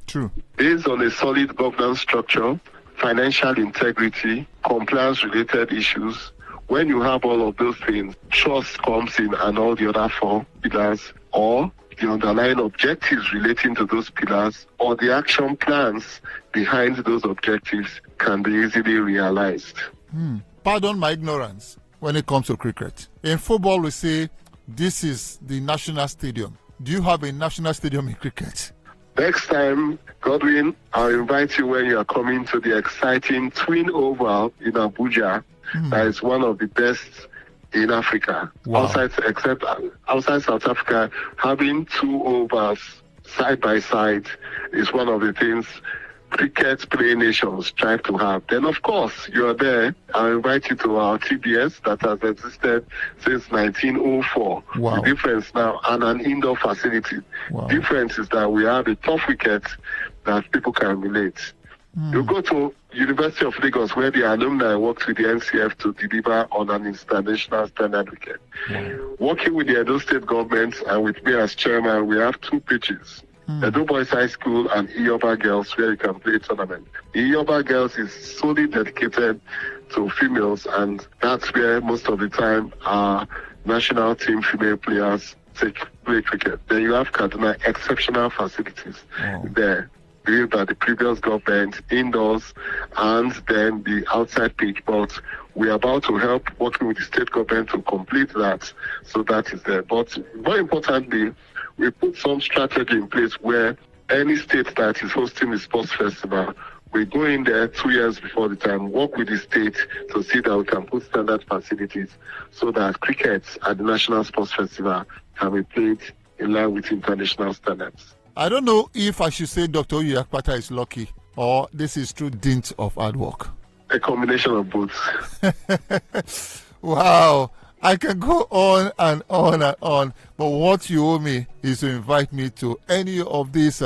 True. Based on a solid governance structure, financial integrity, compliance-related issues, when you have all of those things, trust comes in and all the other 4 pillars, or the underlying objectives relating to those pillars, or the action plans behind those objectives can be easily realized. Pardon my ignorance when it comes to cricket. In football, we say this is the national stadium. Do you have a national stadium in cricket? Next time, Godwin, I'll invite you when you are coming to the exciting Twin Oval in Abuja. That is one of the best in Africa. Outside South Africa, having 2 ovals side by side is one of the things cricket playing nations strive to have. Then, of course, you are there. I'll invite you to our TBS that has existed since 1904. The difference now, and an indoor facility. Difference is that we have a tough wicket that people can relate. You go to University of Lagos, where the alumni worked with the NCF to deliver on an international standard wicket. Working with the Edo State government and with me as chairman, we have 2 pitches. Edo Boys High School and Iyoba Girls, where you can play tournament. Iyoba Girls is solely dedicated to females, and that's where most of the time our national team female players play cricket. Then you have Kaduna, exceptional facilities there, built by the previous government, indoors, and then the outside pitch. But we are about to help working with the state government to complete that, so that is there. But more importantly, we put some strategy in place where any state that is hosting the sports festival, we go in there 2 years before the time, work with the state to see that we can put standard facilities so that cricket at the National Sports Festival can be played in line with international standards. I don't know if I should say Dr. Uyi Akpata is lucky or this is through dint of hard work. A combination of both. Wow. I can go on and on and on, but what you owe me is to invite me to any of these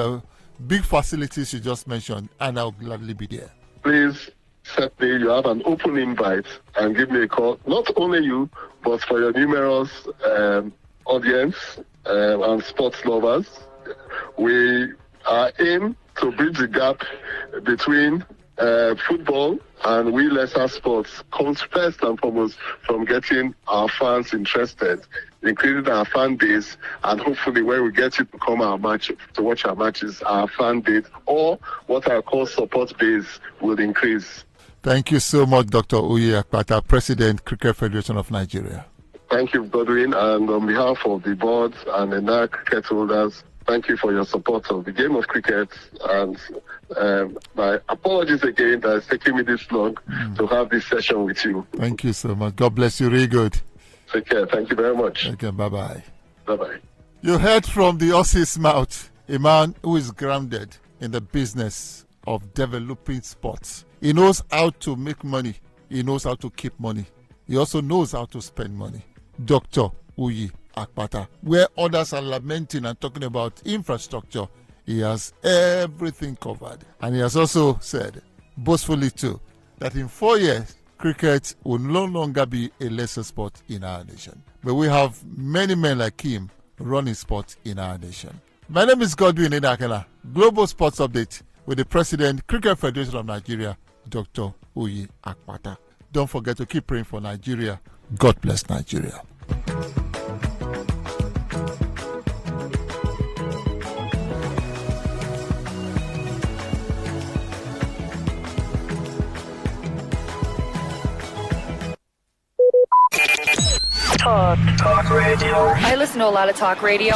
big facilities you just mentioned, and I'll gladly be there. Please set me, you have an open invite, and give me a call. Not only you, but for your numerous audience and sports lovers. We are aim to bridge the gap between football and we lesser sports. Comes first and foremost from getting our fans interested, increasing our fan base, and hopefully when we get you to come our match to watch our matches, our fan base or what I call support base will increase. Thank you so much, Dr. Uyi Akpata, President, Cricket Federation of Nigeria. Thank you, Godwin, and on behalf of the board and the NAC cricket holders, thank you for your support of the game of cricket, and my apologies again that it's taking me this long to have this session with you. Thank you so much. God bless you. Really good. Take care. Thank you very much. Okay, bye-bye. Bye-bye. You heard from the Aussie's mouth, a man who is grounded in the business of developing sports. He knows how to make money. He knows how to keep money. He also knows how to spend money. Dr. Uyi Akpata. Where others are lamenting and talking about infrastructure, he has everything covered. And he has also said, boastfully too, that in 4 years, cricket will no longer be a lesser sport in our nation. But we have many men like him running sport in our nation. My name is Godwin Inakela. Global Sports Update with the President, Cricket Federation of Nigeria, Dr. Uyi Akpata. Don't forget to keep praying for Nigeria. God bless Nigeria. Talk radio. I listen to a lot of talk radio.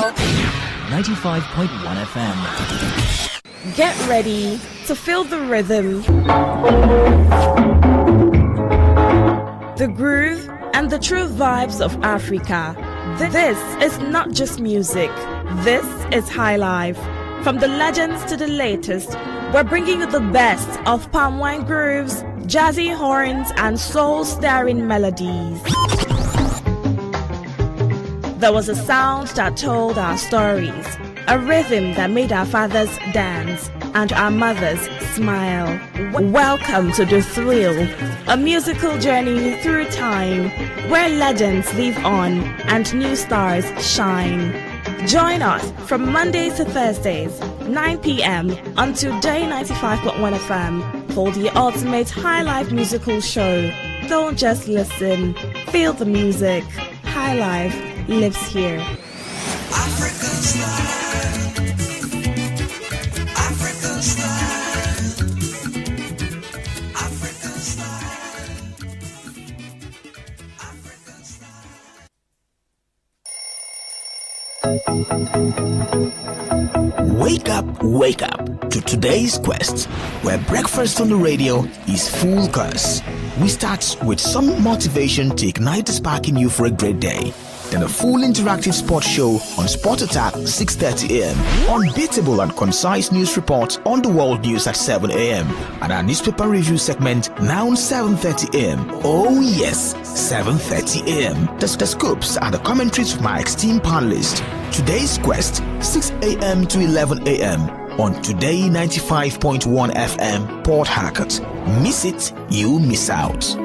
95.1 FM. Get ready to feel the rhythm, the groove, and the true vibes of Africa. This is not just music. This is high life. From the legends to the latest, we're bringing you the best of palm wine grooves, jazzy horns, and soul-stirring melodies. There was a sound that told our stories, a rhythm that made our fathers dance and our mothers smile. Welcome to The Thrill, a musical journey through time where legends live on and new stars shine. Join us from Mondays to Thursdays, 9 p.m. on Today95.1 FM for the ultimate high life musical show. Don't just listen, feel the music. High life lives here. African style. African style. African style. African style. Wake up to today's quest, where breakfast on the radio is full course. We start with some motivation to ignite the spark in you for a great day. Then a full interactive sports show on Sport Attack 6:30 a.m. Unbeatable and concise news reports on the world news at 7 a.m. And our newspaper review segment now 7:30 a.m. Oh yes, 7:30 a.m. The scoops and the commentaries from our esteemed panelists. Today's quest 6 a.m. to 11 a.m. on Today 95.1 FM Port Harcourt. Miss it, you miss out.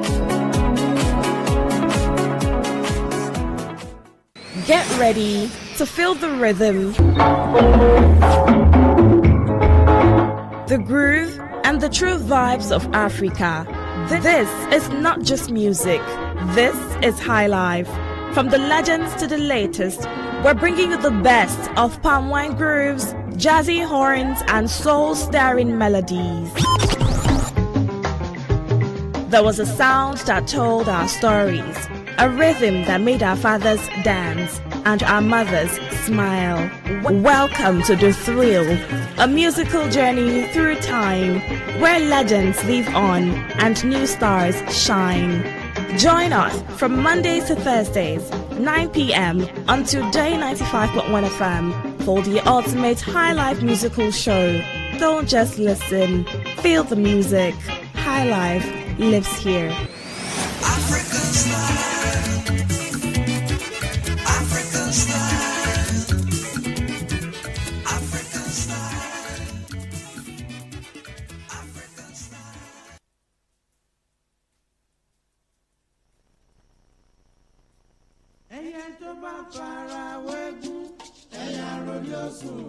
Get ready to feel the rhythm, the groove, and the true vibes of Africa. This is not just music. This is high life. From the legends to the latest, we're bringing you the best of palm wine grooves, jazzy horns, and soul-stirring melodies. There was a sound that told our stories, a rhythm that made our fathers dance and our mothers smile. Welcome to The Thrill, a musical journey through time where legends live on and new stars shine. Join us from Mondays to Thursdays, 9 p.m. on Today95.1 FM for the ultimate high life musical show. Don't just listen, feel the music. High life lives here. African style. African style. African style. African style. Ẹyẹ tó bá fara wẹ́gún, ẹ̀yà rọ̀jò sùn.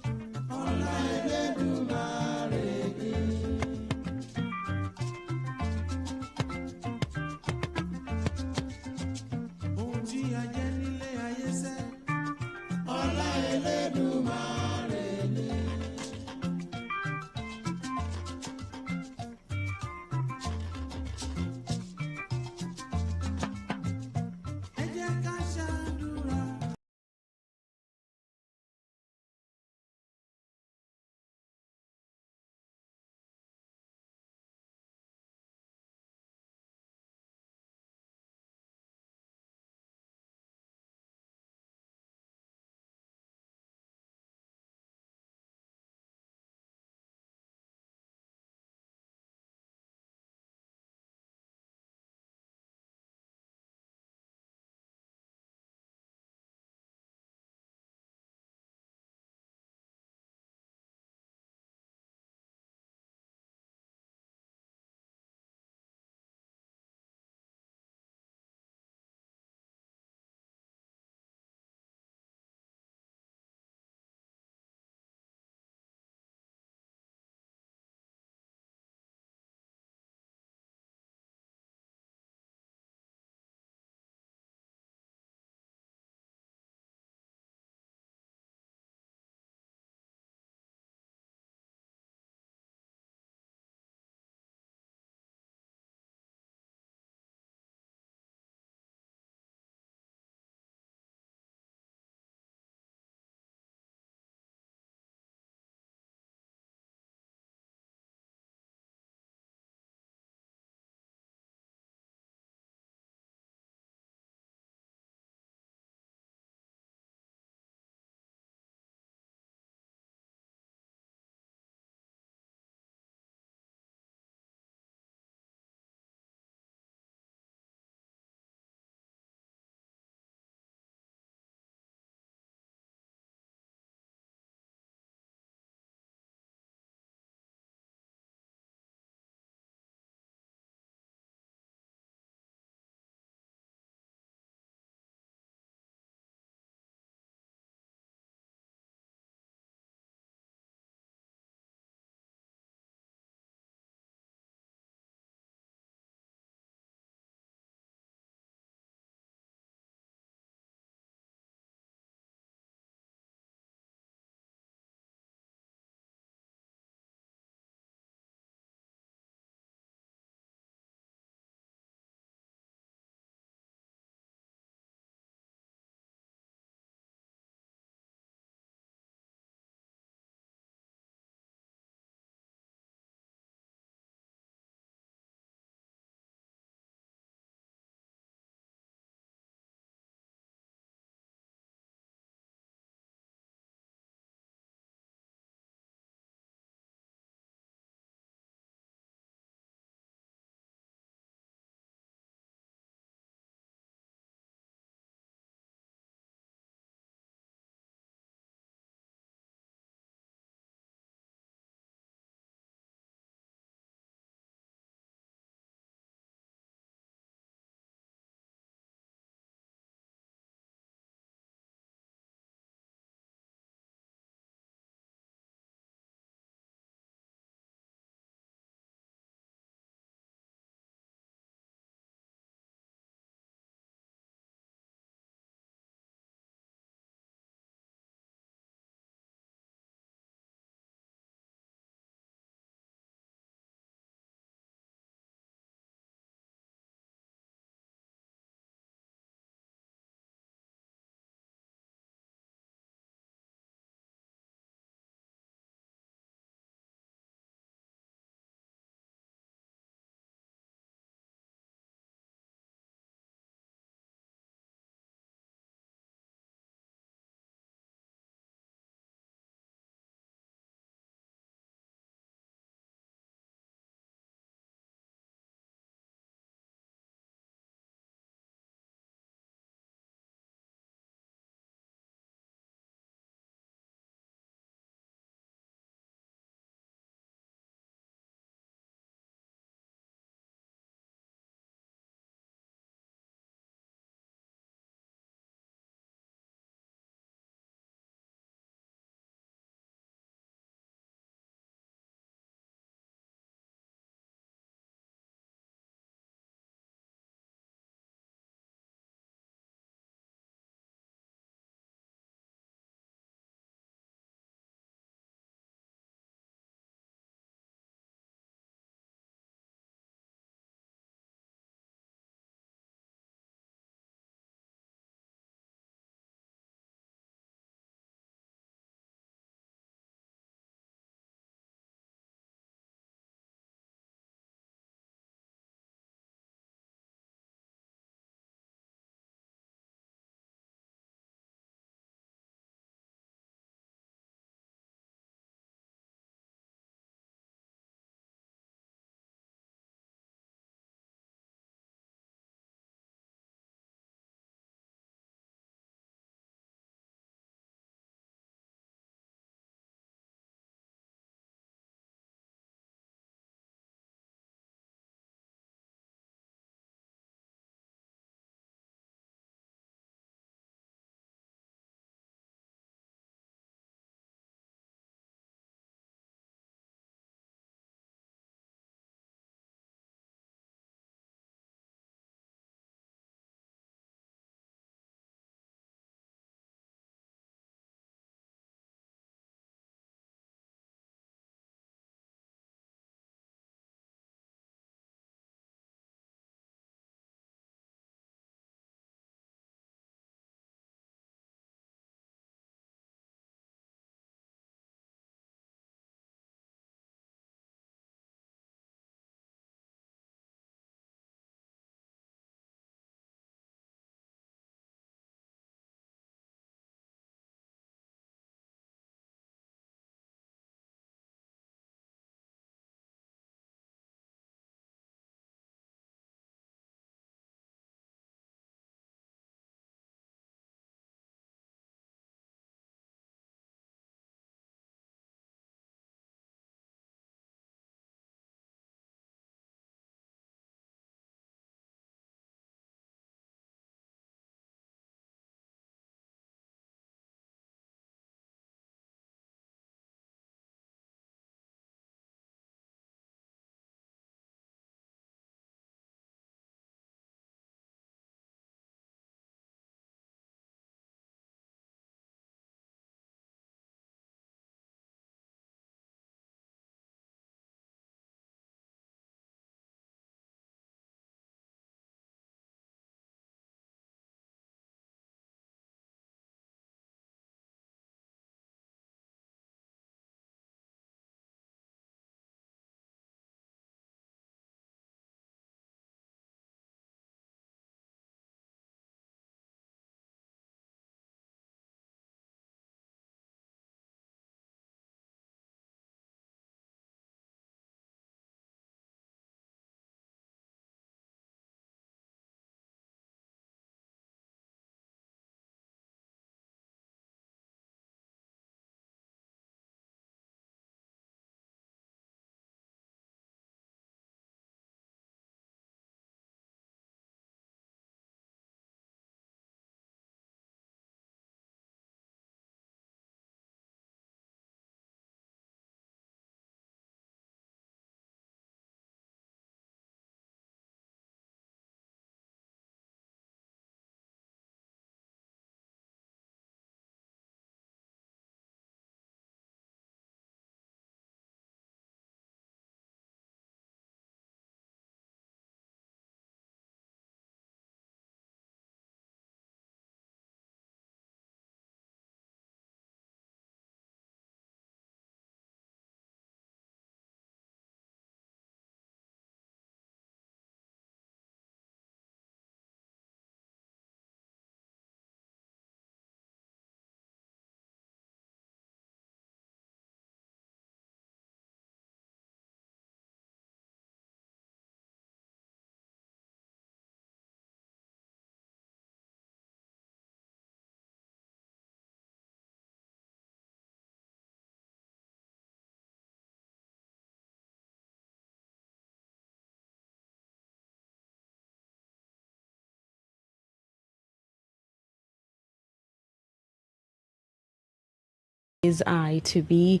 Is I to be.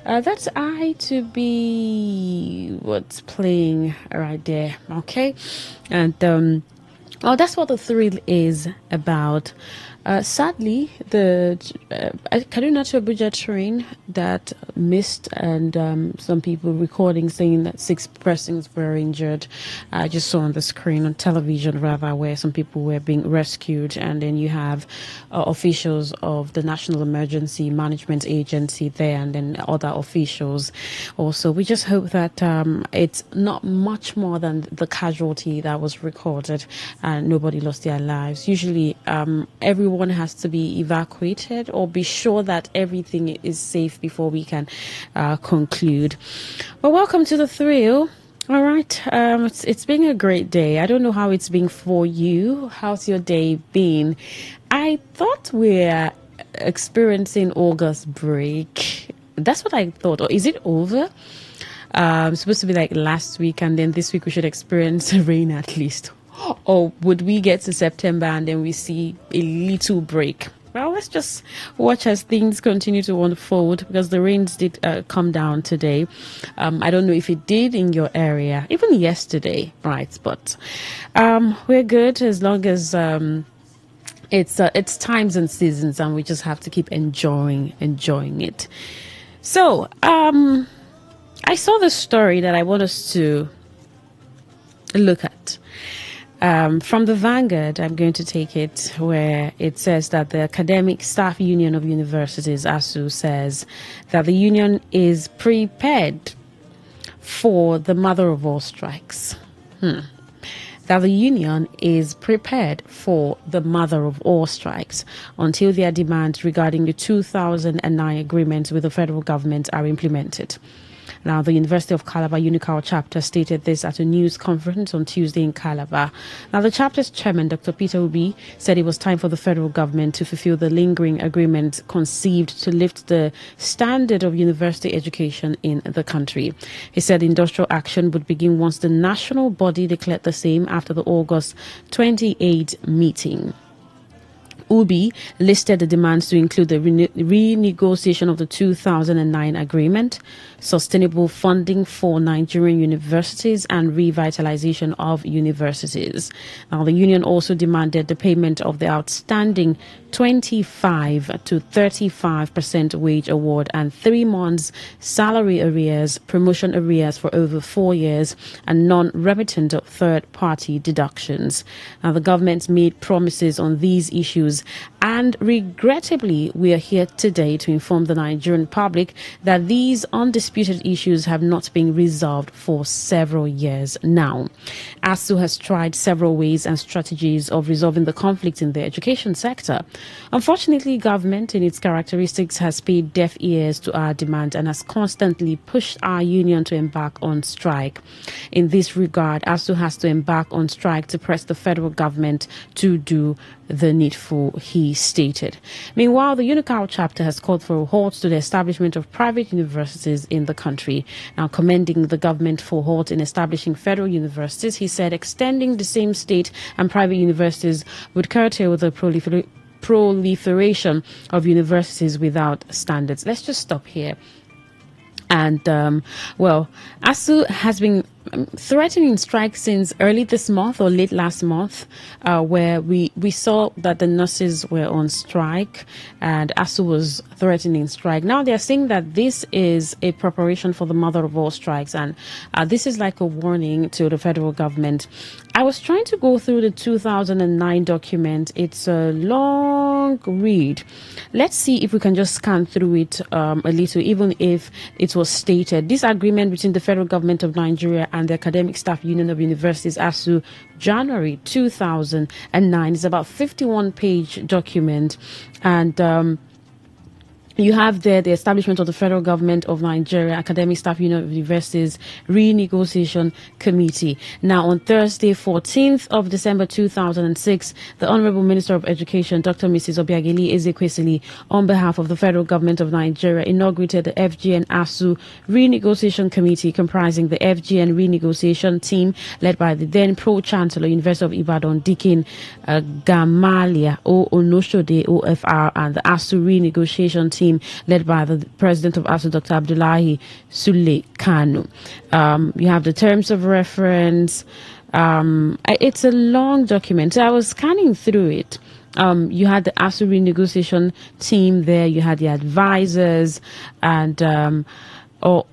That's I to be what's playing right there. Okay. And well, that's what the thrill is about. Sadly, the Kaduna to Abuja train that missed, and some people recording saying that 6 persons were injured. I just saw on the screen, on television rather, where some people were being rescued, and then you have officials of the National Emergency Management Agency there, and then other officials also. We just hope that it's not much more than the casualty that was recorded, and nobody lost their lives. Usually, everyone has to be evacuated or be sure that everything is safe before we can conclude. Well, welcome to the thrill. All right, it's been a great day. I don't know how it's been for you. How's your day been? I thought we're experiencing August break. That's what I thought. Or is it over? Supposed to be like last week, and then this week we should experience rain at least. Or would we get to September and then we see a little break? Well, let's just watch as things continue to unfold, because the rains did come down today. I don't know if it did in your area, even yesterday, right? But we're good as long as it's times and seasons, and we just have to keep enjoying it. So I saw the story that I want us to look at. From the Vanguard, I'm going to take it, where it says that the Academic Staff Union of Universities, ASU, says that the union is prepared for the mother of all strikes. That the union is prepared for the mother of all strikes until their demands regarding the 2009 agreement with the federal government are implemented. Now, the University of Calabar Unical chapter stated this at a news conference on Tuesday in Calabar. Now, the chapter's chairman, Dr. Peter Obi, said it was time for the federal government to fulfill the lingering agreement conceived to lift the standard of university education in the country. He said industrial action would begin once the national body declared the same after the August 28 meeting. Ubi listed the demands to include the renegotiation of the 2009 agreement, sustainable funding for Nigerian universities, and revitalization of universities. Now, the union also demanded the payment of the outstanding 25 to 35% wage award and 3 months salary arrears, promotion arrears for over 4 years, and non-remittent third-party deductions. Now, the government made promises on these issues, and regrettably, we are here today to inform the Nigerian public that these undisputed issues have not been resolved for several years now. ASU has tried several ways and strategies of resolving the conflict in the education sector. Unfortunately, government in its characteristics has paid deaf ears to our demand and has constantly pushed our union to embark on strike. In this regard, ASU has to embark on strike to press the federal government to do the needful, he stated. Meanwhile, the Unical chapter has called for a halt to the establishment of private universities in the country. Now, commending the government for halt in establishing federal universities, he said extending the same state and private universities would curtail the proliferation of universities without standards. Let's just stop here. And, well, ASU has been threatening strike since early this month or late last month, where we saw that the nurses were on strike and ASU was threatening strike. Now they're saying that this is a preparation for the mother of all strikes, and this is like a warning to the federal government. I was trying to go through the 2009 document. It's a long read. Let's see if we can just scan through it a little, even if it was stated. This agreement between the federal government of Nigeria and the Academic Staff Union of Universities, ASU, January 2009, is about 51-page document, and you have there the establishment of the Federal Government of Nigeria Academic Staff Union of Universities Renegotiation Committee. Now, on Thursday, 14th of December 2006, the Honorable Minister of Education, Dr. Mrs. Obiageli Ezekwesili, on behalf of the Federal Government of Nigeria, inaugurated the FGN ASU Renegotiation Committee, comprising the FGN Renegotiation Team, led by the then Pro-Chancellor, University of Ibadan, Dikin Gamalia O Onoshode OFR, and the ASU Renegotiation Team, team led by the president of ASU, Dr. Abdullahi Sule Kanu. You have the terms of reference. It's a long document. So I was scanning through it. You had the ASU renegotiation team there. You had the advisors, and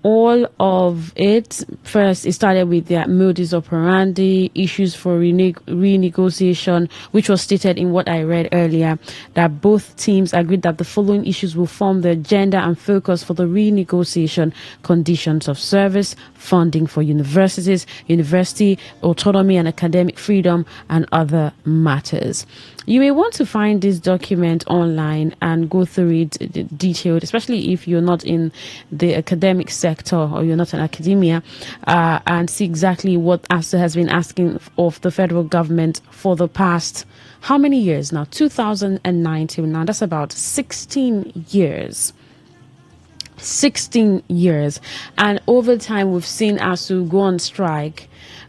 all of it. First, it started with the modus operandi, issues for renegotiation, which was stated in what I read earlier, that both teams agreed that the following issues will form the agenda and focus for the renegotiation: conditions of service, funding for universities, university autonomy and academic freedom, and other matters. You may want to find this document online and go through it detailed, especially if you're not in the academic sector or you're not in academia, and see exactly what ASU has been asking of the federal government for the past, how many years now? 2009 till now. That's about 16 years. 16 years. And over time, we've seen ASU go on strike.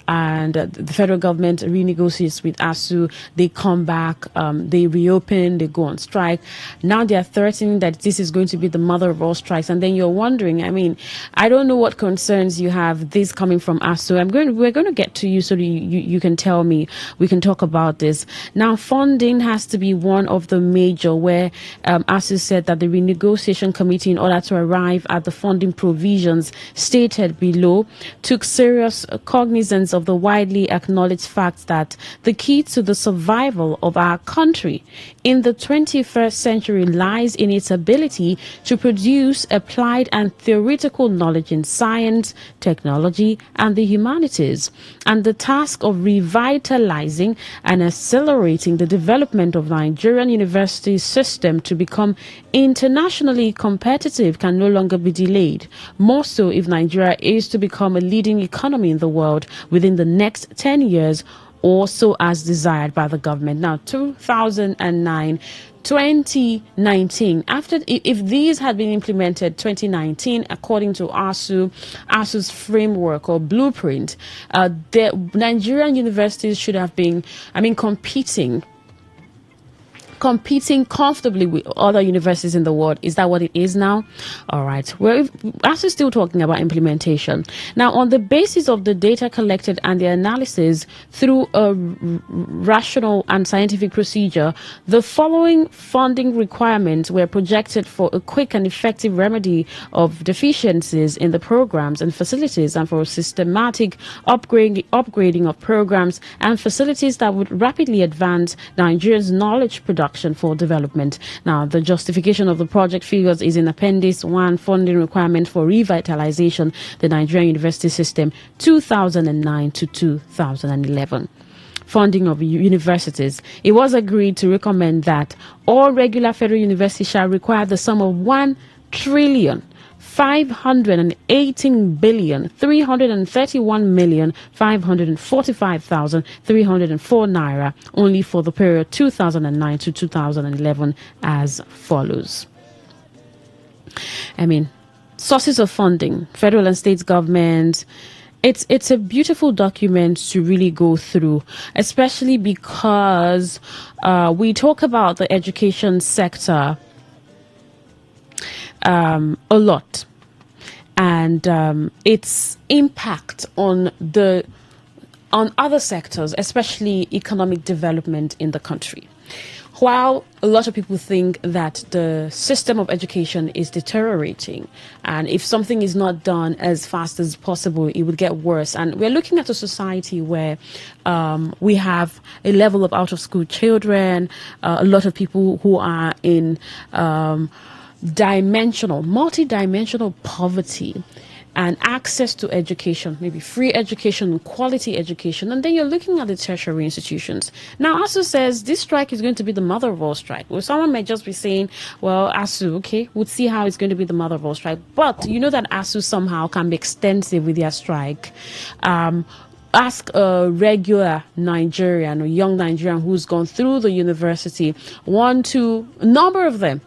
And the federal government renegotiates with ASU. They come back, they reopen, they go on strike. Now they are threatening that this is going to be the mother of all strikes. And then you're wondering, I mean, I don't know what concerns you have this coming from ASU. We're going to get to you so that you can tell me. We can talk about this. Now, funding has to be one of the major, where ASU said that the renegotiation committee, in order to arrive at the funding provisions stated below, took serious cognizance of the widely acknowledged fact that the key to the survival of our country in the 21st century lies in its ability to produce applied and theoretical knowledge in science, technology, and the humanities, and the task of revitalizing and accelerating the development of Nigerian university system to become internationally competitive can no longer be delayed, more so if Nigeria is to become a leading economy in the world within the next 10 years, or so as desired by the government. Now, 2009, 2019, if these had been implemented 2019, according to ASU's framework or blueprint, the Nigerian universities should have been, competing comfortably with other universities in the world. Is that what it is now? All right. We're actually still talking about implementation. Now, on the basis of the data collected and the analysis through a rational and scientific procedure, the following funding requirements were projected for a quick and effective remedy of deficiencies in the programs and facilities, and for a systematic upgrading of programs and facilities that would rapidly advance Nigeria's knowledge production for development. Now, the justification of the project figures is in Appendix 1, funding requirement for revitalization, the Nigerian university system, 2009 to 2011. Funding of universities. It was agreed to recommend that all regular federal universities shall require the sum of 1,318,331,545,304 naira only for the period 2009 to 2011 as follows. Sources of funding, federal and state governments. It's a beautiful document to really go through, especially because we talk about the education sector a lot, and its impact on other sectors, especially economic development in the country. While a lot of people think that the system of education is deteriorating, and if something is not done as fast as possible, it would get worse. And we're looking at a society where we have a level of out-of-school children, a lot of people who are in multi-dimensional poverty, and access to education, maybe free education, quality education. And then you're looking at the tertiary institutions. Now, ASU says this strike is going to be the mother of all strike. Well, someone may just be saying, well, ASU, okay, we'll see how it's going to be the mother of all strike. But you know that ASU somehow can be extensive with their strike. Ask a regular Nigerian or young Nigerian who's gone through the university, a number of them,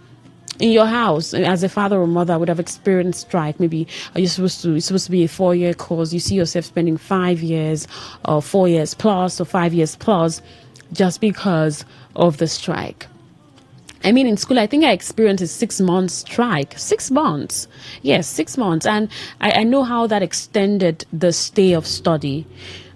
in your house, as a father or mother, would have experienced strike. Maybe it's supposed to be a 4-year course. You see yourself spending 5 years or 4 years plus or 5 years plus just because of the strike. I mean, in school, I think I experienced a 6 month strike. 6 months. Yes, 6 months. And I know how that extended the stay of study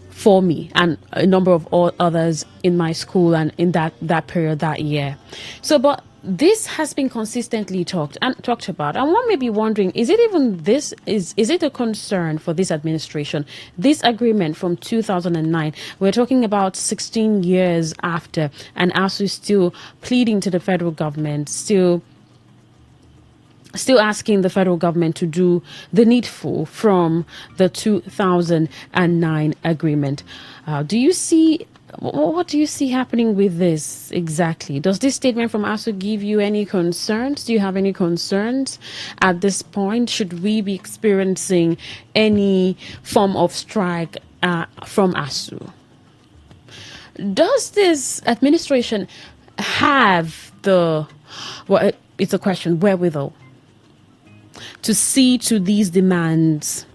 for me and a number of others in my school and in that period that year. So, but this has been consistently talked about. And one may be wondering, is it even this? Is it a concern for this administration? This agreement from 2009, we're talking about 16 years after, and ASU is still pleading to the federal government, still asking the federal government to do the needful from the 2009 agreement. Do you see, what do you see happening with this exactly? Does this statement from ASU give you any concerns? Do you have any concerns at this point? Should we be experiencing any form of strike from ASU? Does this administration have it's a question, wherewithal to see to these demands,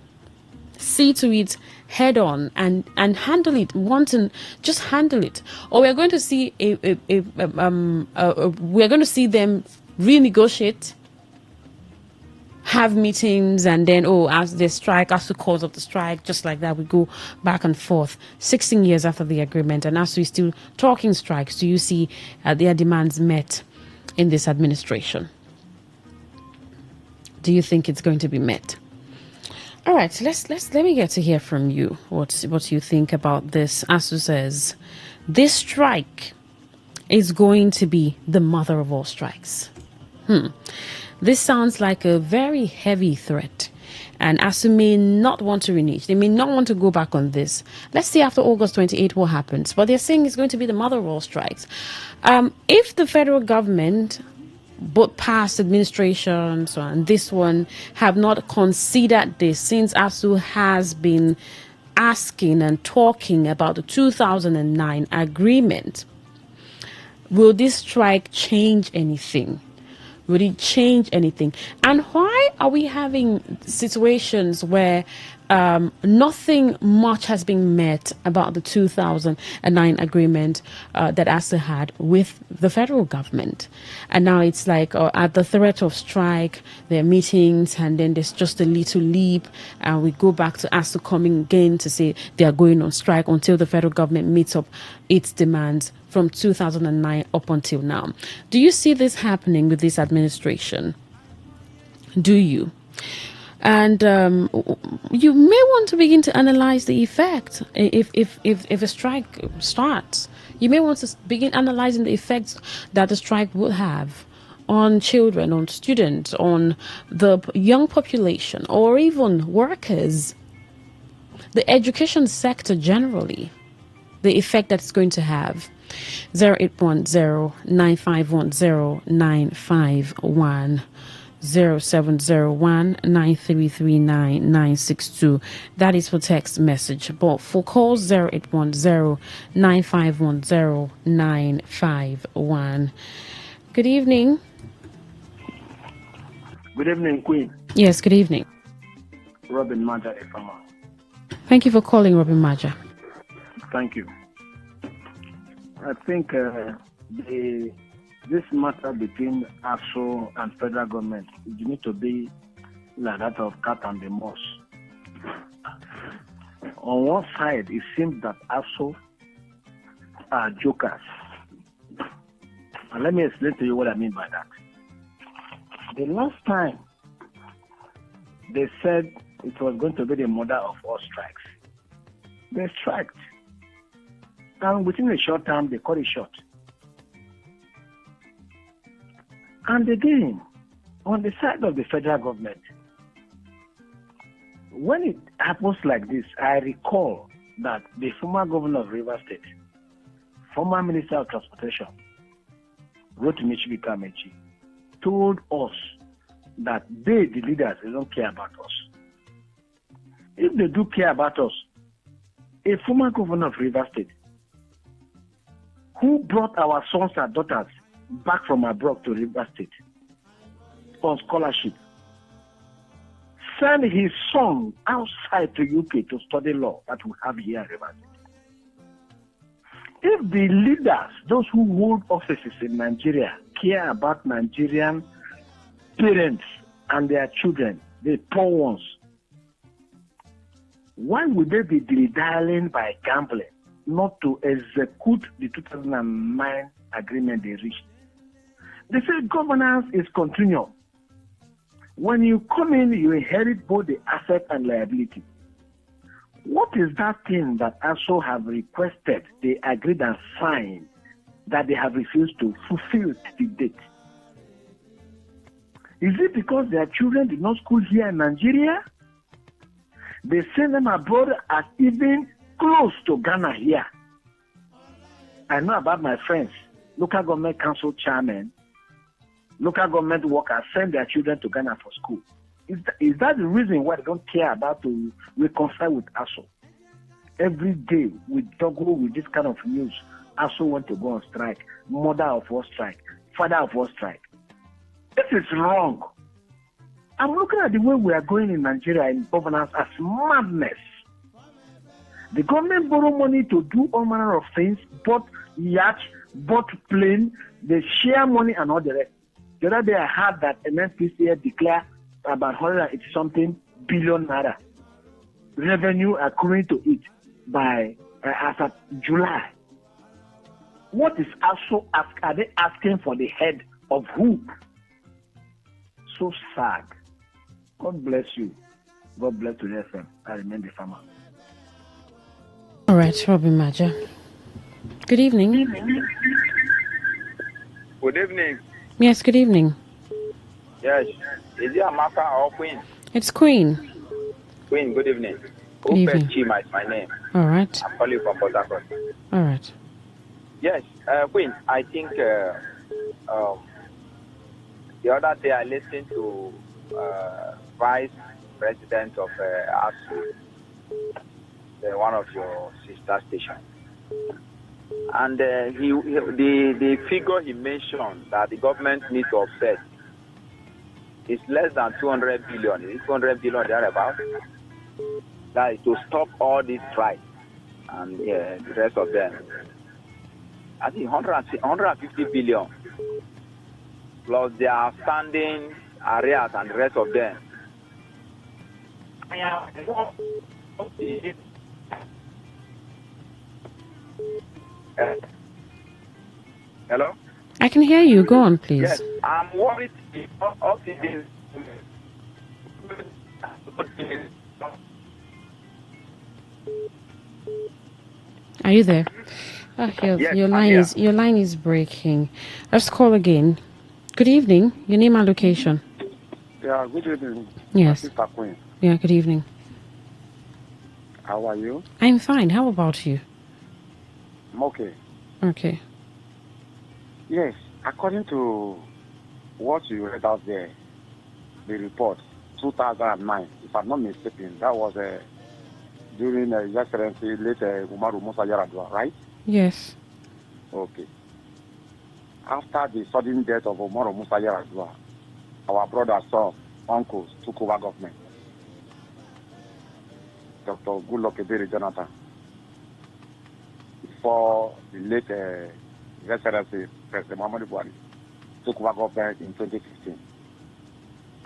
see to it head on and handle it, just handle it? Or we're going to see we're going to see them renegotiate, have meetings, and then as the strike, as the cause of the strike, just like that, we go back and forth 16 years after the agreement, and as we're still talking strikes. Do you see their demands met in this administration? Do you think it's going to be met? All right, let me get to hear from you what you think about this. ASU says this strike is going to be the mother of all strikes. This sounds like a very heavy threat, and ASU may not want to renege. They may not want to go back on this. Let's see after August 28 what happens. But they're saying it's going to be the mother of all strikes. If the federal government, both past administrations and this one, have not considered this, since ASU has been asking and talking about the 2009 agreement, will this strike change anything? Would it change anything? And why are we having situations where nothing much has been met about the 2009 agreement that ASU had with the federal government? And now it's like at the threat of strike, there are meetings, and then there's just a little leap, and we go back to ASU coming again to say they are going on strike until the federal government meets up its demands from 2009 up until now. Do you see this happening with this administration? Do you? And you may want to begin to analyze the effect if a strike starts. You may want to begin analyzing the effects that the strike will have on children, on students, on the young population, or even workers, the education sector generally, the effect that it's going to have. 0810-9510-951, 0701-9339-962. That is for text message. But for calls, 0810-9510-951. Good evening. Good evening, Queen. Yes, good evening. Robin Maja, a farmer. Thank you for calling, Robin Maja. Thank you. I think this matter between ASU and federal government, you need to be like that of cat and the mouse. On one side, it seems that ASU are jokers. And let me explain to you what I mean by that. The last time they said it was going to be the mother of all strikes, they striked. And within a short time, they cut it short. And again, on the side of the federal government, when it happens like this, I recall that the former governor of Rivers State, former Minister of Transportation, Rotimi Chibikamechi, told us that they, the leaders, they don't care about us. If they do care about us, a former governor of Rivers State, who brought our sons and daughters back from abroad to Rivers State on scholarship, sent his son outside to UK to study law that we have here in Rivers State. If the leaders, those who hold offices in Nigeria, care about Nigerian parents and their children, the poor ones, why would they be dilly-dallying by gambling not to execute the 2009 agreement they reached? They say governance is continual. When you come in, you inherit both the asset and liability. What is that thing that ASO have requested, they agreed and signed, that they have refused to fulfill to the date? Is it because their children did not school here in Nigeria? They send them abroad as even close to Ghana here. I know about my friends, local government council chairmen, local government workers send their children to Ghana for school. Is that the reason why they don't care about to reconcile with ASO? Every day we juggle with this kind of news. ASO want to go on strike. Mother of all strike. Father of all strike. This is wrong. I'm looking at the way we are going in Nigeria in governance as madness. The government borrow money to do all manner of things, bought yacht, bought plane, they share money and all the rest. The other day I heard that NNPCL declared about 180-something billion naira revenue accruing to it by as of July. What is ASO are they asking for the head of who? So sad. God bless you. God bless Today FM. I remain the farmer. All right, Robin Maja. Good evening. Good evening. Yes, good evening. Yes. Is it Amaka or Queen? It's Queen. Queen, good evening. Good evening. Chima is my name. All right. I'm calling from Port Harcourt. All right. Yes, Queen, I think the other day I listened to Vice President of ASU, one of your sister stations. And the figure he mentioned that the government needs to offset is less than 200 billion. Is it 200 billion thereabouts? That is to stop all these strikes and the rest of them. I think 150 billion plus the outstanding arrears and the rest of them. Hello? I can hear you. Go on, please. Yes, I'm worried of this. Are you there? Yes, your I'm line is breaking. Let's call again. Good evening. Your name and location. Yeah, good evening. Yes. Sister Queen. Yeah, good evening. How are you? I'm fine. How about you? I'm okay. Okay. Yes, according to what you read out there, the report, 2009, if I'm not mistaken, that was during His Excellency late Umaru Musa Yar'Adua, right? Yes. Okay. After the sudden death of Umaru Musa Yar'Adua, our brothers, sons, uncles took over government. Dr. Goodluck Ebele Jonathan. Before the late His Excellency President Muhammadu Buhari took over government in 2015.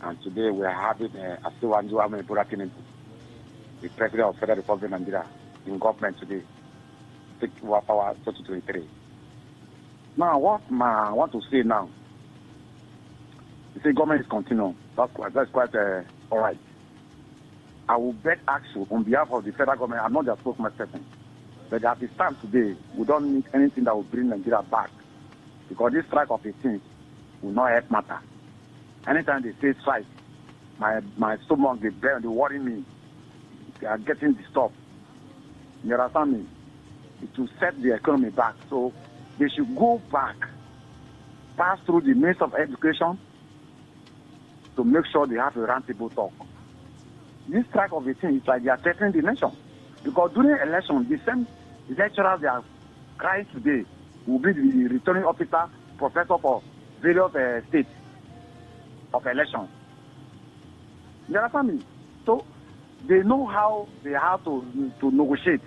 And today we are having Asiwaju Ahmed Bola Tinubu, the President of Federal Republic of Nigeria, in government today, take over power 2023. Now, what I want to say now, you say government is continuing. That's quite all right. I will beg ask you on behalf of the federal government, I'm not the spokesperson, but at the stand today, we don't need anything that will bring Nigeria back, because this strike of 18 will not help matter. Anytime they say strike, my stomach, they worry me. They are getting disturbed. You understand me? It will set the economy back. So they should go back, pass through the means of education to make sure they have a round table talk. This strike of 18 is like they are threatening the nation. Because during election, the same lecturers they are crying today will be the returning officer, professor for various states of elections. You understand me? So they know how they have to negotiate.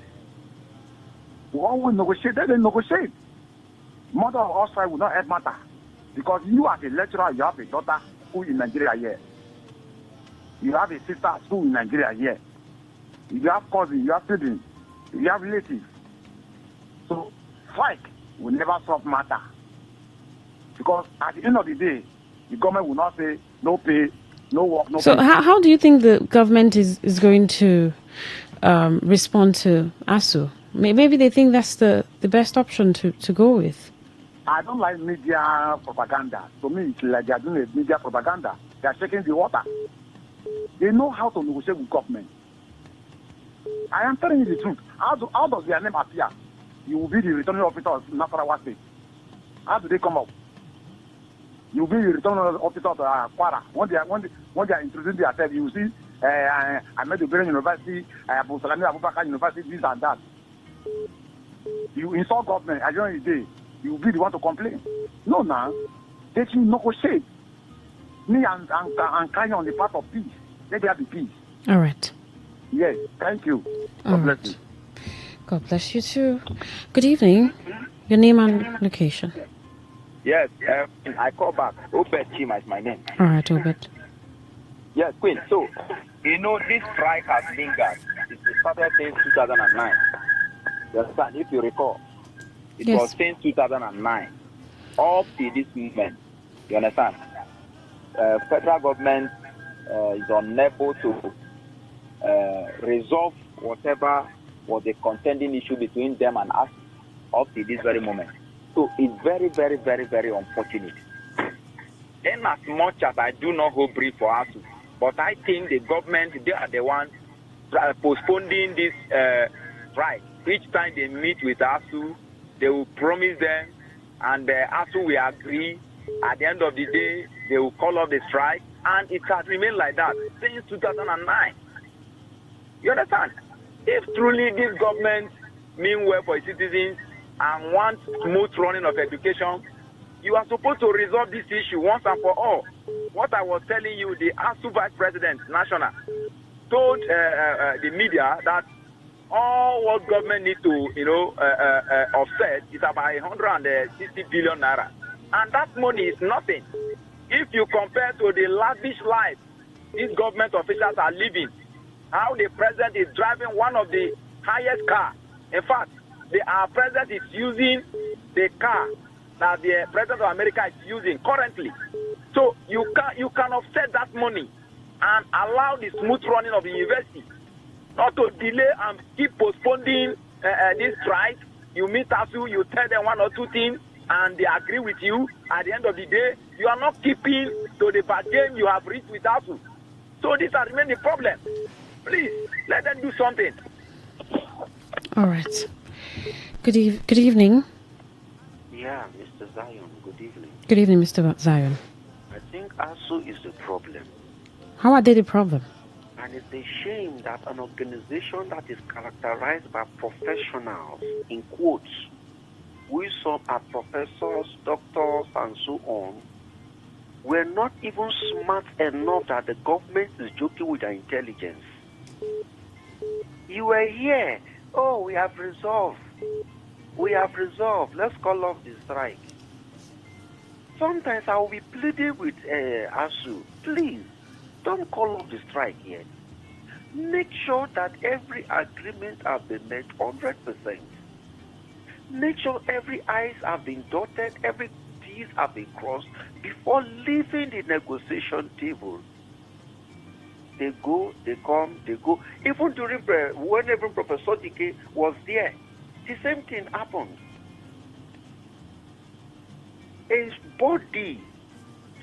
When we negotiate, they negotiate. Mother of all strike will not help matter. Because you as a lecturer, you have a daughter who in Nigeria here. You have a sister who in Nigeria here. You have cousins, you have siblings, you have relatives. So strike will never solve matter. Because at the end of the day, the government will not say no pay, no work, no So pay. how do you think the government is going to respond to ASU? Maybe they think that's the best option to go with. I don't like media propaganda. To me, it's like they are doing a media propaganda. They are shaking the water. They know how to negotiate with government. I am telling you the truth. How does their name appear? You will be the returning officer of Nasarawa State. How do they come up? You will be the returning officer of Kwara. When they are introducing themselves, you will see Ahmed Obere University, Abu Salami Abubakar University, this and that. You insult government at the end of the day. You will be the one to complain. No, now. They should negotiate. Me and crying on the part of peace. Let there be peace. All right. Yes, thank you. All God bless right. you. God bless you too. Good evening. Your name and location. Yes, I call back. Obed Chima is my name. All right, Obed. Yes, Queen. So, this strike has lingered. It started since 2009. You understand? If you recall, it Yes. was since 2009 up to this moment. You understand? Federal government is unable to resolve whatever was the contending issue between them and us up to this very moment. So it's very, very, very, very unfortunate. In as much as I do not hold brief for us, but I think the government, they are the ones postponing this strike. Each time they meet with ASU, they will promise them, and ASU will agree. At the end of the day, they will call off the strike, and it has remained like that since 2009. You understand? If truly this government mean well for its citizens and wants smooth running of education, you are supposed to resolve this issue once and for all. What I was telling you, the ASU Vice President National told the media that all what government need to, offset is about 160 billion naira. And that money is nothing. If you compare to the lavish life these government officials are living, how the president is driving one of the highest car. In fact, our president is using the car that the president of America is using currently. So you can offset that money and allow the smooth running of the university. Not to delay and keep postponing this strike. You meet ASU, you tell them one or two things, and they agree with you. At the end of the day, you are not keeping to the bargain you have reached with ASU. So this has remained the problem. Please, let them do something. All right. Good evening. Yeah, Mr. Zion, good evening. Good evening, Mr. Zion. I think ASU is the problem. How are they the problem? And it's a shame that an organization that is characterized by professionals, in quotes, we some are professors, doctors, and so on, were not even smart enough that the government is joking with their intelligence. You were here. Oh, we have resolved. We have resolved. Let's call off the strike. Sometimes I will be pleading with ASU. Please, don't call off the strike yet. Make sure that every agreement has been met 100%. Make sure every I's have been dotted, every T's have been crossed before leaving the negotiation table. They go, they come, they go. Even during when even Professor Dike was there, the same thing happened. A body.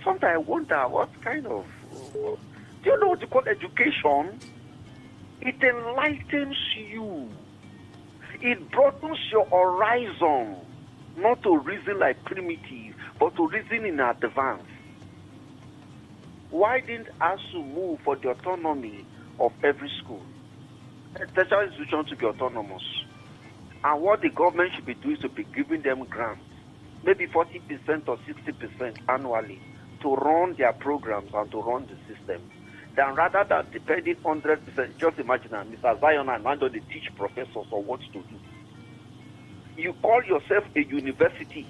Sometimes I wonder what kind of. Do you know what you call education? It enlightens you. It broadens your horizon. Not to reason like primitive, but to reason in advance. Why didn't ASU move for the autonomy of every school? A tertiary institution to be autonomous. And what the government should be doing is to be giving them grants, maybe 40% or 60% annually, to run their programs and to run the system. Than rather than depending 100%, just imagine Mr. Zion and Mando, they teach professors on what to do. You call yourself a university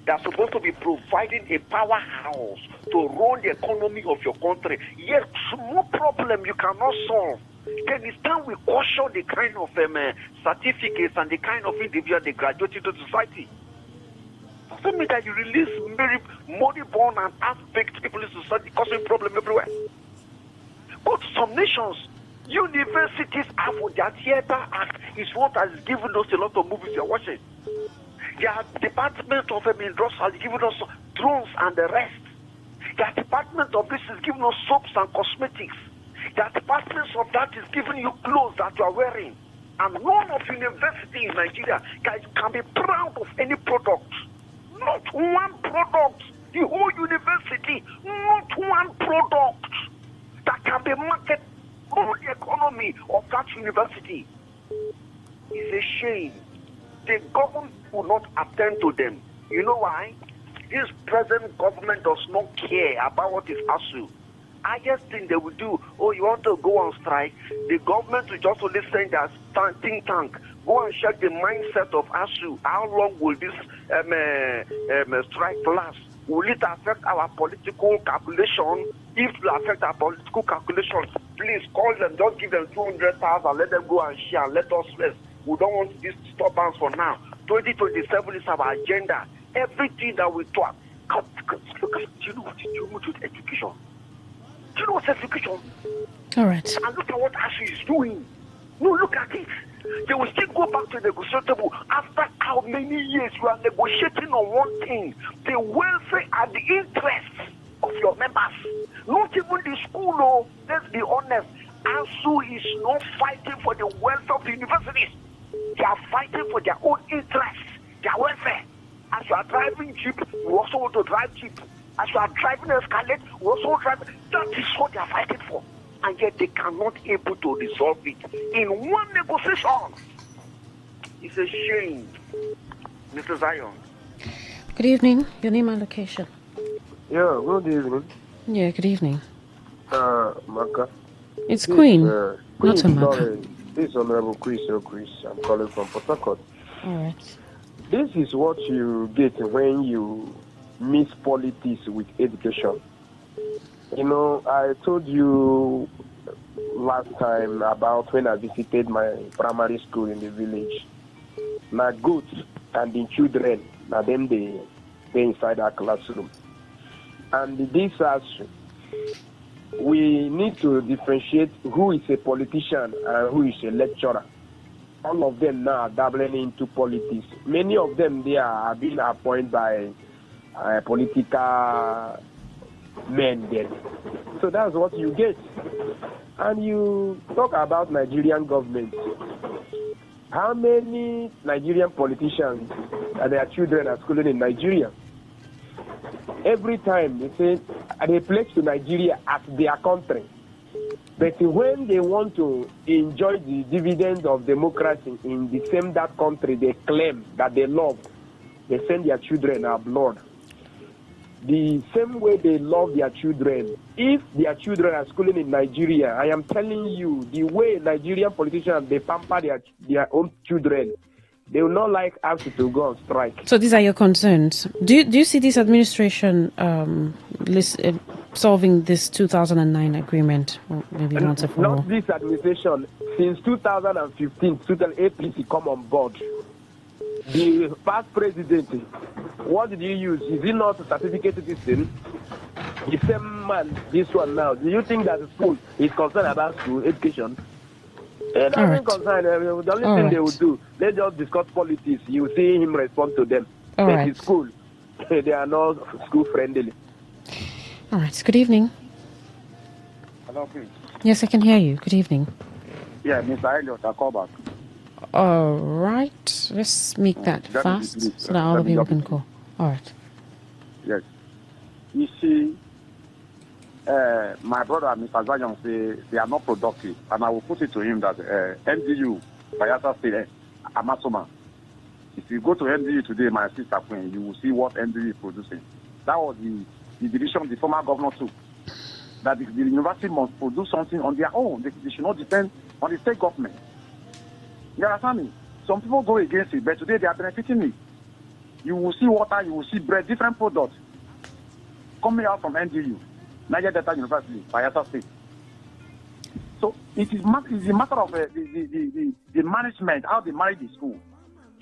that's supposed to be providing a powerhouse to run the economy of your country. Yet, small problem you cannot solve. Then it's time we caution the kind of certificates and the kind of individual they graduate into society. Doesn't mean that you release very money-born and half-baked people in society causing problem everywhere. Go to some nations. Universities have their theater act is what has given us a lot of movies you're watching. Their department of industry has given us drones and the rest. Their department of this is giving us soaps and cosmetics. Their department of that is giving you clothes that you are wearing. And none of university in Nigeria can be proud of any product. Not one product. The whole university, not one product that can be marketed for the economy of that university. It's a shame. The government will not attend to them. You know why? This present government does not care about what is ASU. Highest thing they will do, oh, you want to go on strike? The government will just only send their think tank. Go and check the mindset of ASU. How long will this strike last? Will it affect our political calculation? If it affect our political calculation, please call them, just give them 200,000, let them go and share, and let us rest. We don't want this disturbance for now. 2027 is our agenda. Everything that we talk. Look at, do you know what is education? Do you know what's education? All right. And look at what ASU is doing. No, look at it. They will still go back to the negotiation table after how many years you are negotiating on one thing. The welfare and the interests of your members. Not even the school, no. Let's be honest. ASU is not fighting for the welfare of the universities. They are fighting for their own interests, their welfare. As you are driving Jeep, we also want to drive Jeep. As you are driving Escalade, we also want to drive. That is what they are fighting for. And yet they cannot able to resolve it in one negotiation. It's a shame. Mr. Zion. Good evening. Your name and location. Yeah, good evening. Yeah, good evening. Maka. It's Queen, Queen, not a Maka. sorry. This is Honorable Chris. I'm calling from Port Harcourt. All right. This is what you get when you mix politics with education. You know, I told you last time about when I visited my primary school in the village. My goats and the children, now them they inside our classroom. And this has, we need to differentiate who is a politician and who is a lecturer. All of them now are dabbling into politics. Many of them they are being appointed by political men then. So that's what you get. And you talk about Nigerian government. How many Nigerian politicians and their children are schooling in Nigeria? Every time they say they pledge to Nigeria as their country. But when they want to enjoy the dividends of democracy in the same that country they claim that they love, they send their children abroad. The same way they love their children. If their children are schooling in Nigeria, I am telling you, the way Nigerian politicians, they pamper their own children, they will not like us to go on strike. So these are your concerns. Do you see this administration solving this 2009 agreement? Or maybe once and for all. Not this administration. Since 2015, APC come on board. The past president, what did he use? Is he not a certificate citizen? The same man, this one now. Do you think that the school is concerned about school education? It doesn't concern them. The only thing they will do, they just discuss politics. You see him respond to them. All but right. in school, they are not school friendly. All right. Good evening. Hello, please. Yes, I can hear you. Good evening. Yeah, Mr. Elliot, I'll call back. All right. Let's make that fast so that all the people can call. All right. Yes. You see, my brother, Mr. Zion, say they are not productive. And I will put it to him that NDU, Bayelsa State, Amasoma, if you go to NDU today, my sister Queen, you will see what NDU is producing. That was the division the former governor took. That the university must produce something on their own. They should not depend on the state government. You understand me? Some people go against it, but today they are benefiting it. You will see water, you will see bread, different products coming out from NDU, Niger Delta University, Bayelsa State. So it is a matter of the management, how they manage the school.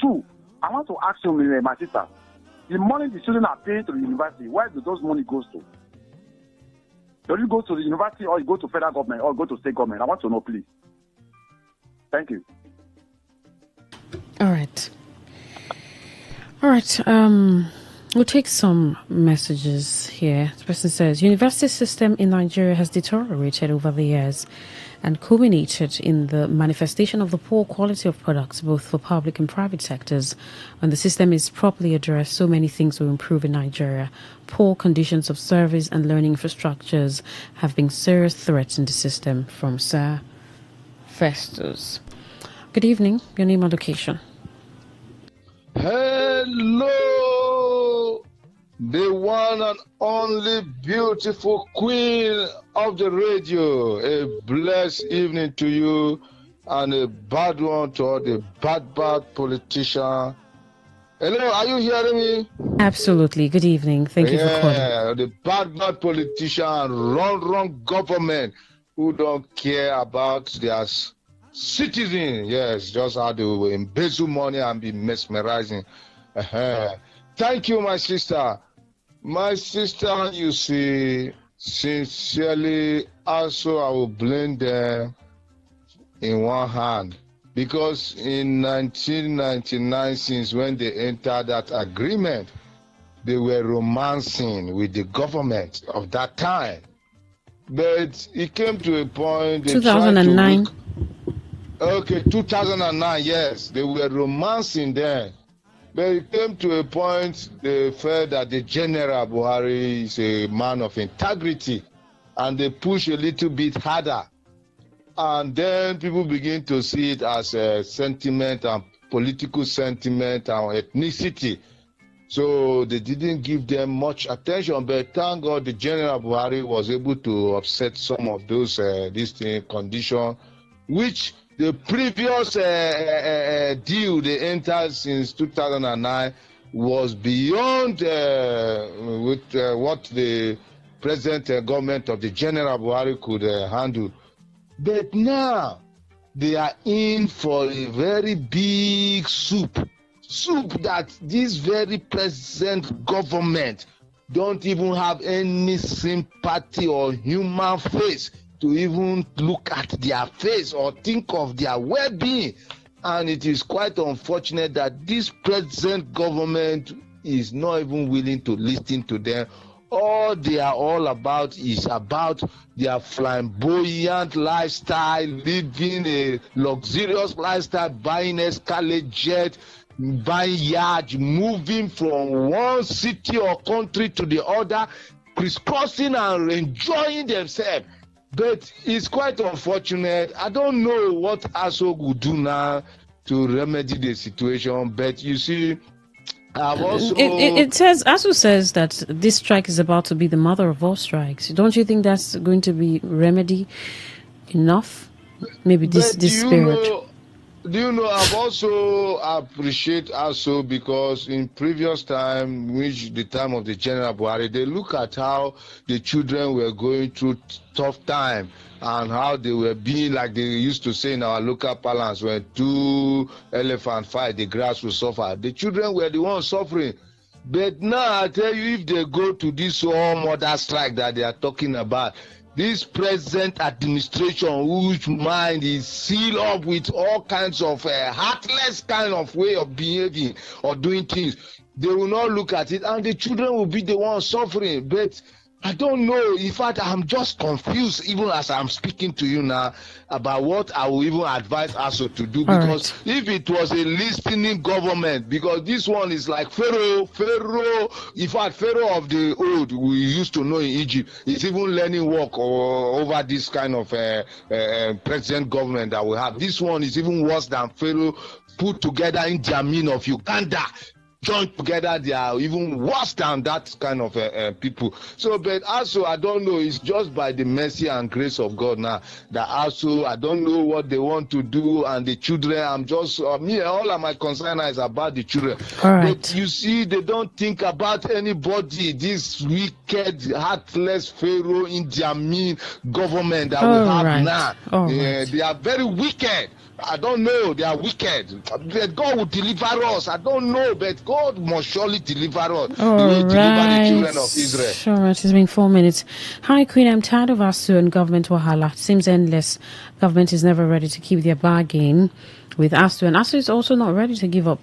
Two, I want to ask you, my sister, the money the students are paying to the university, where do those money goes to? Do you go to the university or you go to federal government or go to state government? I want to know, please. Thank you. All right. We'll take some messages here. The person says, university system in Nigeria has deteriorated over the years and culminated in the manifestation of the poor quality of products, both for public and private sectors. When the system is properly addressed, so many things will improve in Nigeria. Poor conditions of service and learning infrastructures have been serious threats in the system. From Sir Festus. Good evening. Your name and location. Hello, the one and only beautiful queen of the radio. A blessed evening to you and a bad one to all the bad politicians. Hello, are you hearing me? Absolutely. Good evening. Thank you for calling. Yeah, the bad politician, wrong government who don't care about their citizen. Yes, just how they will embezzle money and be mesmerizing. Thank you, my sister. My sister, you see, sincerely, also I will blame them in one hand. Because in 1999, since when they entered that agreement, they were romancing with the government of that time. But it came to a point... 2009. 2009, yes. They were romancing then. But it came to a point they felt that the General Buhari is a man of integrity. And they push a little bit harder. And then people begin to see it as a sentiment and political sentiment and ethnicity. So they didn't give them much attention. But thank God the General Buhari was able to offset some of those conditions, which the previous deal they entered since 2009 was beyond what the present government of the General Buhari could handle. But now they are in for a very big soup that this very present government don't even have any sympathy or human face to even look at their face or think of their well-being. And it is quite unfortunate that this present government is not even willing to listen to them. All they are all about is about their flamboyant lifestyle, living a luxurious lifestyle, buying escalade jet, buying yacht, moving from one city or country to the other, crisscrossing and enjoying themselves. But it's quite unfortunate. I don't know what ASO will do now to remedy the situation. But you see, I've also... It says, ASO says that this strike is about to be the mother of all strikes. Don't you think that's going to be remedy enough? Maybe this period. Do you know, I've also appreciate ASO because in previous time, which the time of the General Buhari, they look at how the children were going through tough time and how they were being, like they used to say in our local parlance, when two elephants fight, the grass will suffer. The children were the ones suffering. But now I tell you, if they go to this all-mother strike that they are talking about, this present administration, whose mind is sealed up with all kinds of heartless kind of way of behaving or doing things, they will not look at it, and the children will be the ones suffering. But I don't know. In fact, I'm just confused, even as I'm speaking to you now, about what I will even advise ASO to do. Because if it was a listening government, because this one is like Pharaoh, in fact, Pharaoh of the old, we used to know in Egypt, is even learning work over this kind of present government that we have. This one is even worse than Pharaoh put together in Jamin of Uganda. join together, they are even worse than that kind of people. So, but also, I don't know, it's just by the mercy and grace of God now that also, I don't know what they want to do, and the children, I'm just, me, all of my concern is about the children. All right. But you see, they don't think about anybody, this wicked, heartless Pharaoh in their mean government that we All have right. now. All right. They are very wicked. I don't know, they are wicked. But God will deliver us. I don't know, but God must surely deliver us the way He delivered the children of Israel. All right, it's been 4 minutes. Hi, Queen. I'm tired of ASU and government wahala. It seems endless. Government is never ready to keep their bargain with ASU, and ASU is also not ready to give up.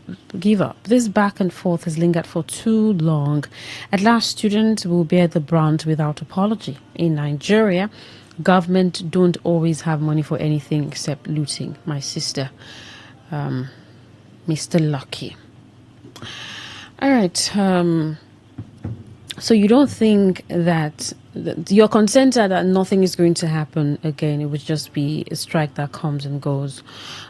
This back and forth has lingered for too long. At last, students will bear the brunt without apology. In Nigeria, government don't always have money for anything except looting. My sister, Mr. Lucky. All right. So you don't think that your concerns are that nothing is going to happen again? It would just be a strike that comes and goes.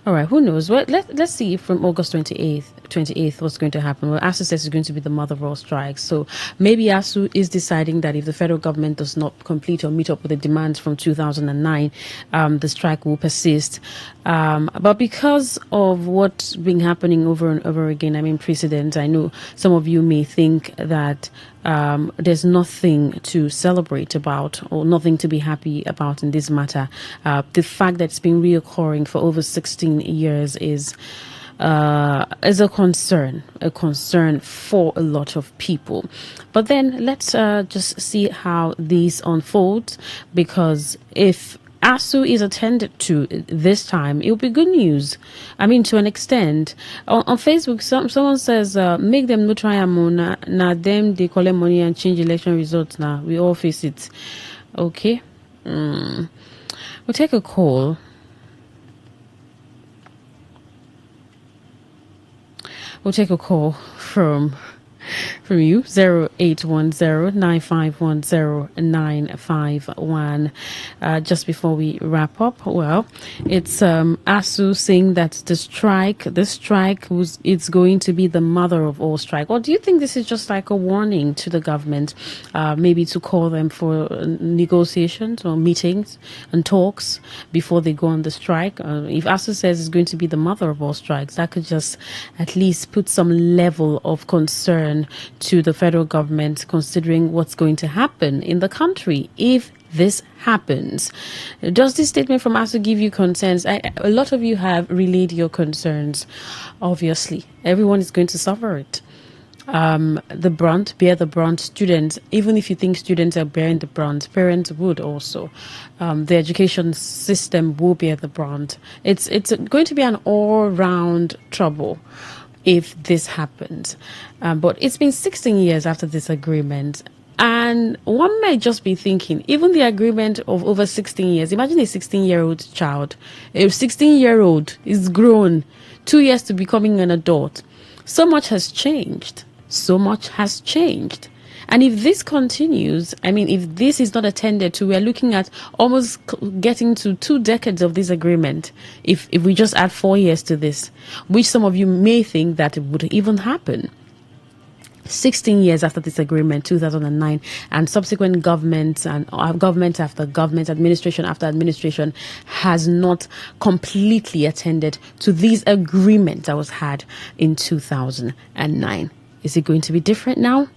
All right, who knows? Well, let's see from August 28th what's going to happen. Well, ASU says it's going to be the mother of all strikes. So maybe ASU is deciding that if the federal government does not complete or meet up with the demands from 2009, the strike will persist. But because of what's been happening over and over again, I mean, precedent, I know some of you may think that there's nothing to celebrate about or nothing to be happy about in this matter. The fact that it's been reoccurring for over 16 years is a concern for a lot of people. But then let's just see how these unfold, because if ASU is attended to this time, it will be good news. I mean, to an extent. On Facebook, someone says, make them no try and na them they collect money and change election results now. We all face it. Okay. We'll take a call. We'll take a call from you, 0810-9510-951. Just before we wrap up, well, it's ASU saying that this strike it's going to be the mother of all strike. Or do you think this is just like a warning to the government, maybe to call them for negotiations or meetings and talks before they go on the strike? If ASU says it's going to be the mother of all strikes, that could just at least put some level of concern to the federal government, considering what's going to happen in the country if this happens. Does this statement from ASU give you concerns? A lot of you have relayed your concerns. Obviously, everyone is going to suffer it. Bear the brunt. Students, even if you think students are bearing the brunt, parents would also. The education system will bear the brunt. It's going to be an all-round trouble if this happens. But it's been 16 years after this agreement. And one might just be thinking, even the agreement of over 16 years, imagine a 16-year-old child. A 16-year-old is grown, 2 years to becoming an adult. So much has changed. And if this continues, I mean, if this is not attended to, we are looking at almost getting to 2 decades of this agreement. If we just add 4 years to this, which some of you may think that it would even happen. 16 years after this agreement, 2009, and subsequent governments and government after government, administration after administration has not completely attended to these agreements that was had in 2009. Is it going to be different now?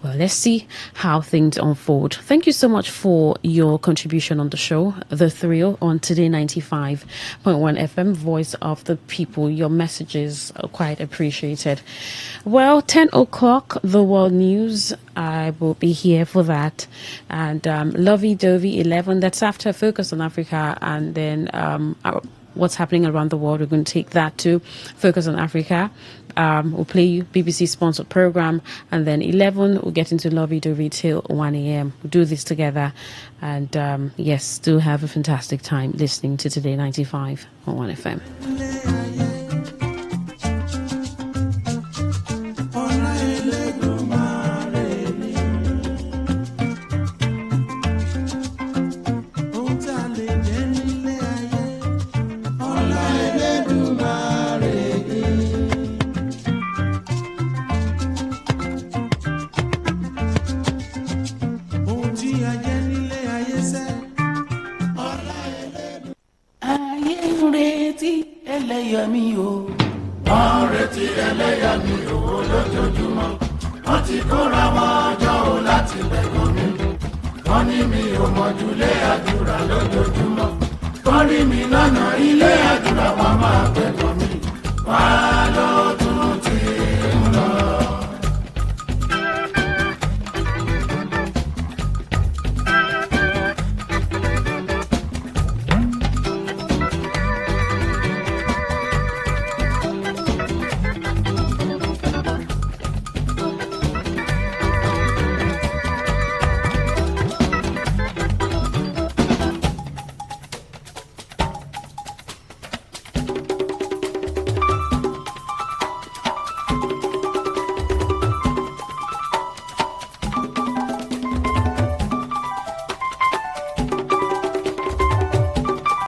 Well, let's see how things unfold. Thank you so much for your contribution on the show, The Thrill, on Today 95.1 FM, Voice of the People. Your messages are quite appreciated. Well, 10 o'clock, the world news. I will be here for that. And Lovey-dovey 11, that's after Focus on Africa. And then what's happening around the world, we're going to take that to Focus on Africa. We'll play you BBC sponsored program, and then 11 we'll get into Lovey-dovey till 1 a.m. We'll do this together, and yes, do have a fantastic time listening to Today 95.1 FM. pọ̀jù lé àdúrà lójoojúmọ́. Kọ́rí mi lọ́nà ilé àdúrà wọn máa pẹ̀tọ́ mi. Wá lọ